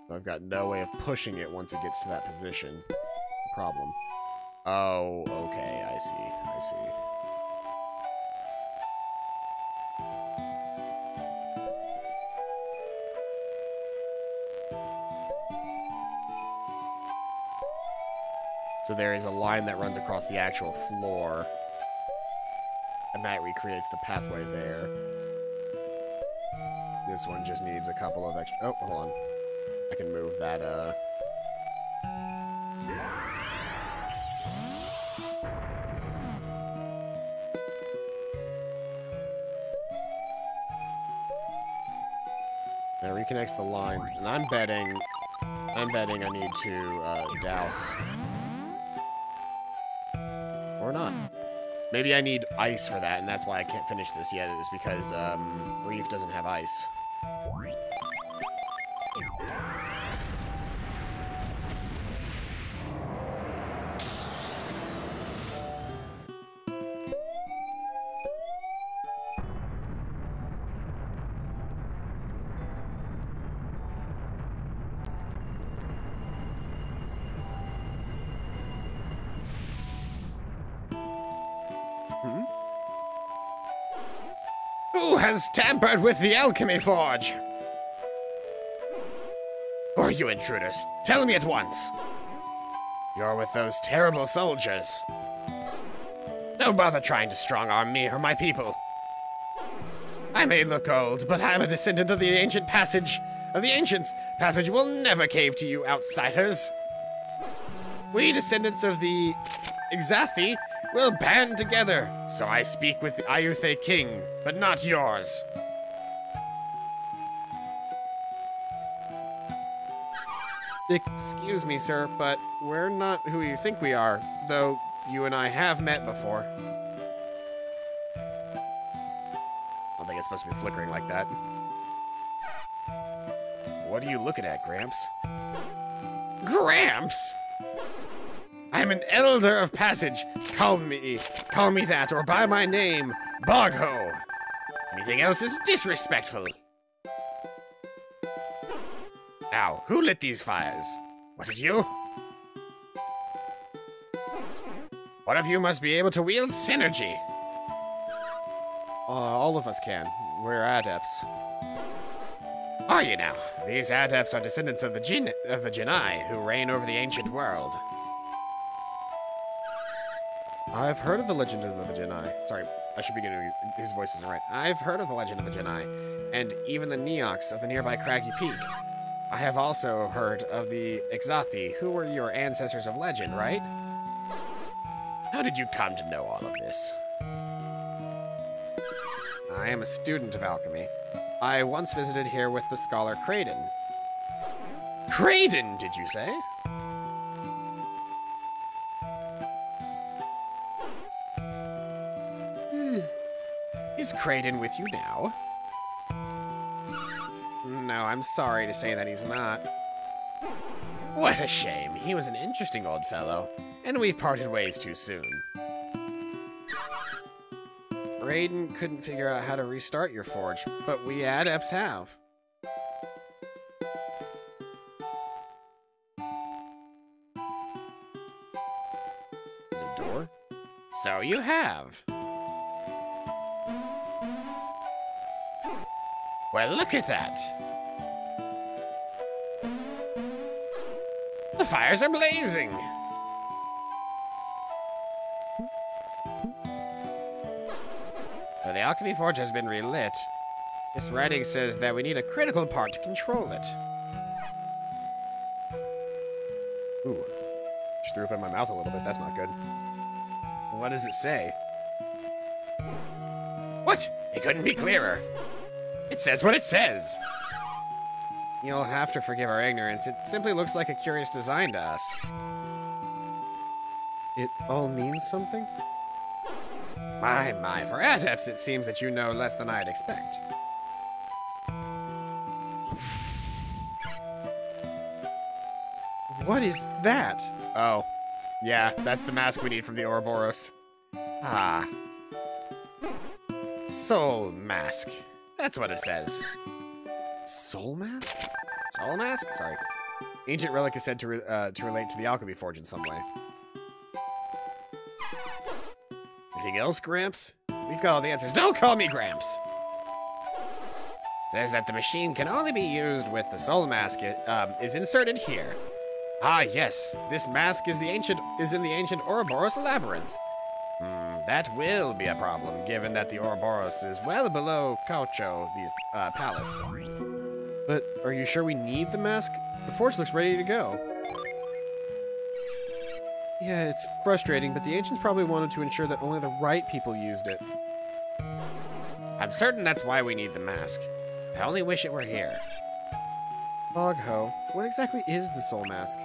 So I've got no way of pushing it once it gets to that position. Problem. Oh, okay, I see, I see. So there is a line that runs across the actual floor. And that recreates the pathway there. This one just needs a couple of extra... Oh, hold on. I can move that, That reconnects the lines, and I'm betting I need to, douse. Or not. Maybe I need ice for that, and that's why I can't finish this yet, is because, Reef doesn't have ice. Who has tampered with the alchemy forge? Who are you intruders? Tell me at once. You're with those terrible soldiers. Don't bother trying to strong-arm me or my people. I may look old, but I'm a descendant of the ancient passage. The ancients' passage will never cave to you outsiders. We descendants of the Exathi will band together, so I speak with the Ayuthe king, but not yours. Excuse me, sir, but we're not who you think we are, though you and I have met before. I don't think it's supposed to be flickering like that. What are you looking at, Gramps? Gramps? I'm an elder of passage. Call me that, or by my name, Bogho. Anything else is disrespectful. Now, who lit these fires? Was it you? One of you must be able to wield synergy. All of us can. We're adepts. Are you now? These adepts are descendants of the Jinai, who reign over the ancient world. I've heard of the legend of the Jinai. Sorry, I should be getting his voice isn't right. I've heard of the legend of the Jinai, and even the Neox of the nearby craggy peak. I have also heard of the Exathi, who were your ancestors of legend, right? How did you come to know all of this? I am a student of alchemy. I once visited here with the scholar Kraden. Kraden, did you say? Is Kraden with you now? No, I'm sorry to say that he's not. What a shame. He was an interesting old fellow, and we've parted ways too soon. Raiden couldn't figure out how to restart your forge, but we adepts have. The door? So you have. Well, look at that. The fires are blazing. The alchemy forge has been relit. This writing says that we need a critical part to control it. Ooh, just threw up in my mouth a little bit. That's not good. What does it say? What? It couldn't be clearer. It says what it says. You'll have to forgive our ignorance. It simply looks like a curious design to us. It all means something? My, for adepts, it seems that you know less than I'd expect. What is that? Oh, yeah, that's the mask we need from the Ouroboros. Ah. Soul mask. That's what it says. Soul mask? Soul mask? Sorry. Ancient relic is said to relate to the alchemy forge in some way. Anything else, Gramps? We've got all the answers. Don't call me Gramps! Says that the machine can only be used with the soul mask is inserted here. Ah, yes. This mask is in the ancient Ouroboros labyrinth. That will be a problem, given that the Ouroboros is well below Caucho, the palace. But are you sure we need the mask? The forge looks ready to go. Yeah, it's frustrating, but the ancients probably wanted to ensure that only the right people used it. I'm certain that's why we need the mask. I only wish it were here. Bogho, what exactly is the soul mask?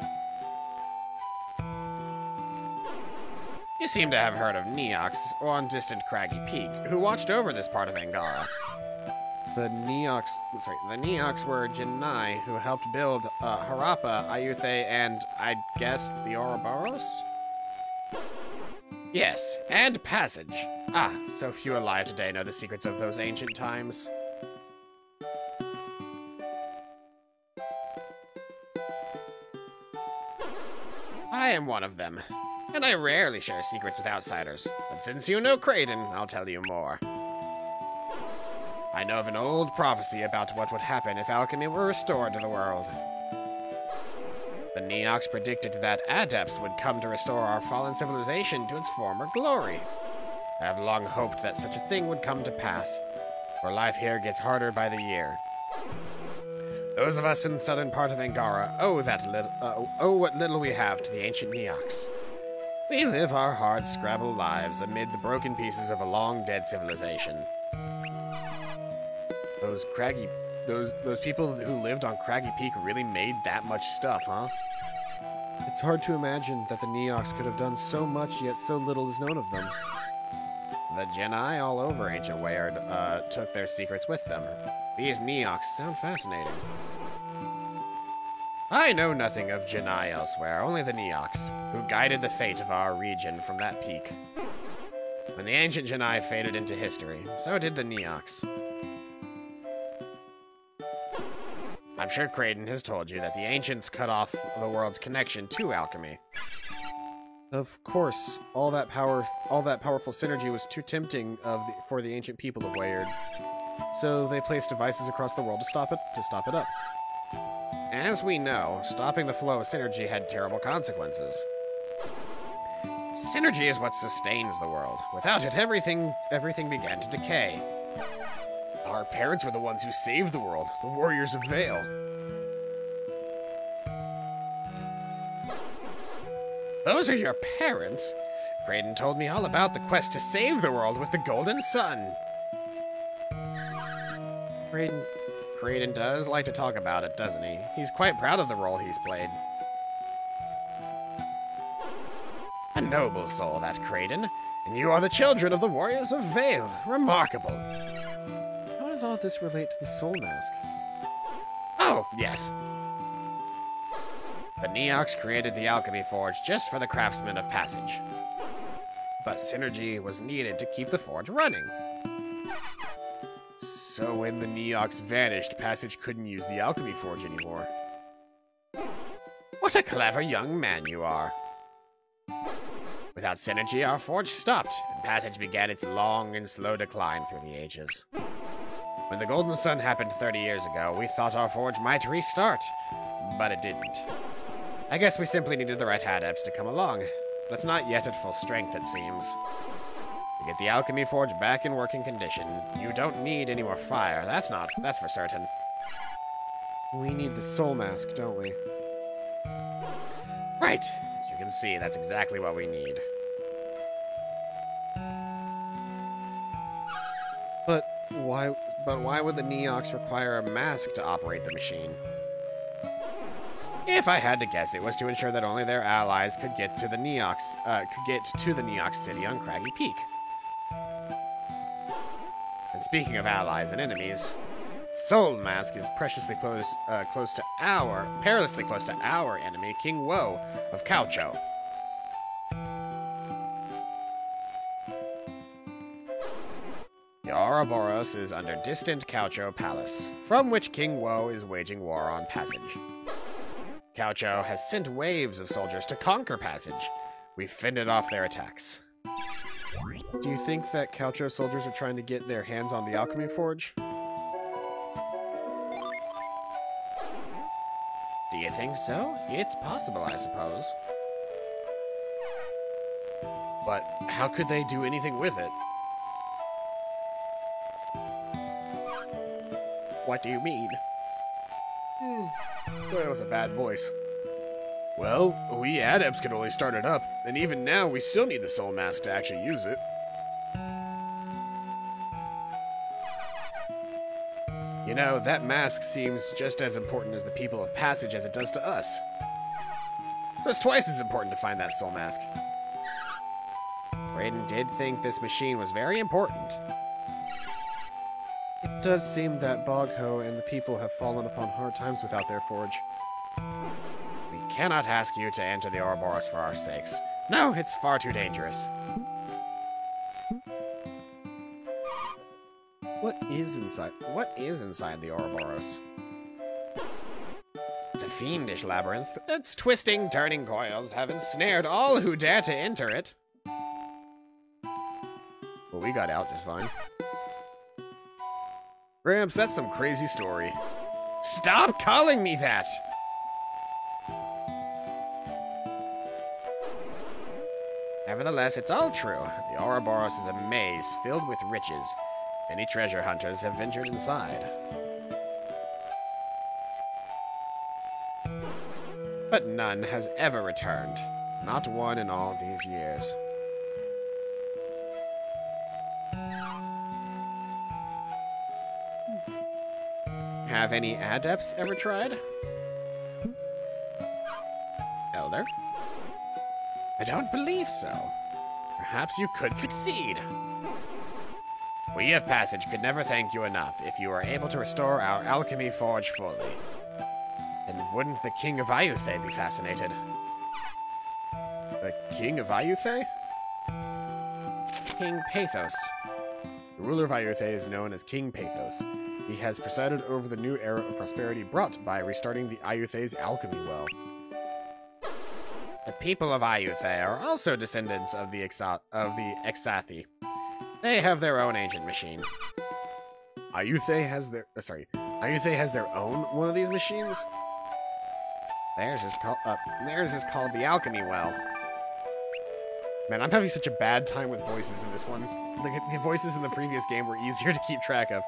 You seem to have heard of Neox on distant craggy peak, who watched over this part of Angara. The Neox were Jinai who helped build Harappa, Ayuthe, and, I guess, the Ouroboros? Yes, and Passage. Ah, so few alive today know the secrets of those ancient times. I am one of them, and I rarely share secrets with outsiders. But since you know Kraden, I'll tell you more. I know of an old prophecy about what would happen if alchemy were restored to the world. The Neox predicted that adepts would come to restore our fallen civilization to its former glory. I have long hoped that such a thing would come to pass, for life here gets harder by the year. Those of us in the southern part of Angara owe what little we have to the ancient Neox. We live our hard, scrabble lives amid the broken pieces of a long-dead civilization. Those people who lived on Craggy Peak really made that much stuff, huh? It's hard to imagine that the Neox could have done so much, yet so little is known of them. The Genii all over Ancient Weyard took their secrets with them. These Neox sound fascinating. I know nothing of Genii elsewhere, only the Neox, who guided the fate of our region from that peak. When the ancient Genii faded into history, so did the Neox. I'm sure Kraden has told you that the ancients cut off the world's connection to alchemy. Of course, all that powerful synergy was too tempting for the ancient people of Weyard. So they placed devices across the world to stop it up. As we know, stopping the flow of synergy had terrible consequences. Synergy is what sustains the world. Without it, everything began to decay. Our parents were the ones who saved the world, the Warriors of Vale. Those are your parents? Kraden told me all about the quest to save the world with the Golden Sun. Kraden does like to talk about it, doesn't he? He's quite proud of the role he's played. A noble soul, that Kraden. And you are the children of the Warriors of Vale. Remarkable. How does all this relate to the Soul Mask? Oh, yes. The Neox created the Alchemy Forge just for the craftsmen of Passage. But synergy was needed to keep the forge running. So when the Neox vanished, Passage couldn't use the Alchemy Forge anymore. What a clever young man you are. Without synergy, our forge stopped, and Passage began its long and slow decline through the ages. When the Golden Sun happened 30 years ago, we thought our forge might restart, but it didn't. I guess we simply needed the right adepts to come along, but it's not yet at full strength, it seems. To get the Alchemy Forge back in working condition, you don't need any more fire, that's for certain. We need the Soul Mask, don't we? Right! As you can see, that's exactly what we need. But why would the Neox require a mask to operate the machine? If I had to guess, it was to ensure that only their allies could get to the Neox city on Craggy Peak. And speaking of allies and enemies, Soul Mask is perilously close to our enemy, King Woe of Caucho. The Ouroboros is under distant Caucho Palace, from which King Woe is waging war on Passage. Caucho has sent waves of soldiers to conquer Passage. We've fended off their attacks. Do you think that Caucho soldiers are trying to get their hands on the Alchemy Forge? Do you think so? It's possible, I suppose. But how could they do anything with it? What do you mean? That was a bad voice. Well, we adepts can only start it up, and even now we still need the Soul Mask to actually use it. You know, that mask seems just as important as the people of Passage as it does to us. So it's twice as important to find that Soul Mask. Kraden did think this machine was very important. It does seem that Bogho and the people have fallen upon hard times without their forge. We cannot ask you to enter the Ouroboros for our sakes. No, it's far too dangerous. What is inside the Ouroboros? It's a fiendish labyrinth. Its twisting, turning coils have ensnared all who dare to enter it. Well, we got out just fine. Gramps, that's some crazy story. Stop calling me that! Nevertheless, it's all true. The Ouroboros is a maze filled with riches. Many treasure hunters have ventured inside. But none has ever returned. Not one in all these years. Have any adepts ever tried? Elder? I don't believe so. Perhaps you could succeed. We of Passage could never thank you enough if you were able to restore our alchemy forge fully. And wouldn't the King of Ayuthe be fascinated? The King of Ayuthe? King Pathos. The ruler of Ayuthe is known as King Pathos. He has presided over the new era of prosperity brought by restarting the Ayuthe's alchemy well. The people of Ayuthe are also descendants of the Exathi. They have their own ancient machine. Ayuthe has their own one of these machines? Theirs is called the Alchemy Well. Man, I'm having such a bad time with voices in this one. The voices in the previous game were easier to keep track of.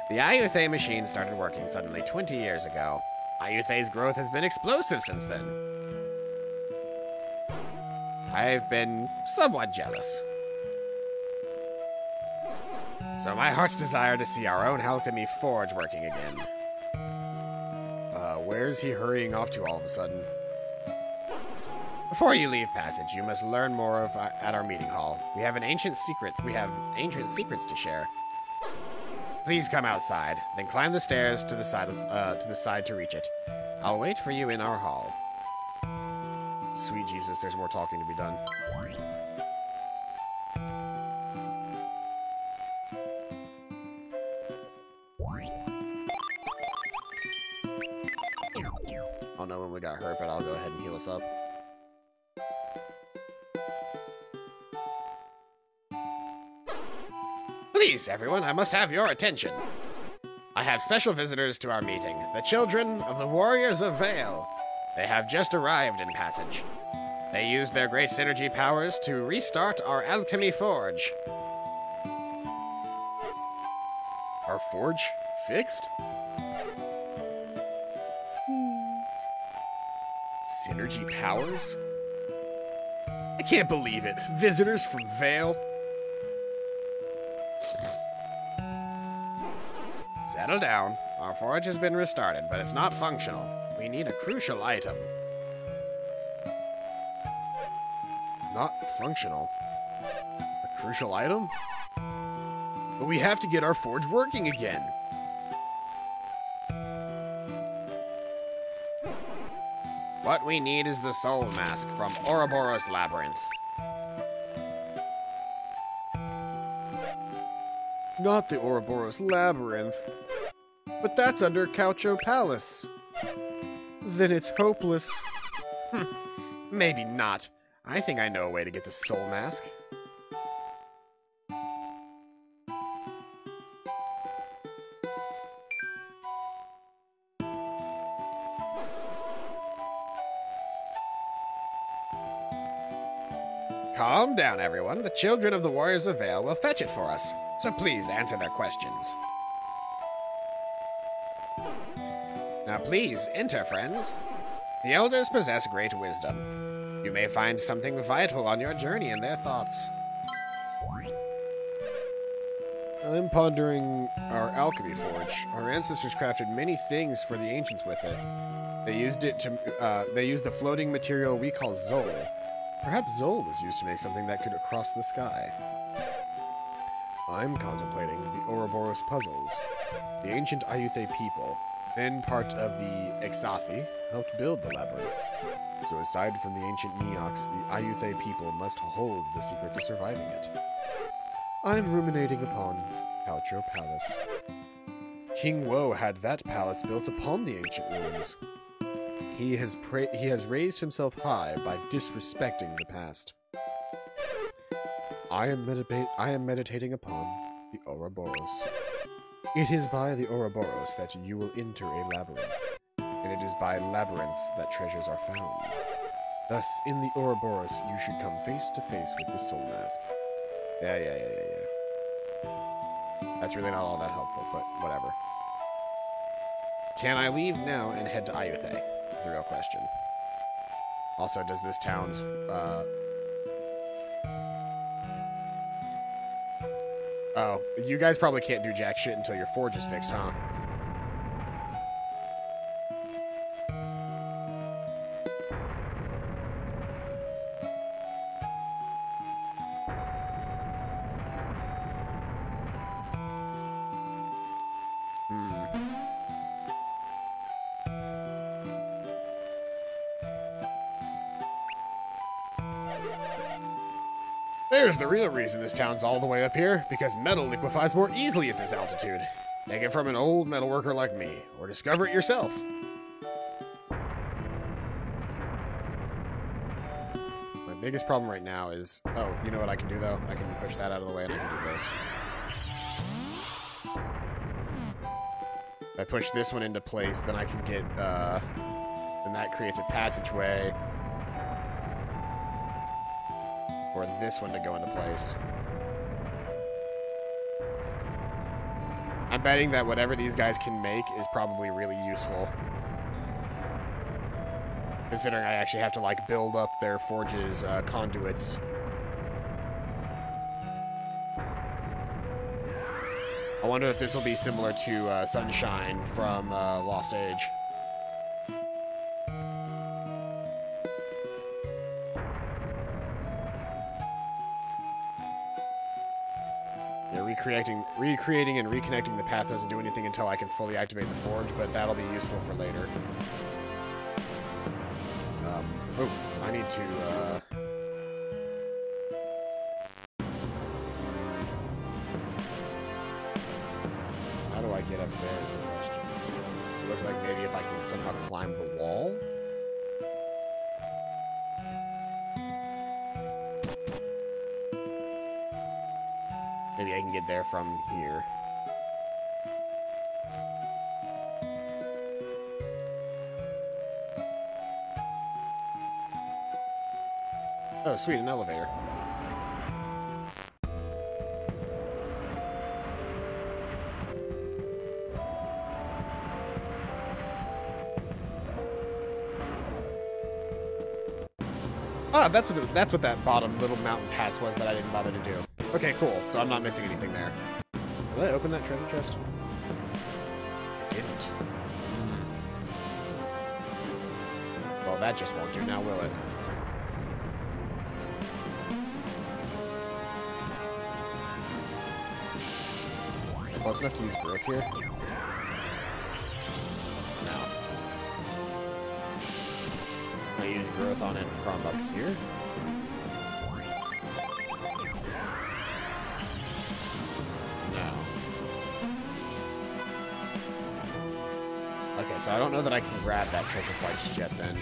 The Ayuthe machine started working suddenly 20 years ago. Ayuthe's growth has been explosive since then. I've been somewhat jealous. So my heart's desire to see our own alchemy forge working again. Where's he hurrying off to all of a sudden? Before you leave Passage, you must learn more at our meeting hall. We have ancient secrets to share. Please come outside, then climb the stairs to the side to reach it. I'll wait for you in our hall. Sweet Jesus, there's more talking to be done. I don't know when we got hurt, but I'll go ahead and heal us up. Please, everyone, I must have your attention. I have special visitors to our meeting, the children of the Warriors of Vale. They have just arrived in Passage. They used their great synergy powers to restart our alchemy forge. Our forge? Fixed? Synergy powers? I can't believe it. Visitors from Vale? Settle down. Our forge has been restarted, but it's not functional. We need a crucial item. Not functional. A crucial item? But we have to get our forge working again. What we need is the Soul Mask from Ouroboros Labyrinth. Not the Ouroboros Labyrinth. But that's under Caucho Palace. Then it's hopeless. Maybe not. I think I know a way to get the Soul Mask. Calm down, everyone. The children of the Warriors of Vale will fetch it for us. So please answer their questions. Now please, enter, friends. The elders possess great wisdom. You may find something vital on your journey in their thoughts. I'm pondering our alchemy forge. Our ancestors crafted many things for the ancients with it. They used the floating material we call Zol. Perhaps Zol was used to make something that could cross the sky. I'm contemplating the Ouroboros puzzles. The ancient Ayuthe people, then part of the Exathi, helped build the labyrinth. So aside from the ancient Neox, the Ayuthe people must hold the secrets of surviving it. I'm ruminating upon Caucho Palace. King Woe had that palace built upon the ancient ruins. He has raised himself high by disrespecting the past. I am meditating upon the Ouroboros. It is by the Ouroboros that you will enter a labyrinth, and it is by labyrinths that treasures are found. Thus, in the Ouroboros, you should come face to face with the Soul Mask. Yeah. That's really not all that helpful, but whatever. Can I leave now and head to Ayutthaya? Is the real question. Also, does this town's, Oh, you guys probably can't do jack shit until your forge is fixed, huh? There's the real reason this town's all the way up here, because metal liquefies more easily at this altitude. Take it from an old metalworker like me, or discover it yourself. My biggest problem right now is... Oh, you know what I can do, though? I can push that out of the way and I can do this. If I push this one into place, then I can get, then that creates a passageway for this one to go into place. I'm betting that whatever these guys can make is probably really useful. Considering I actually have to, like, build up their forge's conduits. I wonder if this will be similar to Sunshine from Lost Age. Recreating and reconnecting the path doesn't do anything until I can fully activate the forge, but that'll be useful for later. Oh, I need to, How do I get up there is the question. It looks like maybe if I can somehow climb the wall? Maybe I can get there from here. Oh, sweet, an elevator. Ah, that's what that bottom little mountain pass was that I didn't bother to do. Okay, cool. So I'm not missing anything there. Did I open that treasure chest? I didn't. Well, that just won't do now, will it? Close enough to use growth here? No. Can I use growth on it from up here? Okay, so I don't know that I can grab that treasure quite just yet, then.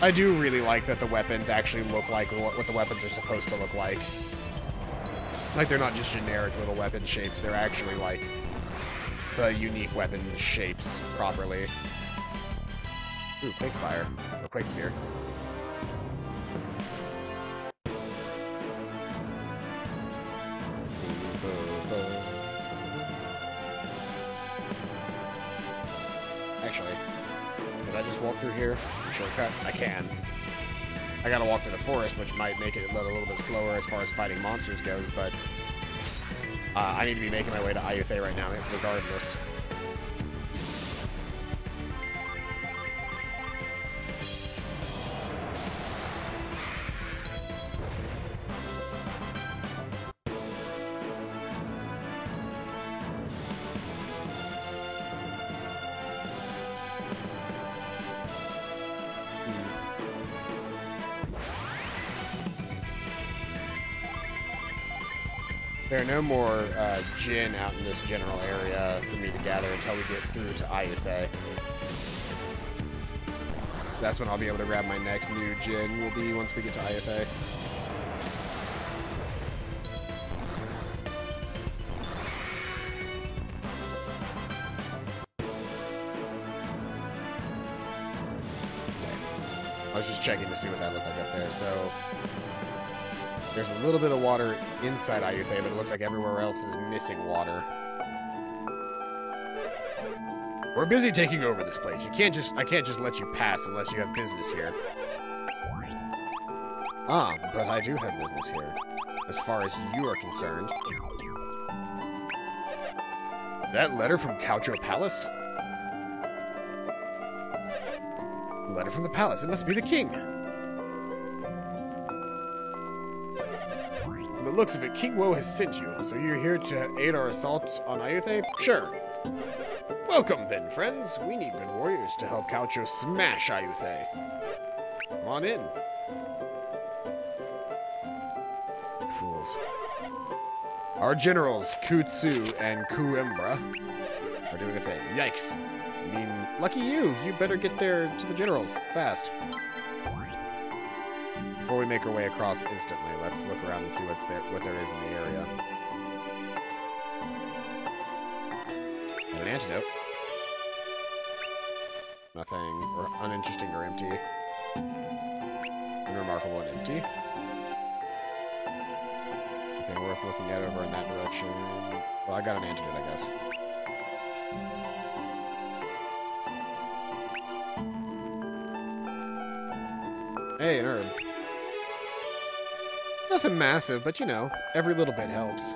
I do really like that the weapons actually look like what the weapons are supposed to look like. Like, they're not just generic little weapon shapes, they're actually, like, the unique weapon shapes properly. Ooh, Quake Spire. Or Quake Sphere. Actually, did I just walk through here? Shortcut? I can. I gotta walk through the forest, which might make it a little bit slower as far as fighting monsters goes, but I need to be making my way to Ayutthaya right now, regardless. There are no more Jinn out in this general area for me to gather until we get through to Ayutthaya. That's when I'll be able to grab my next new Jin, will be once we get to IFA. I was just checking to see what that looked like up there, so... There's a little bit of water inside Ayutthaya, but it looks like everywhere else is missing water. We're busy taking over this place. I can't just let you pass unless you have business here. Ah, but I do have business here. As far as you are concerned. That letter from Kaocho Palace? The letter from the palace. It must be the king. From the looks of it, King Woe has sent you. So you're here to aid our assault on Ayutthaya? Sure. Welcome then, friends. We need good warriors to help Kaocho smash Ayutthaya. Come on in. Fools. Our generals, Kutsu and Kuembra, are doing a thing. Yikes. I mean, lucky you. You better get there to the generals fast. Before we make our way across instantly, let's look around and see what there is in the area. And an antidote. Nothing or uninteresting or empty. Unremarkable and empty. Nothing worth looking at over in that direction. Well, I got an antidote, I guess. Hey, an herb. Nothing massive, but you know, every little bit helps.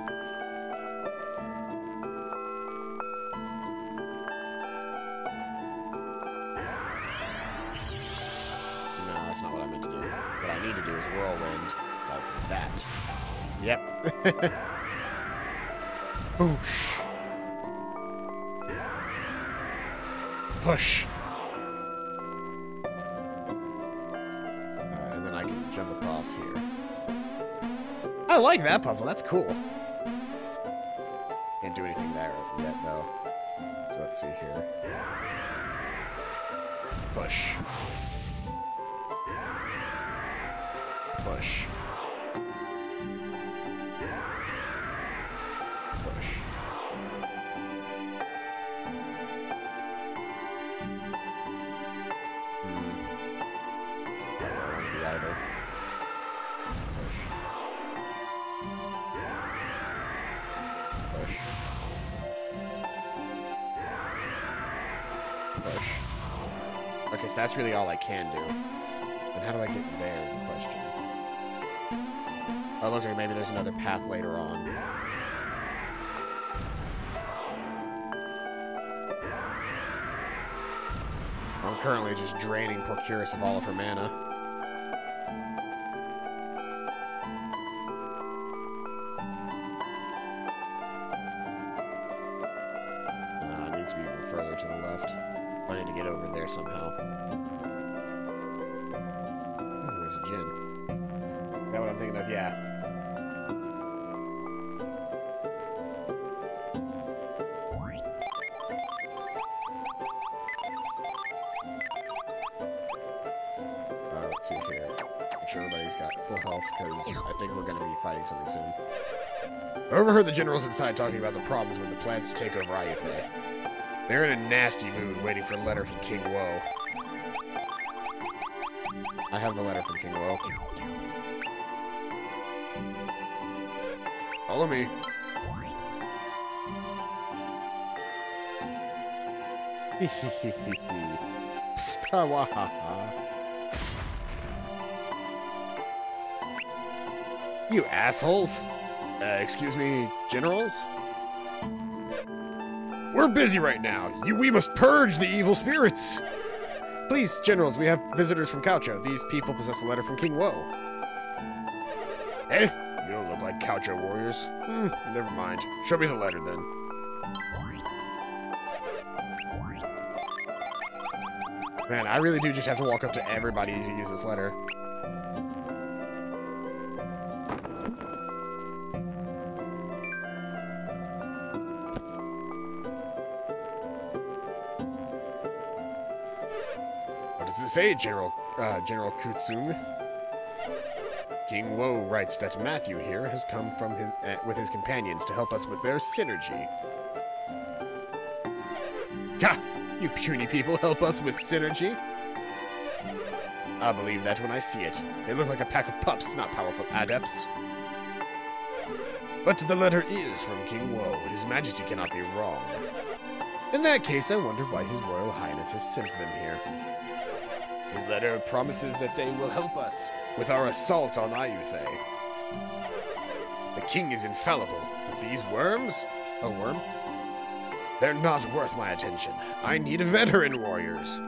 That's not what I meant to do. What I need to do is whirlwind like that. Yep. Boosh. Push. And then I can jump across here. I like that puzzle. That's cool. Can't do anything there yet, though. So let's see here. Push. Push. Push. That's not quite where I want to be either. Push. Push. Push. Okay, so that's really all I can do. And how do I get there is the question. Oh, it looks like maybe there's another path later on. I'm currently just draining Porcurus of all of her mana. It needs to be even further to the left. I need to get over there somehow. Oh, there's a Jin. Is that what I'm thinking of? Yeah. Let's see here. Make sure everybody's got full health, because I think we're going to be fighting something soon. I overheard the generals inside talking about the problems with the plans to take over Ayutthaya. They're in a nasty mood, waiting for a letter from King Woe. I have the letter from King Woe. Follow me. You assholes! Excuse me, generals? We're busy right now. We must purge the evil spirits! Please, generals, we have visitors from Kaocho. These people possess a letter from King Woe. Eh? You don't look like Kaocho warriors. Never mind. Show me the letter, then. Man, I really do just have to walk up to everybody to use this letter. does it say, General Kutsung? King Woe writes that Matthew here has come from with his companions to help us with their synergy. Ha! You puny people help us with synergy? I'll believe that when I see it. They look like a pack of pups, not powerful adepts. But the letter is from King Woe. His Majesty cannot be wrong. In that case, I wonder why His Royal Highness has sent them here. His letter promises that they will help us with our assault on Ayutthaya. The king is infallible, but these worms? A worm? They're not worth my attention. I need veteran warriors.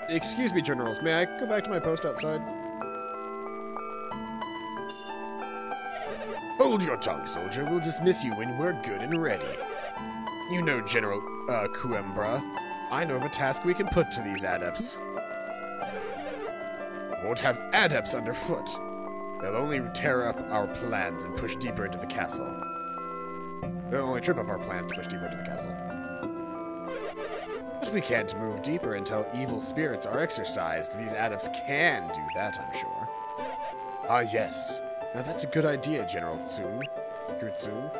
Excuse me, generals. May I go back to my post outside? Hold your tongue, soldier. We'll dismiss you when we're good and ready. You know, General Coimbra, I know of a task we can put to these adepts. Won't have adepts underfoot. They'll only tear up our plans and push deeper into the castle. They'll only trip up our plans to push deeper into the castle. But we can't move deeper until evil spirits are exorcised. These adepts can do that, I'm sure. Ah, yes. Now that's a good idea, General Kutsung.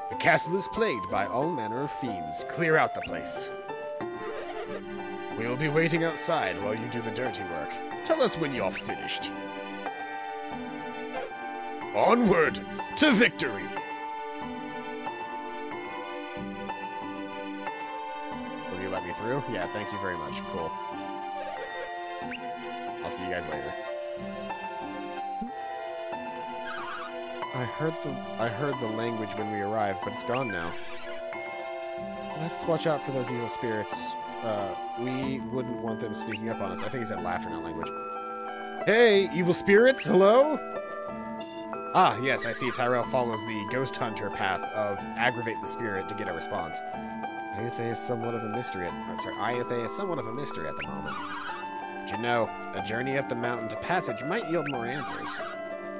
The castle is plagued by all manner of fiends. Clear out the place. We will be waiting outside while you do the dirty work. Tell us when you're finished. Onward to victory! Will you let me through? Yeah, thank you very much. Cool. I'll see you guys later. I heard the language when we arrived, but it's gone now. Let's watch out for those evil spirits. We wouldn't want them sneaking up on us. I think he said laughter, not language. Hey, evil spirits, hello? Ah, yes, I see Tyrell follows the ghost hunter path of aggravate the spirit to get a response. Ayutthaya is somewhat of a mystery Ayutthaya is somewhat of a mystery at the moment. But you know, a journey up the mountain to Passage might yield more answers.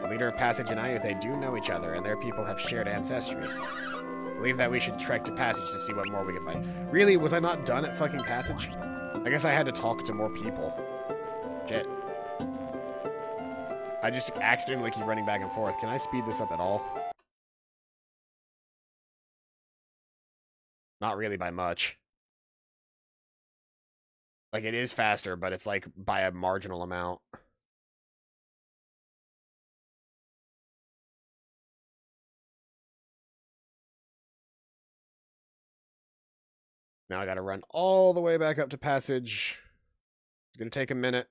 The leader of Passage and Ayutthaya do know each other, and their people have shared ancestry. I believe that we should trek to Passage to see what more we can find. Really? Was I not done at fucking Passage? I guess I had to talk to more people. Shit. I just accidentally keep running back and forth. Can I speed this up at all? Not really by much. Like, it is faster, but it's like by a marginal amount. Now I gotta run all the way back up to Passage. It's gonna take a minute.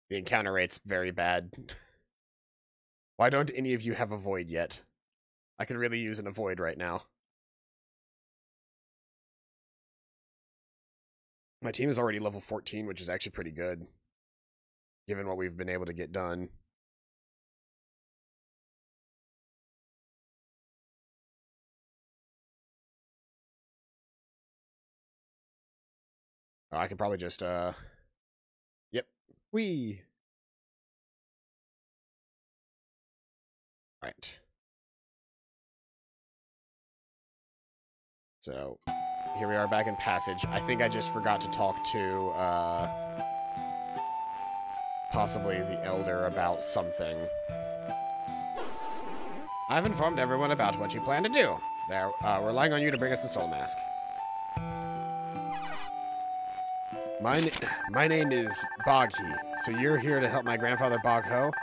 The encounter rate's very bad. Why don't any of you have a void yet? I could really use an avoid right now. My team is already level 14, which is actually pretty good, given what we've been able to get done. Oh, I could probably just, yep. Whee! Right. So, here we are back in Passage. I think I just forgot to talk to, possibly the Elder about something. I've informed everyone about what you plan to do. They're relying on you to bring us the Soul Mask. My name is Boghi, so you're here to help my grandfather Bogho?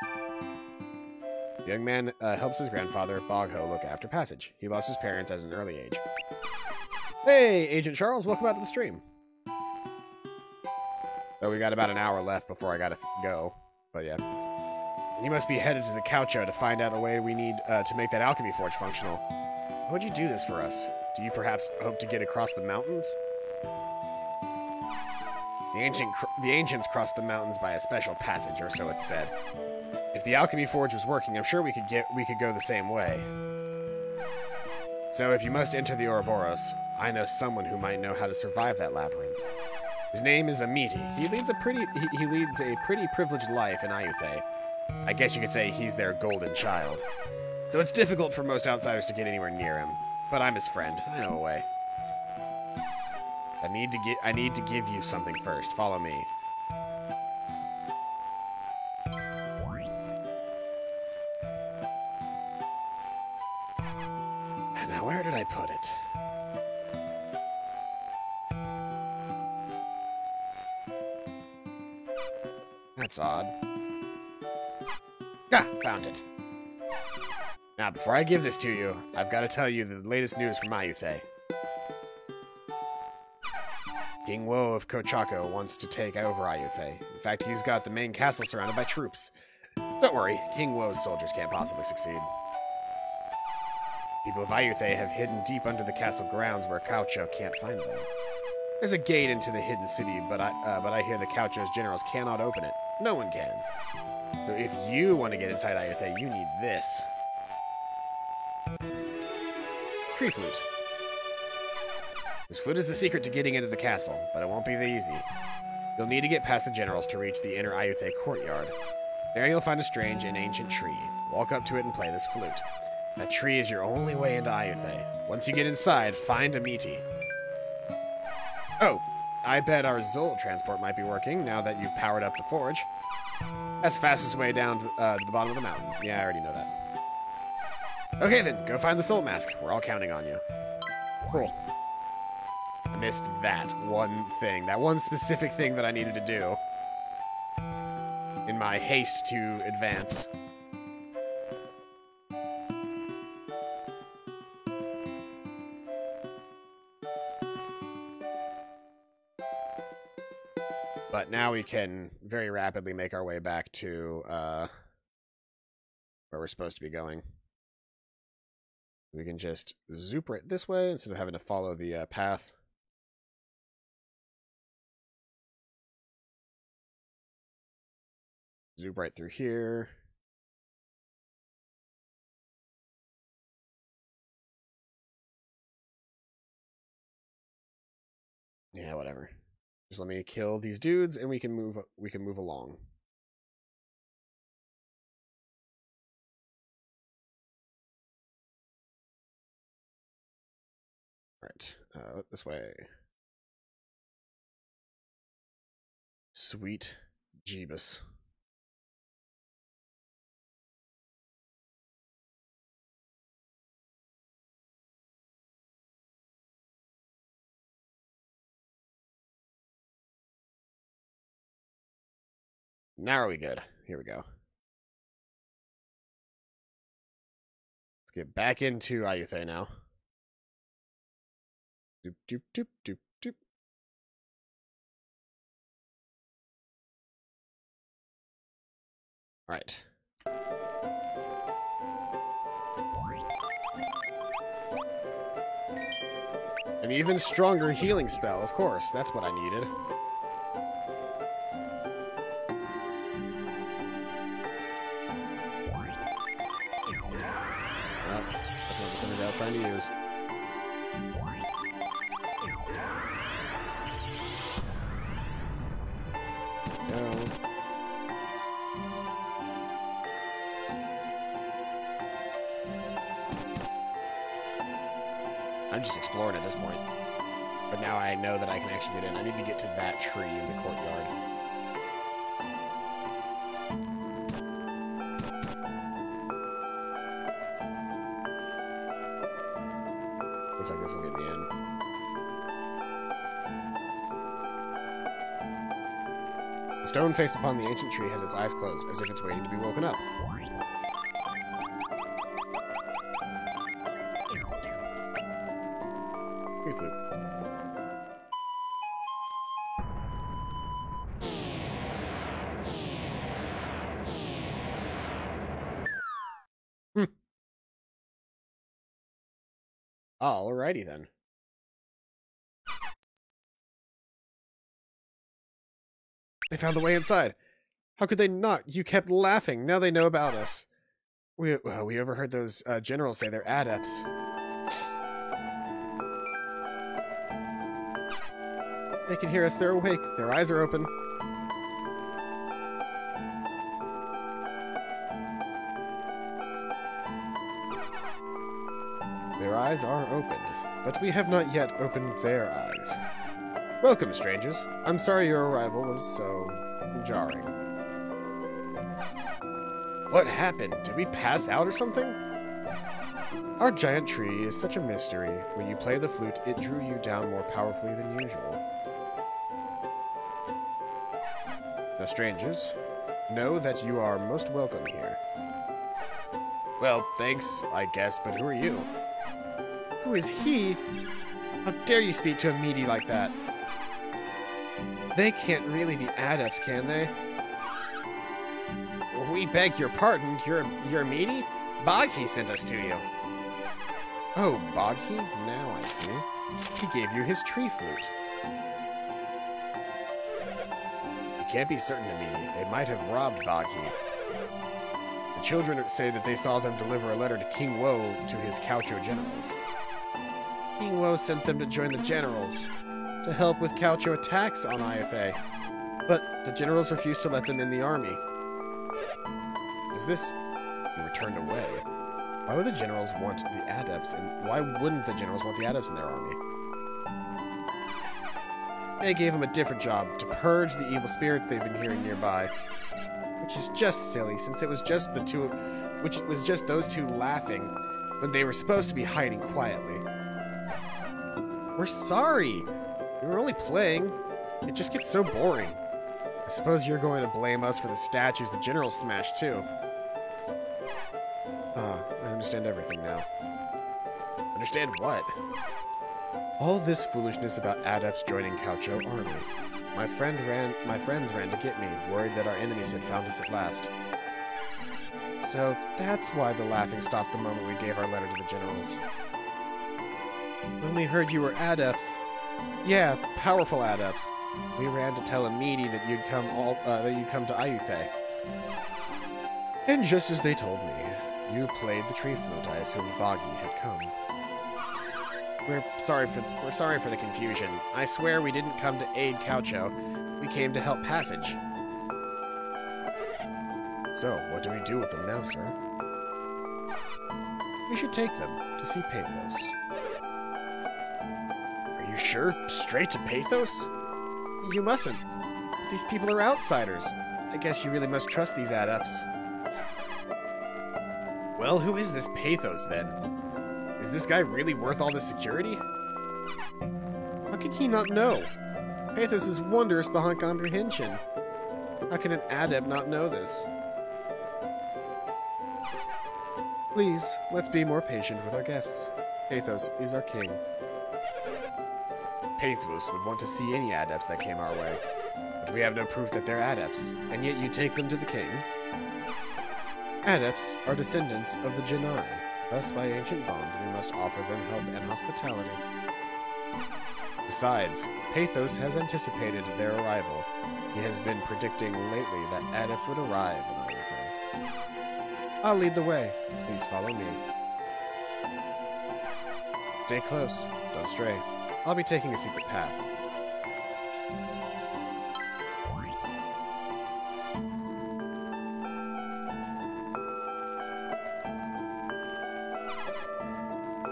The young man helps his grandfather, Bogho, look after Passage. He lost his parents at an early age. Hey, Agent Charles, welcome out to the stream. So we got about an hour left before I gotta go, but yeah. You must be headed to the Coucho to find out a way we need to make that alchemy forge functional. Why would you do this for us? Do you perhaps hope to get across the mountains? The ancients crossed the mountains by a special passage, or so it's said. If the alchemy forge was working, I'm sure we could go the same way. So if you must enter the Ouroboros, I know someone who might know how to survive that labyrinth. His name is Amiti. He leads a pretty privileged life in Ayutthaya. I guess you could say he's their golden child. So it's difficult for most outsiders to get anywhere near him. But I'm his friend. I know a way. I need to give you something first. Follow me. And now where did I put it? That's odd. Ah, found it. Now, before I give this to you, I've got to tell you the latest news from Ayutthaya. King Woe of Kochako wants to take over Ayutthaya. In fact, he's got the main castle surrounded by troops. Don't worry, King Woe's soldiers can't possibly succeed. People of Ayutthaya have hidden deep under the castle grounds where Kaucho can't find them. There's a gate into the hidden city, but I hear the Kaucho's generals cannot open it. No one can. So if you want to get inside Ayutthaya, you need this. Tree flute. This flute is the secret to getting into the castle, but it won't be that easy. You'll need to get past the generals to reach the inner Ayutthaya courtyard. There you'll find a strange and ancient tree. Walk up to it and play this flute. That tree is your only way into Ayutthaya. Once you get inside, find Amiti. Oh, I bet our Zol transport might be working now that you've powered up the forge. That's the fastest way down to the bottom of the mountain. Yeah, I already know that. Okay then, go find the soul mask. We're all counting on you. Cool. I missed that one thing. That one specific thing that I needed to do. In my haste to advance. But now we can very rapidly make our way back to where we're supposed to be going. We can just zoop right this way instead of having to follow the path. Zoop right through here. Yeah, whatever. Just let me kill these dudes and we can move along. Right. This way. Sweet Jeebus. Now are we good? Here we go. Let's get back into Ayutthaya now. Doop, doop, doop, doop, doop. Right. An even stronger healing spell, of course. That's what I needed. Well, that's not something that I was trying to use. No. I'm just exploring at this point. But now I know that I can actually get in. I need to get to that tree in the courtyard. Looks like this will get me in. The stone face upon the ancient tree has its eyes closed, as if it's waiting to be woken up. Tree flute. Alrighty then. They found the way inside. How could they not? You kept laughing. Now they know about us. We overheard those generals say they're adepts. They can hear us. They're awake. Their eyes are open. Their eyes are open, but we have not yet opened their eyes. Welcome, strangers. I'm sorry your arrival was so jarring. What happened? Did we pass out or something? Our giant tree is such a mystery. When you play the flute, it drew you down more powerfully than usual. Now, strangers, know that you are most welcome here. Well, thanks, I guess, but who are you? Who is he? How dare you speak to a meaty like that? They can't really be adepts, can they? We beg your pardon, you're meaty? Boggy sent us to you. Oh, Boggy? Now I see. He gave you his tree flute. You can't be certain, Amini. They might have robbed Boggy. The children say that they saw them deliver a letter to King Woe to his Caucho generals. King Woe sent them to join the generals, to help with Caucho attacks on Iathe. But the generals refused to let them in the army. Is this... He returned away. Why would the generals want the adepts, and why wouldn't the generals want the adepts in their army? They gave him a different job, to purge the evil spirit they've been hearing nearby. Which is just silly, since it was just those two laughing, when they were supposed to be hiding quietly. We're sorry! We were only playing. It just gets so boring. I suppose you're going to blame us for the statues the generals smashed, too. I understand everything now. Understand what? All this foolishness about adepts joining Caucho army. My friends ran to get me, worried that our enemies had found us at last. So that's why the laughing stopped the moment we gave our letter to the generals. When we heard you were adepts, yeah, powerful adepts, we ran to tell Amidi that you'd come to Iathe. And just as they told me, you played the tree flute. I assumed Boggy had come. We're sorry for the confusion. I swear we didn't come to aid Caucho. We came to help Passage. So, what do we do with them now, sir? We should take them to see Pathos. Are you sure? Straight to Pathos? You mustn't. These people are outsiders. I guess you really must trust these adepts. Well, who is this Pathos, then? Is this guy really worth all this security? How can he not know? Pathos is wondrous beyond comprehension. How can an adept not know this? Please, let's be more patient with our guests. Pathos is our king. Pathos would want to see any adepts that came our way. But we have no proof that they're adepts, and yet you take them to the king? Adepts are descendants of the Janai. Thus, by ancient bonds, we must offer them help and hospitality. Besides, Pathos has anticipated their arrival. He has been predicting lately that adepts would arrive in Iathe. I'll lead the way. Please follow me. Stay close. Don't stray. I'll be taking a secret path.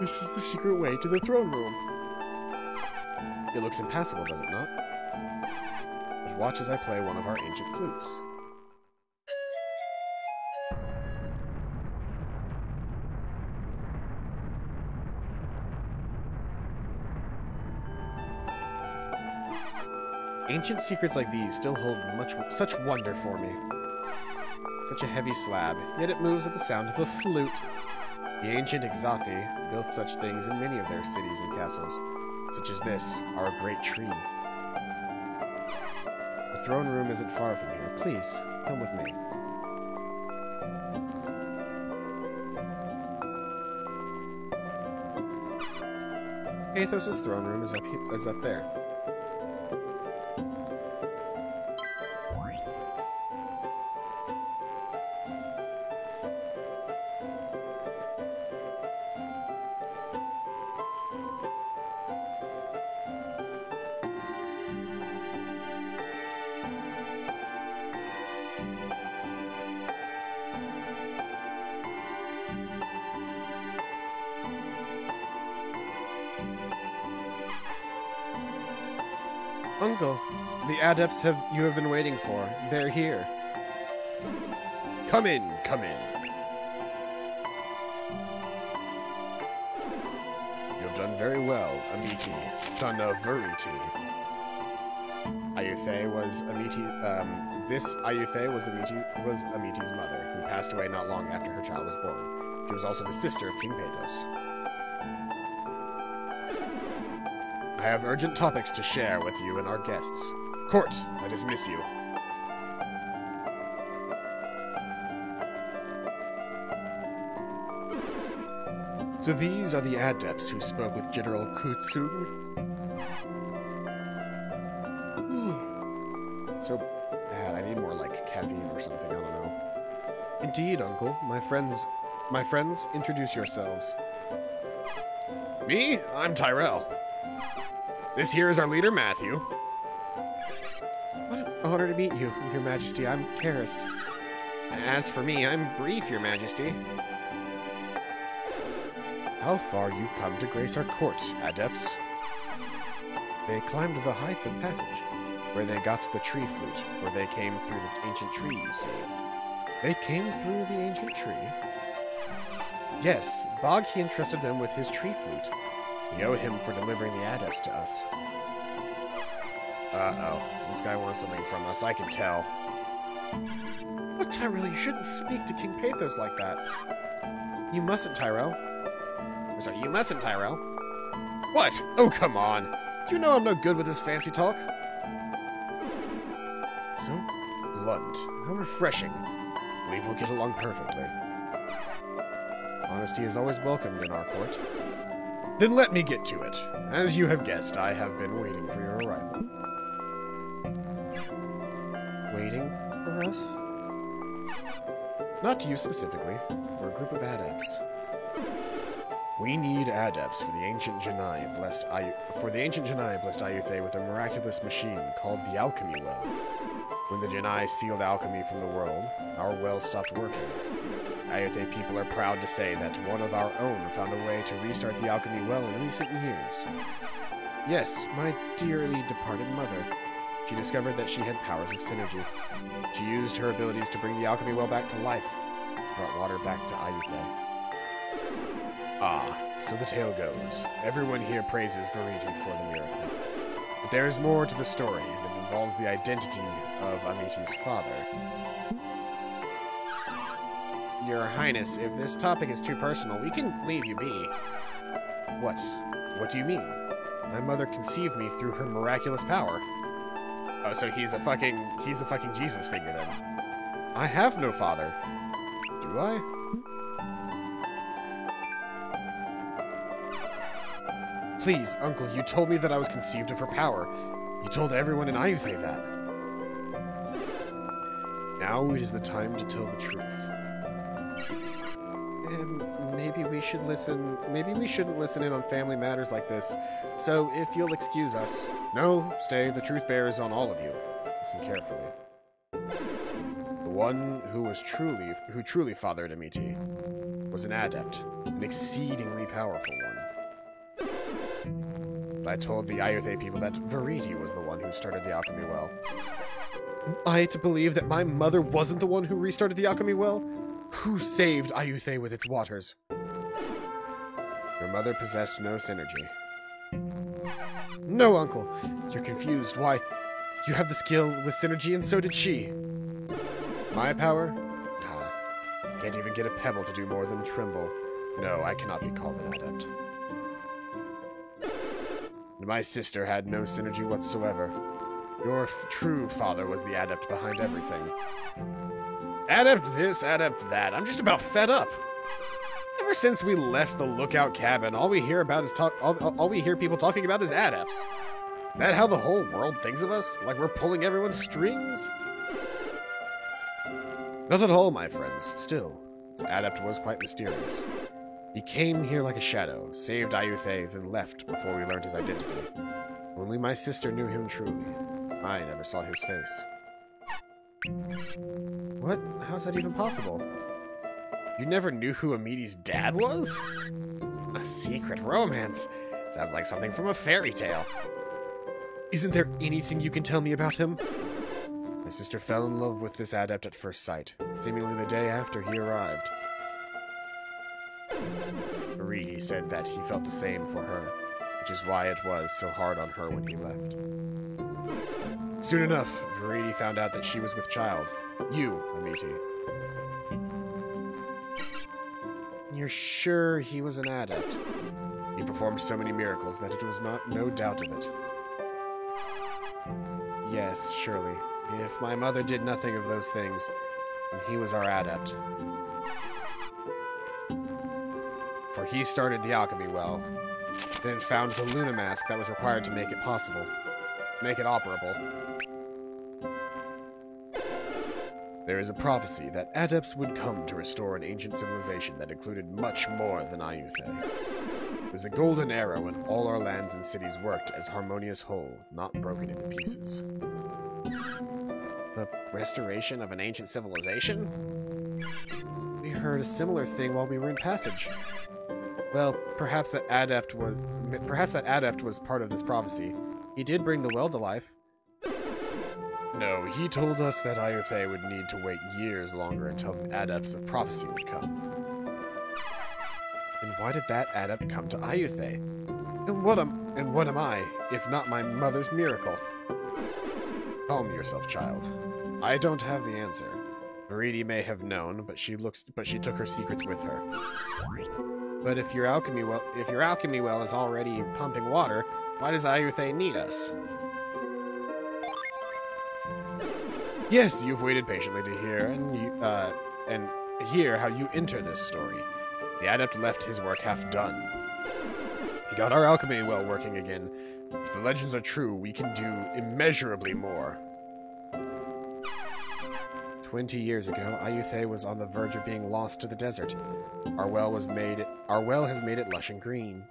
This is the secret way to the throne room. It looks impassable, does it not? But watch as I play one of our ancient flutes. Ancient secrets like these still hold such wonder for me. Such a heavy slab, yet it moves at the sound of a flute. The ancient Ixathi built such things in many of their cities and castles, such as this, our great tree. The throne room isn't far from here. Please, come with me. Pathos' throne room is up there. Uncle, the adepts you have been waiting for. They're here. Come in, come in. You have done very well, Amiti, son of Veriti. Ayuthe was this Ayuthe was Amiti's mother, who passed away not long after her child was born. She was also the sister of King Pathos. I have urgent topics to share with you and our guests. Court, I dismiss you. So these are the adepts who spoke with General Kutsung? So bad. I need more, like, caffeine or something. I don't know. Indeed, Uncle. My friends, introduce yourselves. Me? I'm Tyrell. This here is our leader, Matthew. What an honor to meet you, Your Majesty. I'm Karis. As for me, I'm Brief, Your Majesty. How far you've come to grace our court, adepts? They climbed the heights of passage, where they got the tree flute, for they came through the ancient tree, you see. They came through the ancient tree? Yes, Boghi entrusted them with his tree flute. We owe him for delivering the adepts to us. Uh-oh. This guy wants something from us, I can tell. What, Tyrell? You shouldn't speak to King Pathos like that. You mustn't, Tyrell. Sorry, you mustn't, Tyrell. What? Oh, come on. You know I'm no good with this fancy talk. So blunt. How refreshing. I believe we'll get along perfectly. Honesty is always welcomed in our court. Then let me get to it. As you have guessed, I have been waiting for your arrival. Waiting for us? Not you specifically, for a group of adepts. We need adepts for the ancient Janai blessed Ayuthe with a miraculous machine called the Alchemy Well. When the Janai sealed alchemy from the world, our well stopped working. Ayuthe people are proud to say that one of our own found a way to restart the Alchemy Well in recent years. Yes, my dearly departed mother. She discovered that she had powers of synergy. She used her abilities to bring the Alchemy Well back to life. She brought water back to Ayuthe. Ah, so the tale goes. Everyone here praises Veriti for the miracle. But there is more to the story, and it involves the identity of Amiti's father. Your Highness, if this topic is too personal, we can leave you be. What? What do you mean? My mother conceived me through her miraculous power. Oh, so he's a fucking Jesus figure then. I have no father. Do I? Please, Uncle, you told me that I was conceived of her power. You told everyone in Ayuthe that. Now it is the time to tell the truth. And maybe we should listen. Maybe we shouldn't listen in on family matters like this. So, if you'll excuse us. No, stay. The truth bears on all of you. Listen carefully. The one who truly fathered Amiti was an adept, an exceedingly powerful one. But I told the Ayuthe people that Veriti was the one who started the Alchemy Well. Am I to believe that my mother wasn't the one who restarted the Alchemy Well? Who saved Ayuthe with its waters? Your mother possessed no synergy. No, Uncle. You're confused. Why, you have the skill with synergy, and so did she. My power? Ah, can't even get a pebble to do more than tremble. No, I cannot be called an adept. And my sister had no synergy whatsoever. Your true father was the adept behind everything. Adept this, adept that. I'm just about fed up. Ever since we left the lookout cabin, all we hear people talking about is adepts. Is that how the whole world thinks of us? Like we're pulling everyone's strings? Not at all, my friends. Still, this adept was quite mysterious. He came here like a shadow, saved Ayuthe, then left before we learned his identity. Only my sister knew him truly. I never saw his face. What? How's that even possible? You never knew who Amiti's dad was? A secret romance. Sounds like something from a fairy tale. Isn't there anything you can tell me about him? My sister fell in love with this adept at first sight, seemingly the day after he arrived. Viridi said that he felt the same for her, which is why it was so hard on her when he left. Soon enough, Viridi found out that she was with child. You, Amiti. You're sure he was an adept? He performed so many miracles that it was no doubt of it. Yes, surely. If my mother did nothing of those things, then he was our adept. For he started the alchemy well, then found the Luna mask that was required to make it possible. Make it operable. There is a prophecy that adepts would come to restore an ancient civilization that included much more than Ayutthaya. It was a golden era when all our lands and cities worked as harmonious whole, not broken into pieces. The restoration of an ancient civilization? We heard a similar thing while we were in Passage. Well, perhaps that adept was part of this prophecy. He did bring the well to life. No, he told us that Ayutthaya would need to wait years longer until the adepts of prophecy would come. Then why did that adept come to Ayutthaya? And what am I, if not my mother's miracle? Calm yourself, child. I don't have the answer. Viridi may have known, but she took her secrets with her. But if your alchemy well is already pumping water, why does Ayutthaya need us? Yes, you've waited patiently to hear and hear how you enter this story. The adept left his work half done. He got our alchemy well working again. If the legends are true, we can do immeasurably more. 20 years ago, Ayutthaya was on the verge of being lost to the desert. Our well has made it lush and green.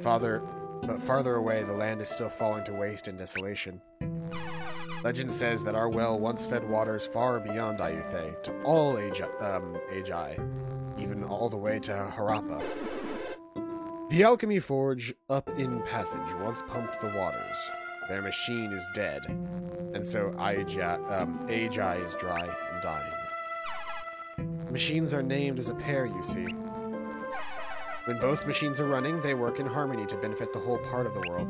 But farther away, the land is still falling to waste and desolation. Legend says that our well once fed waters far beyond Ayutthaya, to all Agi, even all the way to Harappa. The Alchemy Forge up in Passage once pumped the waters. Their machine is dead, and so Agi is dry and dying. Machines are named as a pair, you see. When both machines are running, they work in harmony to benefit the whole part of the world.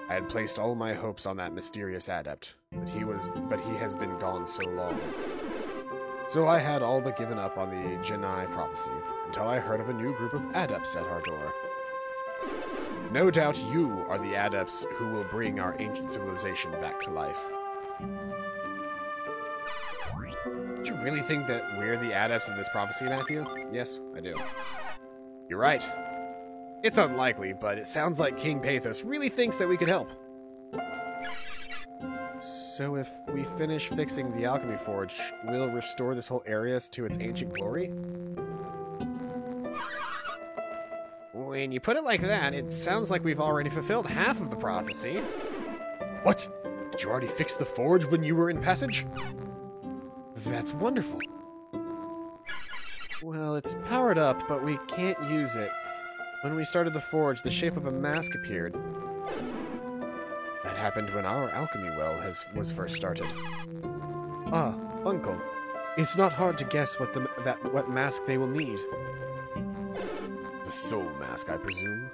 I had placed all my hopes on that mysterious adept, but he has been gone so long. So I had all but given up on the Janai prophecy, until I heard of a new group of adepts at our door. No doubt you are the adepts who will bring our ancient civilization back to life. Do you really think that we're the adepts in this prophecy, Matthew? Yes, I do. You're right. It's unlikely, but it sounds like King Pathos really thinks that we could help. So if we finish fixing the Alchemy Forge, we'll restore this whole area to its ancient glory? When you put it like that, it sounds like we've already fulfilled half of the prophecy. What? Did you already fix the forge when you were in Passage? That's wonderful. Well, it's powered up, but we can't use it. When we started the forge, the shape of a mask appeared. That happened when our alchemy well was first started. Ah, Uncle. It's not hard to guess what mask they will need. The soul mask, I presume.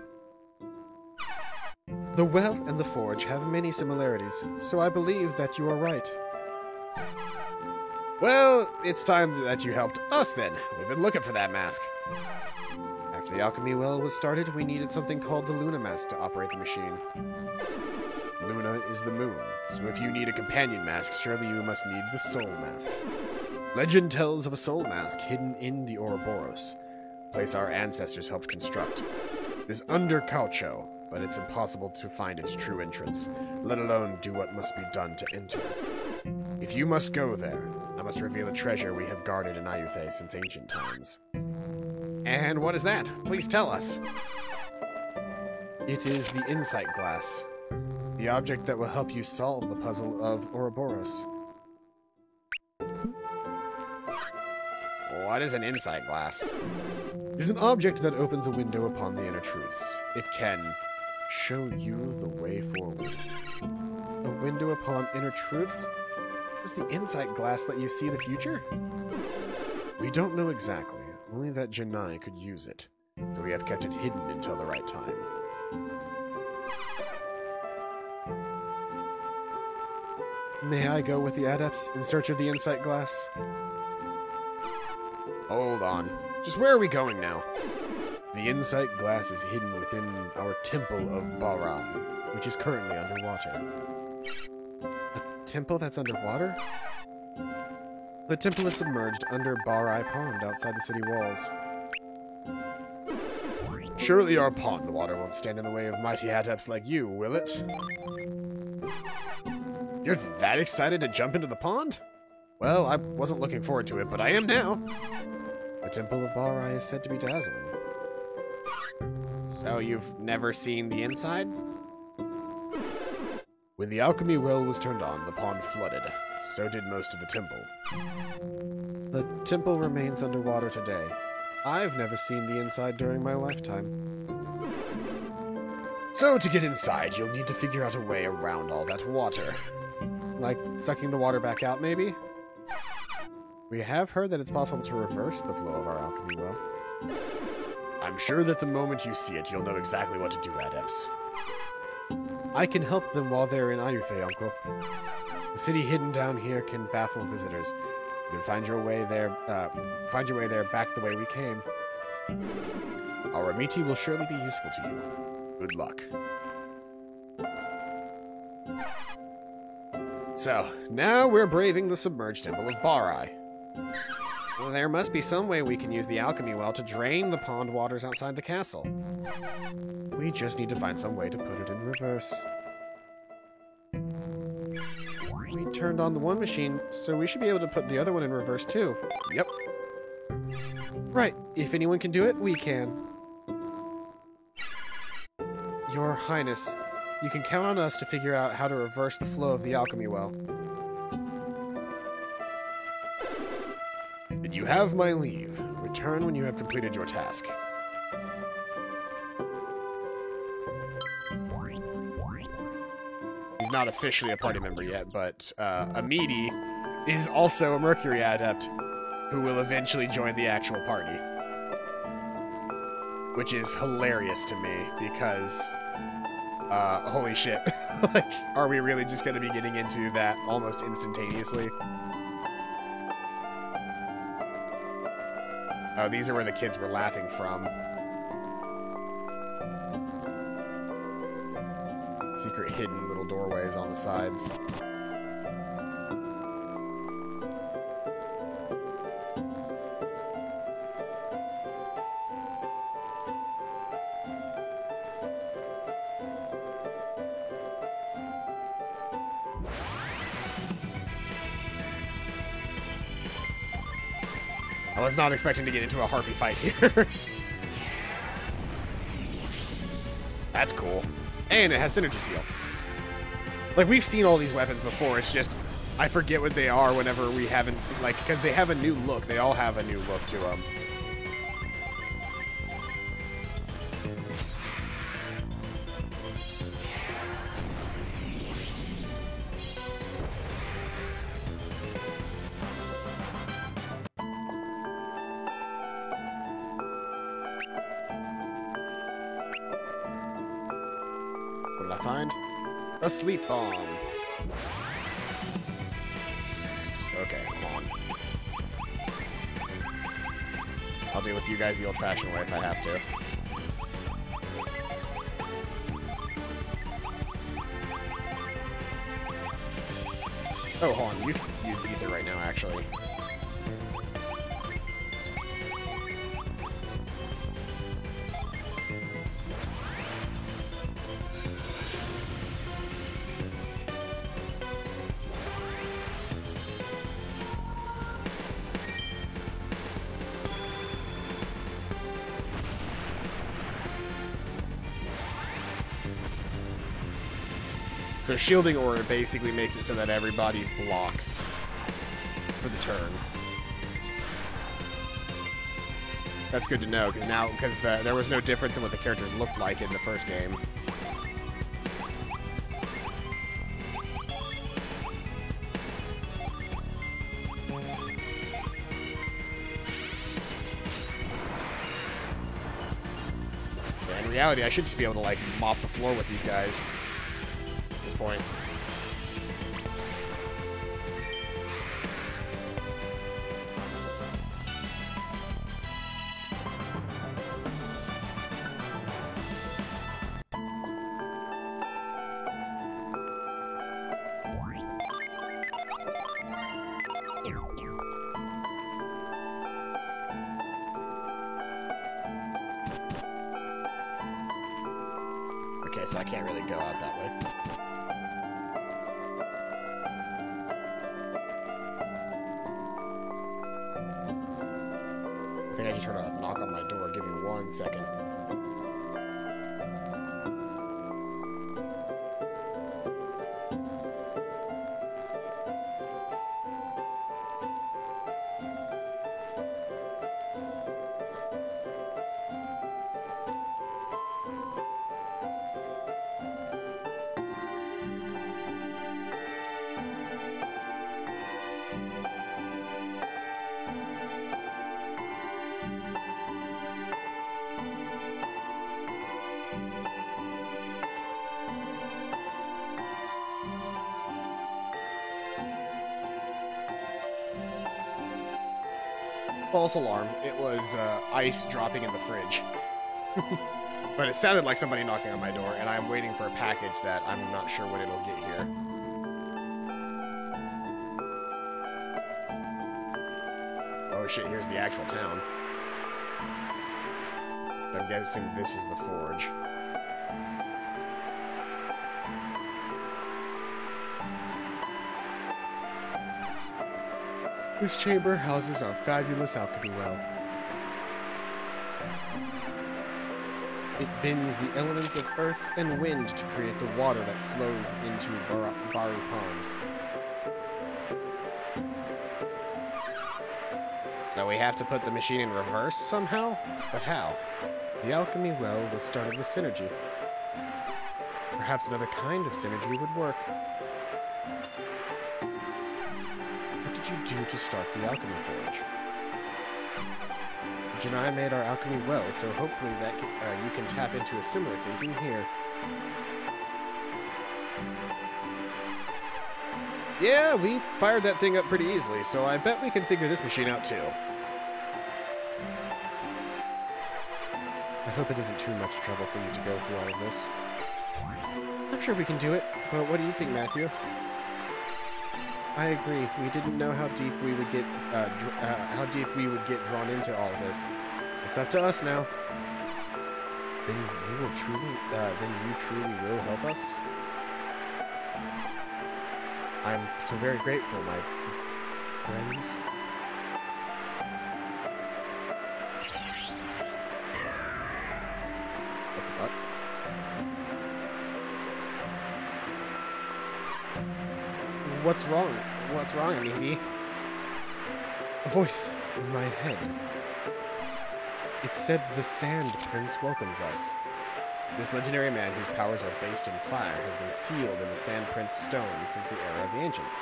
The well and the forge have many similarities, so I believe that you are right. Well, it's time that you helped us then. We've been looking for that mask. After the alchemy well was started, we needed something called the Luna mask to operate the machine. Luna is the moon, so if you need a companion mask, surely you must need the soul mask. Legend tells of a soul mask hidden in the Ouroboros, a place our ancestors helped construct. It is under Caucho, but it's impossible to find its true entrance, let alone do what must be done to enter. If you must go there, I must reveal a treasure we have guarded in Ayutthaya since ancient times. And what is that? Please tell us. It is the Insight Glass, the object that will help you solve the puzzle of Ouroboros. What is an Insight Glass? It is an object that opens a window upon the inner truths. It can Show you the way forward. A window upon inner truths? Does the insight glass let you see the future? We don't know exactly, only that Janai could use it, so we have kept it hidden until the right time. May I go with the adepts in search of the insight glass? Hold on. Just where are we going now? The insight glass is hidden within our Temple of Barai, which is currently underwater. A temple that's underwater? The temple is submerged under Barai Pond outside the city walls. Surely our pond water won't stand in the way of mighty adepts like you, will it? You're that excited to jump into the pond? Well, I wasn't looking forward to it, but I am now. The Temple of Barai is said to be dazzling. So you've never seen the inside? When the alchemy well was turned on, the pond flooded. So did most of the temple. The temple remains underwater today. I've never seen the inside during my lifetime. So to get inside, you'll need to figure out a way around all that water. Like sucking the water back out, maybe? We have heard that it's possible to reverse the flow of our alchemy well. I'm sure that the moment you see it, you'll know exactly what to do, adepts. I can help them while they're in Ayutthaya, Uncle. The city hidden down here can baffle visitors. You can find your way there back the way we came. Our Amiti will surely be useful to you. Good luck. So, now we're braving the submerged Temple of Barai. Well, there must be some way we can use the alchemy well to drain the pond waters outside the castle. We just need to find some way to put it in reverse. We turned on the one machine, so we should be able to put the other one in reverse too. Yep. Right, if anyone can do it, we can. Your Highness, you can count on us to figure out how to reverse the flow of the alchemy well. Then you have my leave. Return when you have completed your task. He's not officially a party member yet, but Amiti is also a Mercury adept who will eventually join the actual party. Which is hilarious to me, because holy shit. Like, are we really just going to be getting into that almost instantaneously? Oh, these are where the kids were laughing from. Secret hidden little doorways on the sides. I was not expecting to get into a harpy fight here. That's cool. And it has Synergy Seal. Like, we've seen all these weapons before, it's just, I forget what they are whenever we haven't seen, like, because they have a new look. They all have a new look to them. What did I find? A sleep bomb. Okay, come on. I'll deal with you guys the old-fashioned way if I have to. Oh, hold on. You can use ether right now, actually. So shielding aura basically makes it so that everybody blocks for the turn. That's good to know, because there was no difference in what the characters looked like in the first game. reality, I should just be able to, like, mop the floor with these guys at this point. Okay, so I can't really go out that way. I think I just heard a knock on my door. Give me 1 second. False alarm. It was ice dropping in the fridge. But it sounded like somebody knocking on my door, and I'm waiting for a package that I'm not sure when it'll get here. Oh shit, here's the actual town. I'm guessing this is the forge. This chamber houses our fabulous alchemy well. It bends the elements of earth and wind to create the water that flows into Bari Pond. So we have to put the machine in reverse somehow? But how? The alchemy well was started with synergy. Perhaps another kind of synergy would work. What did you do to start the alchemy forge? Janai made our alchemy well, so hopefully that you can tap into a similar thinking here. Yeah, we fired that thing up pretty easily, so I bet we can figure this machine out too. I hope it isn't too much trouble for you to go through all of this. I'm sure we can do it, but what do you think, Matthew? I agree. We didn't know how deep we would get drawn into all of this. It's up to us now. Then you truly will help us. I'm so very grateful, my friends. What the fuck? What's wrong? What's wrong, Amity? A voice in my head. It said the Sand Prince welcomes us. This legendary man whose powers are based in fire has been sealed in the Sand Prince stone since the era of the ancients.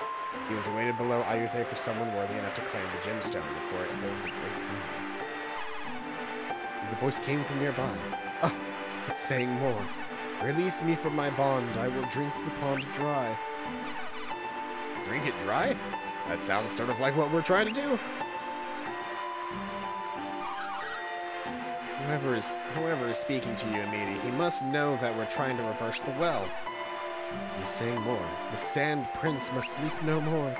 He was awaited below Ayutthaya for someone worthy enough to claim the gemstone before it holds a great power. The voice came from nearby. Ah, it's saying more. Release me from my bond. I will drink the pond dry. Drink it dry? That sounds sort of like what we're trying to do. Whoever is speaking to you, Amity, he must know that we're trying to reverse the well. He's saying more. The Sand Prince must sleep no more.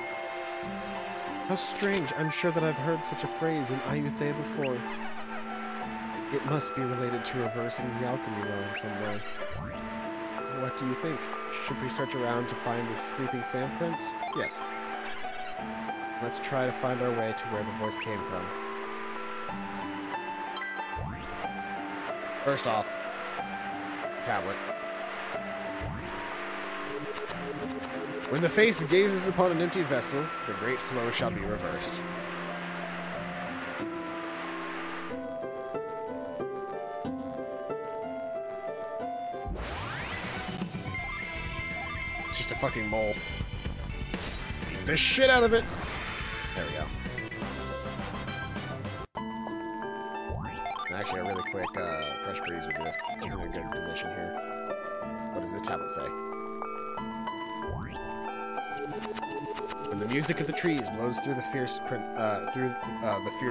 How strange. I'm sure that I've heard such a phrase in Ayutthaya before. It must be related to reversing the alchemy well in some way. What do you think? Should we search around to find the sleeping Sand Prince? Yes. Let's try to find our way to where the voice came from. First off, tablet. When the face gazes upon an empty vessel, the great flow shall be reversed. It's just a fucking mole. Beat the shit out of it! There we go. Actually, a really quick fresh breeze would be us in a good position here. What does this tablet say? When the music of the trees blows through the fierce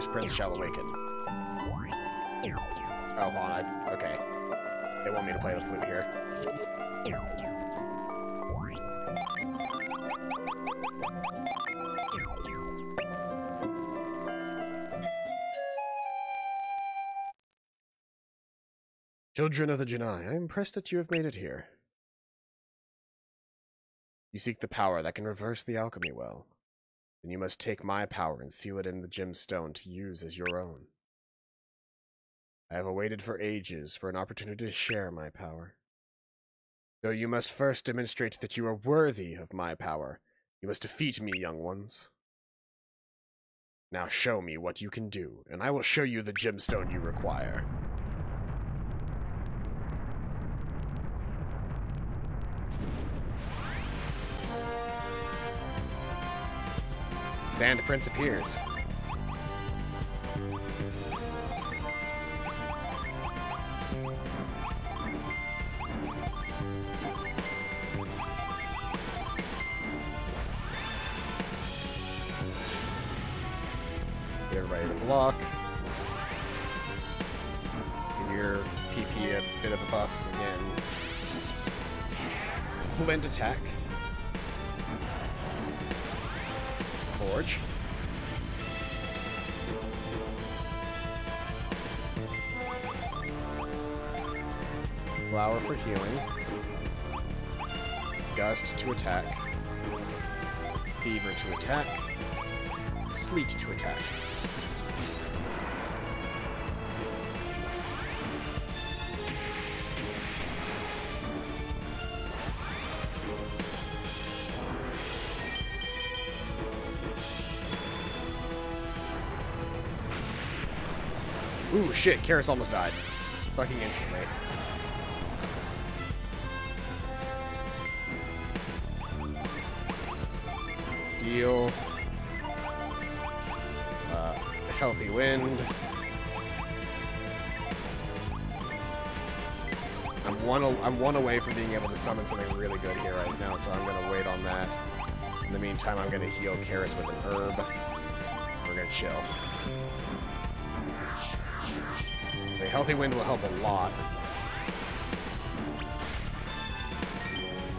prince shall awaken. Oh, hold on. Okay. They want me to play the flute here. Children of the Janai, I am impressed that you have made it here. You seek the power that can reverse the alchemy well. Then you must take my power and seal it in the gemstone to use as your own. I have awaited for ages for an opportunity to share my power. Though you must first demonstrate that you are worthy of my power, you must defeat me, young ones. Now show me what you can do, and I will show you the gemstone you require. Sand Prince appears. Get everybody to block. Give your PP a bit of a buff again. Flint attack. Forge. Flower for healing. Gust to attack. Fever to attack. Sleet to attack. Ooh, shit, Karis almost died. Fucking instantly. Steel. Healthy Wind. I'm one away from being able to summon something really good here right now, so I'm gonna wait on that. In the meantime, I'm gonna heal Karis with an herb. We're gonna chill. A Healthy Wind will help a lot.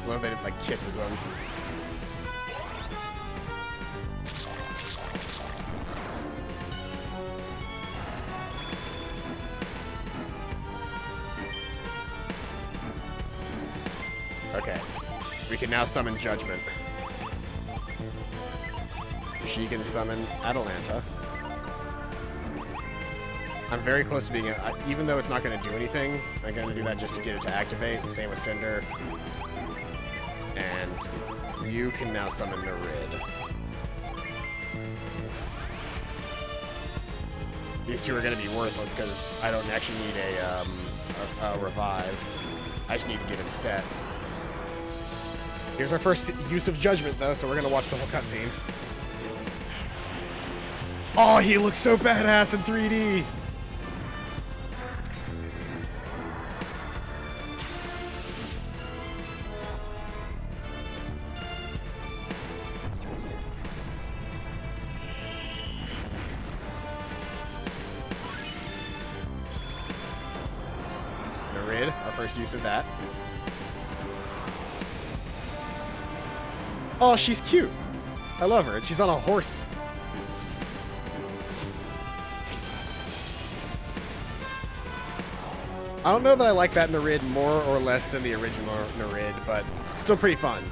Love that it, like, kisses him. Okay. We can now summon Judgment. She can summon Atalanta. I'm very close to being even though it's not going to do anything, I'm going to do that just to get it to activate. Same with Cinder. And you can now summon Nerid. These two are going to be worthless because I don't actually need a revive. I just need to get him set. Here's our first use of Judgment, though, so we're going to watch the whole cutscene. Oh, he looks so badass in 3D! Our first use of that. Oh, she's cute. I love her. She's on a horse. I don't know that I like that Nerid more or less than the original Nerid, but still pretty fun.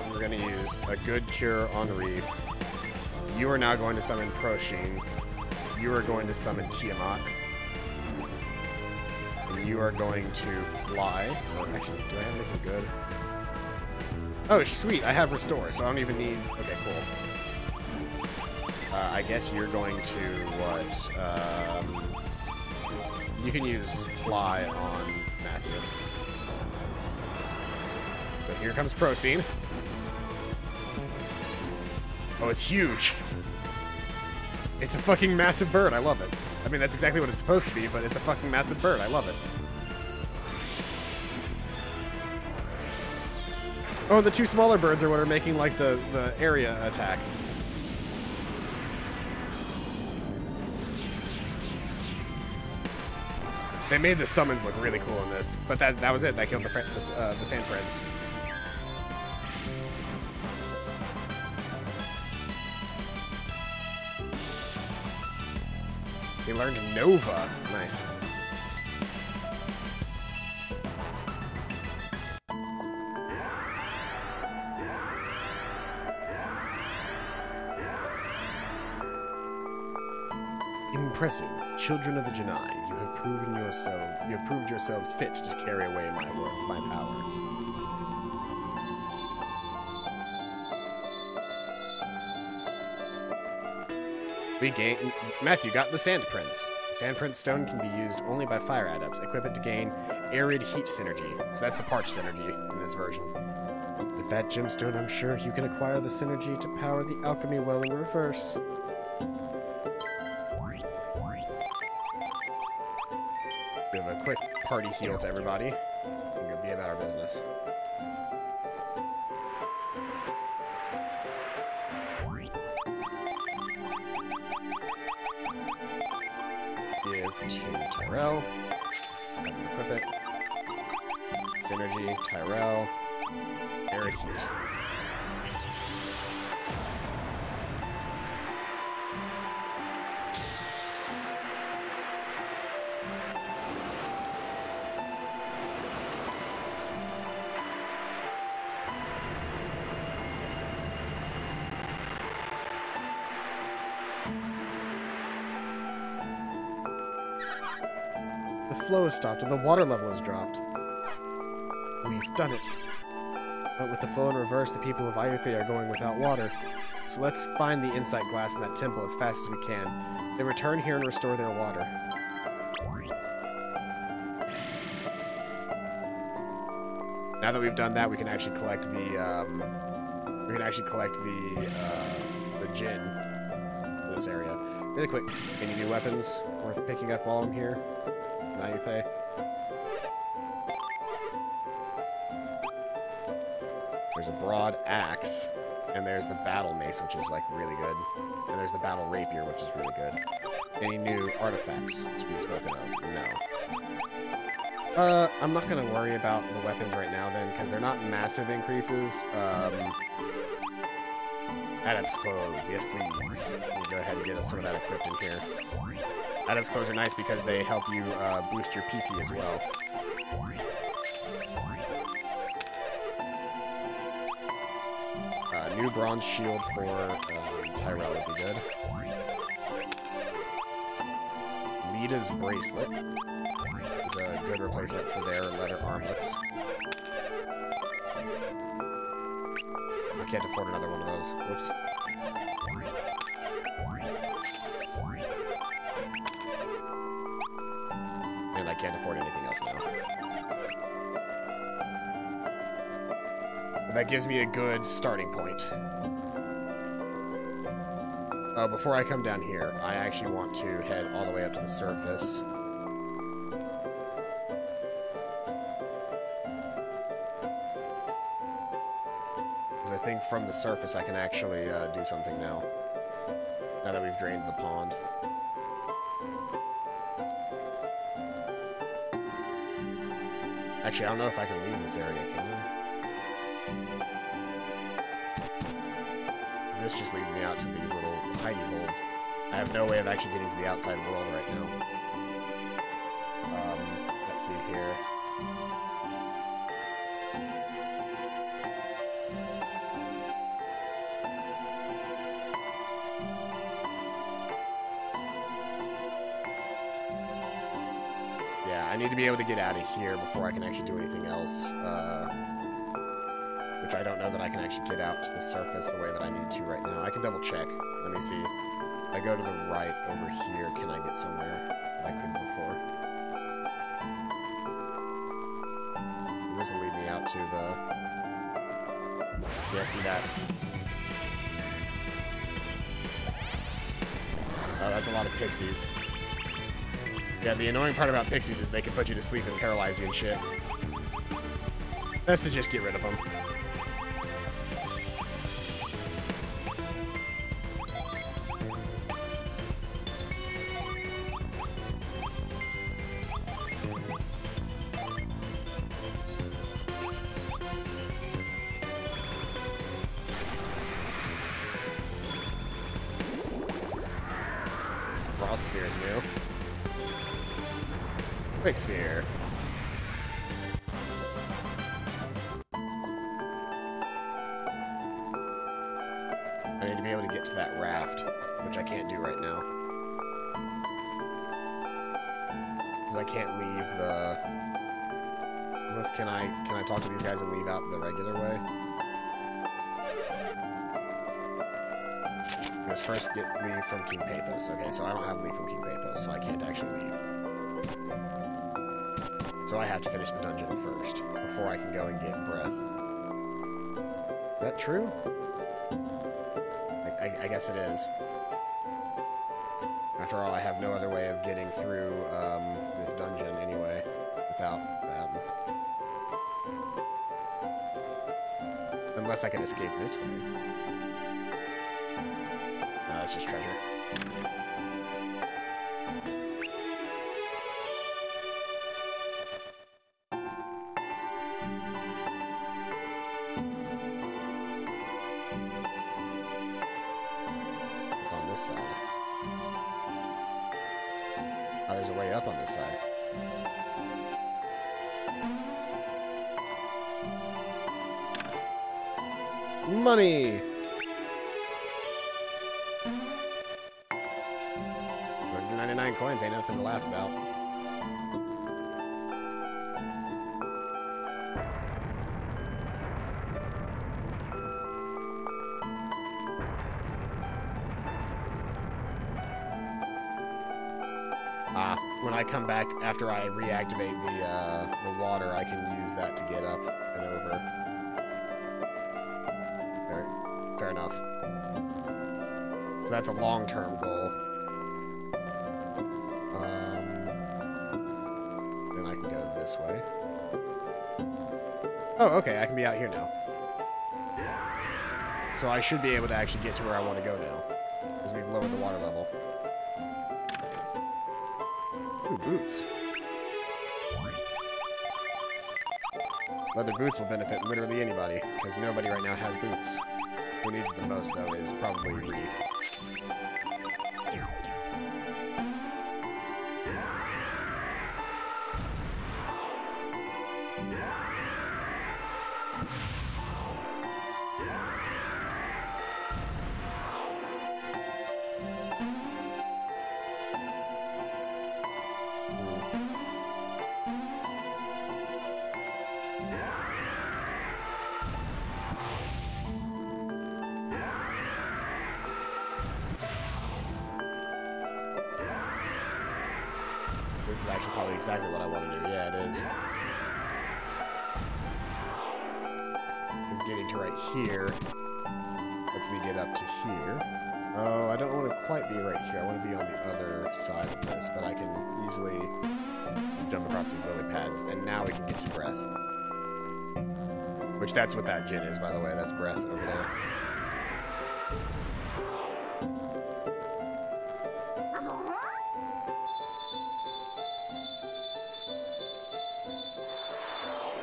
We're going to use a good cure on Reef. You are now going to summon Proshin. You are going to summon Tiamat. And you are going to fly. Oh, actually, do I have anything good? Oh, sweet. I have Restore, so I don't even need... Okay, cool. I guess you're going to, what? You can use Fly on Matthew. So here comes Procene. Oh, it's huge. It's a fucking massive bird. I love it. I mean, that's exactly what it's supposed to be, but it's a fucking massive bird. I love it. Oh, the two smaller birds are what are making, like, the area attack. They made the summons look really cool in this, but that was it. That killed the Sand Prince. He learned Nova. Nice. Impressive, children of the Janai. You have proved yourselves fit to carry away my power. Matthew got the Sand Prince. The Sand Prince stone can be used only by fire adepts. Equip it to gain arid heat synergy. So that's the parch synergy in this version. With that gemstone, I'm sure you can acquire the synergy to power the alchemy well in reverse. Give a quick party heal to everybody. We're gonna be about our business. Give to Tyrell. Equip it. Synergy, Tyrell. Arid Heat. The flow has stopped and the water level has dropped. We've done it. But with the flow in reverse, the people of Ayutthaya are going without water. So let's find the insight glass in that temple as fast as we can. Then return here and restore their water. Now that we've done that, we can actually collect the gin in this area. Really quick, any new weapons worth picking up while I'm here? Ayutthaya. There's a broad axe, and there's the battle mace, which is like really good, and there's the battle rapier, which is really good. Any new artifacts to be spoken of? No. I'm not gonna worry about the weapons right now then, because they're not massive increases. Adept's clothes, yes please. Let me go ahead and get some of that equipped in here. Adept's clothes are nice because they help you boost your PP as well. New bronze shield for Tyrell would be good. Lita's bracelet is a good replacement for their leather armlets. I can't afford another one of those. Whoops. And I can't afford anything else now. But that gives me a good starting point. Oh, before I come down here, I actually want to head all the way up to the surface. Because I think from the surface I can actually do something now. Now that we've drained the pond. Actually, I don't know if I can leave this area, can I? This just leads me out to these little hidey holes. I have no way of actually getting to the outside world right now. Let's see here. Yeah, I need to be able to get out of here before I can actually do anything else. Which I don't know that I can actually get out to the surface the way that I need to right now. I can double check. Let me see. If I go to the right over here, can I get somewhere that I couldn't before? This will lead me out to the Yeah, see that? Oh, that's a lot of pixies. Yeah, the annoying part about pixies is they can put you to sleep and paralyze you and shit. Best to just get rid of them. Broth sphere is new. Quick sphere. I need to be able to get to that raft, which I can't do right now. Because I can't leave the... Unless, can I talk to these guys and leave out the regular way? Let's first get leave from King Pathos. Okay, so I don't have leave from King Pathos, so I can't actually leave. So I have to finish the dungeon first, before I can go and get breath. Is that true? I guess it is. After all, I have no other way of getting through this dungeon anyway, without unless I can escape this way. No, that's just treasure. It's on this side. Oh, there's a way up on this side. Money! 199 coins ain't nothing to laugh about. When I come back after I reactivate the water, I can use that to get up and over. Fair enough. So that's a long-term goal. Then I can go this way. Oh, okay, I can be out here now. So I should be able to actually get to where I want to go now, because we've lowered the water level. Ooh, boots. Leather boots will benefit literally anybody, because nobody right now has boots. Who needs it the most, though, is probably Reef. This is actually probably exactly what I want to do. Yeah, it is. It's getting to right here. Lets me get up to here. Oh, I don't want to quite be right here. I want to be on the other side of this, but I can easily jump across these lily pads, and now we can get to breath. Which, that's what that gin is, by the way. That's breath over there.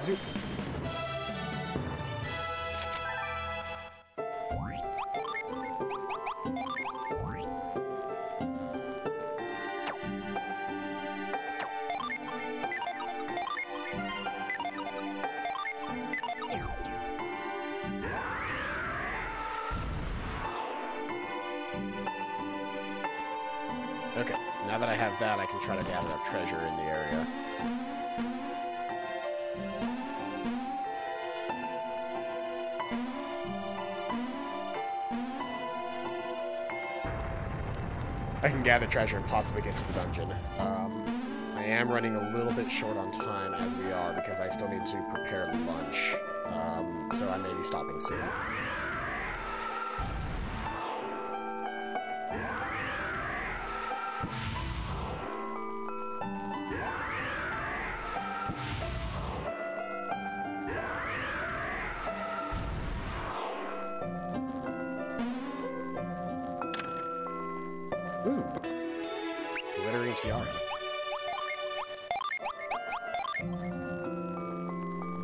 Zoop. Okay, now that I have that, I can try to gather up treasure in the area. I can gather treasure and possibly get to the dungeon. I am running a little bit short on time as we are because I still need to prepare lunch. so I may be stopping soon. Ooh. Glittering tiara.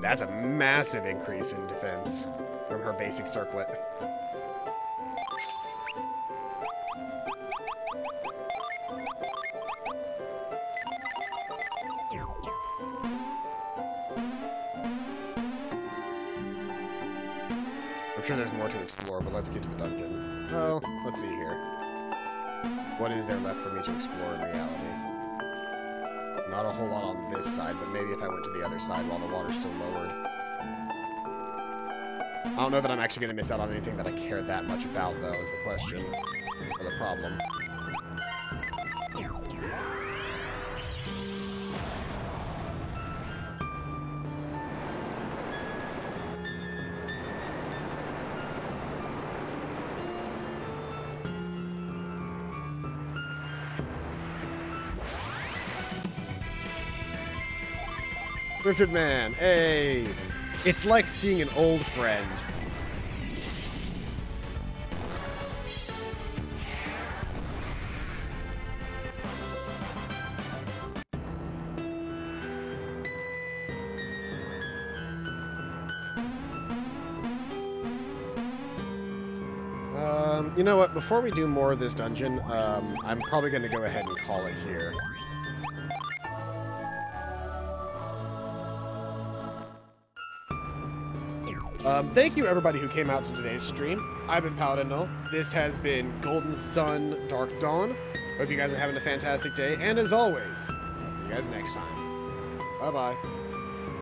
That's a massive increase in defense from her basic circlet. I'm sure there's more to explore, but let's get to the dungeon. Oh, let's see here. What is there left for me to explore in reality? Not a whole lot on this side, but maybe if I went to the other side while the water's still lowered. I don't know that I'm actually going to miss out on anything that I care that much about, though, is the question. Or the problem. Lizard Man, hey! It's like seeing an old friend. You know what? Before we do more of this dungeon, I'm probably going to go ahead and call it here. Thank you everybody who came out to today's stream. I've been Paladin. This has been Golden Sun Dark Dawn. Hope you guys are having a fantastic day, and as always, I'll see you guys next time. Bye-bye.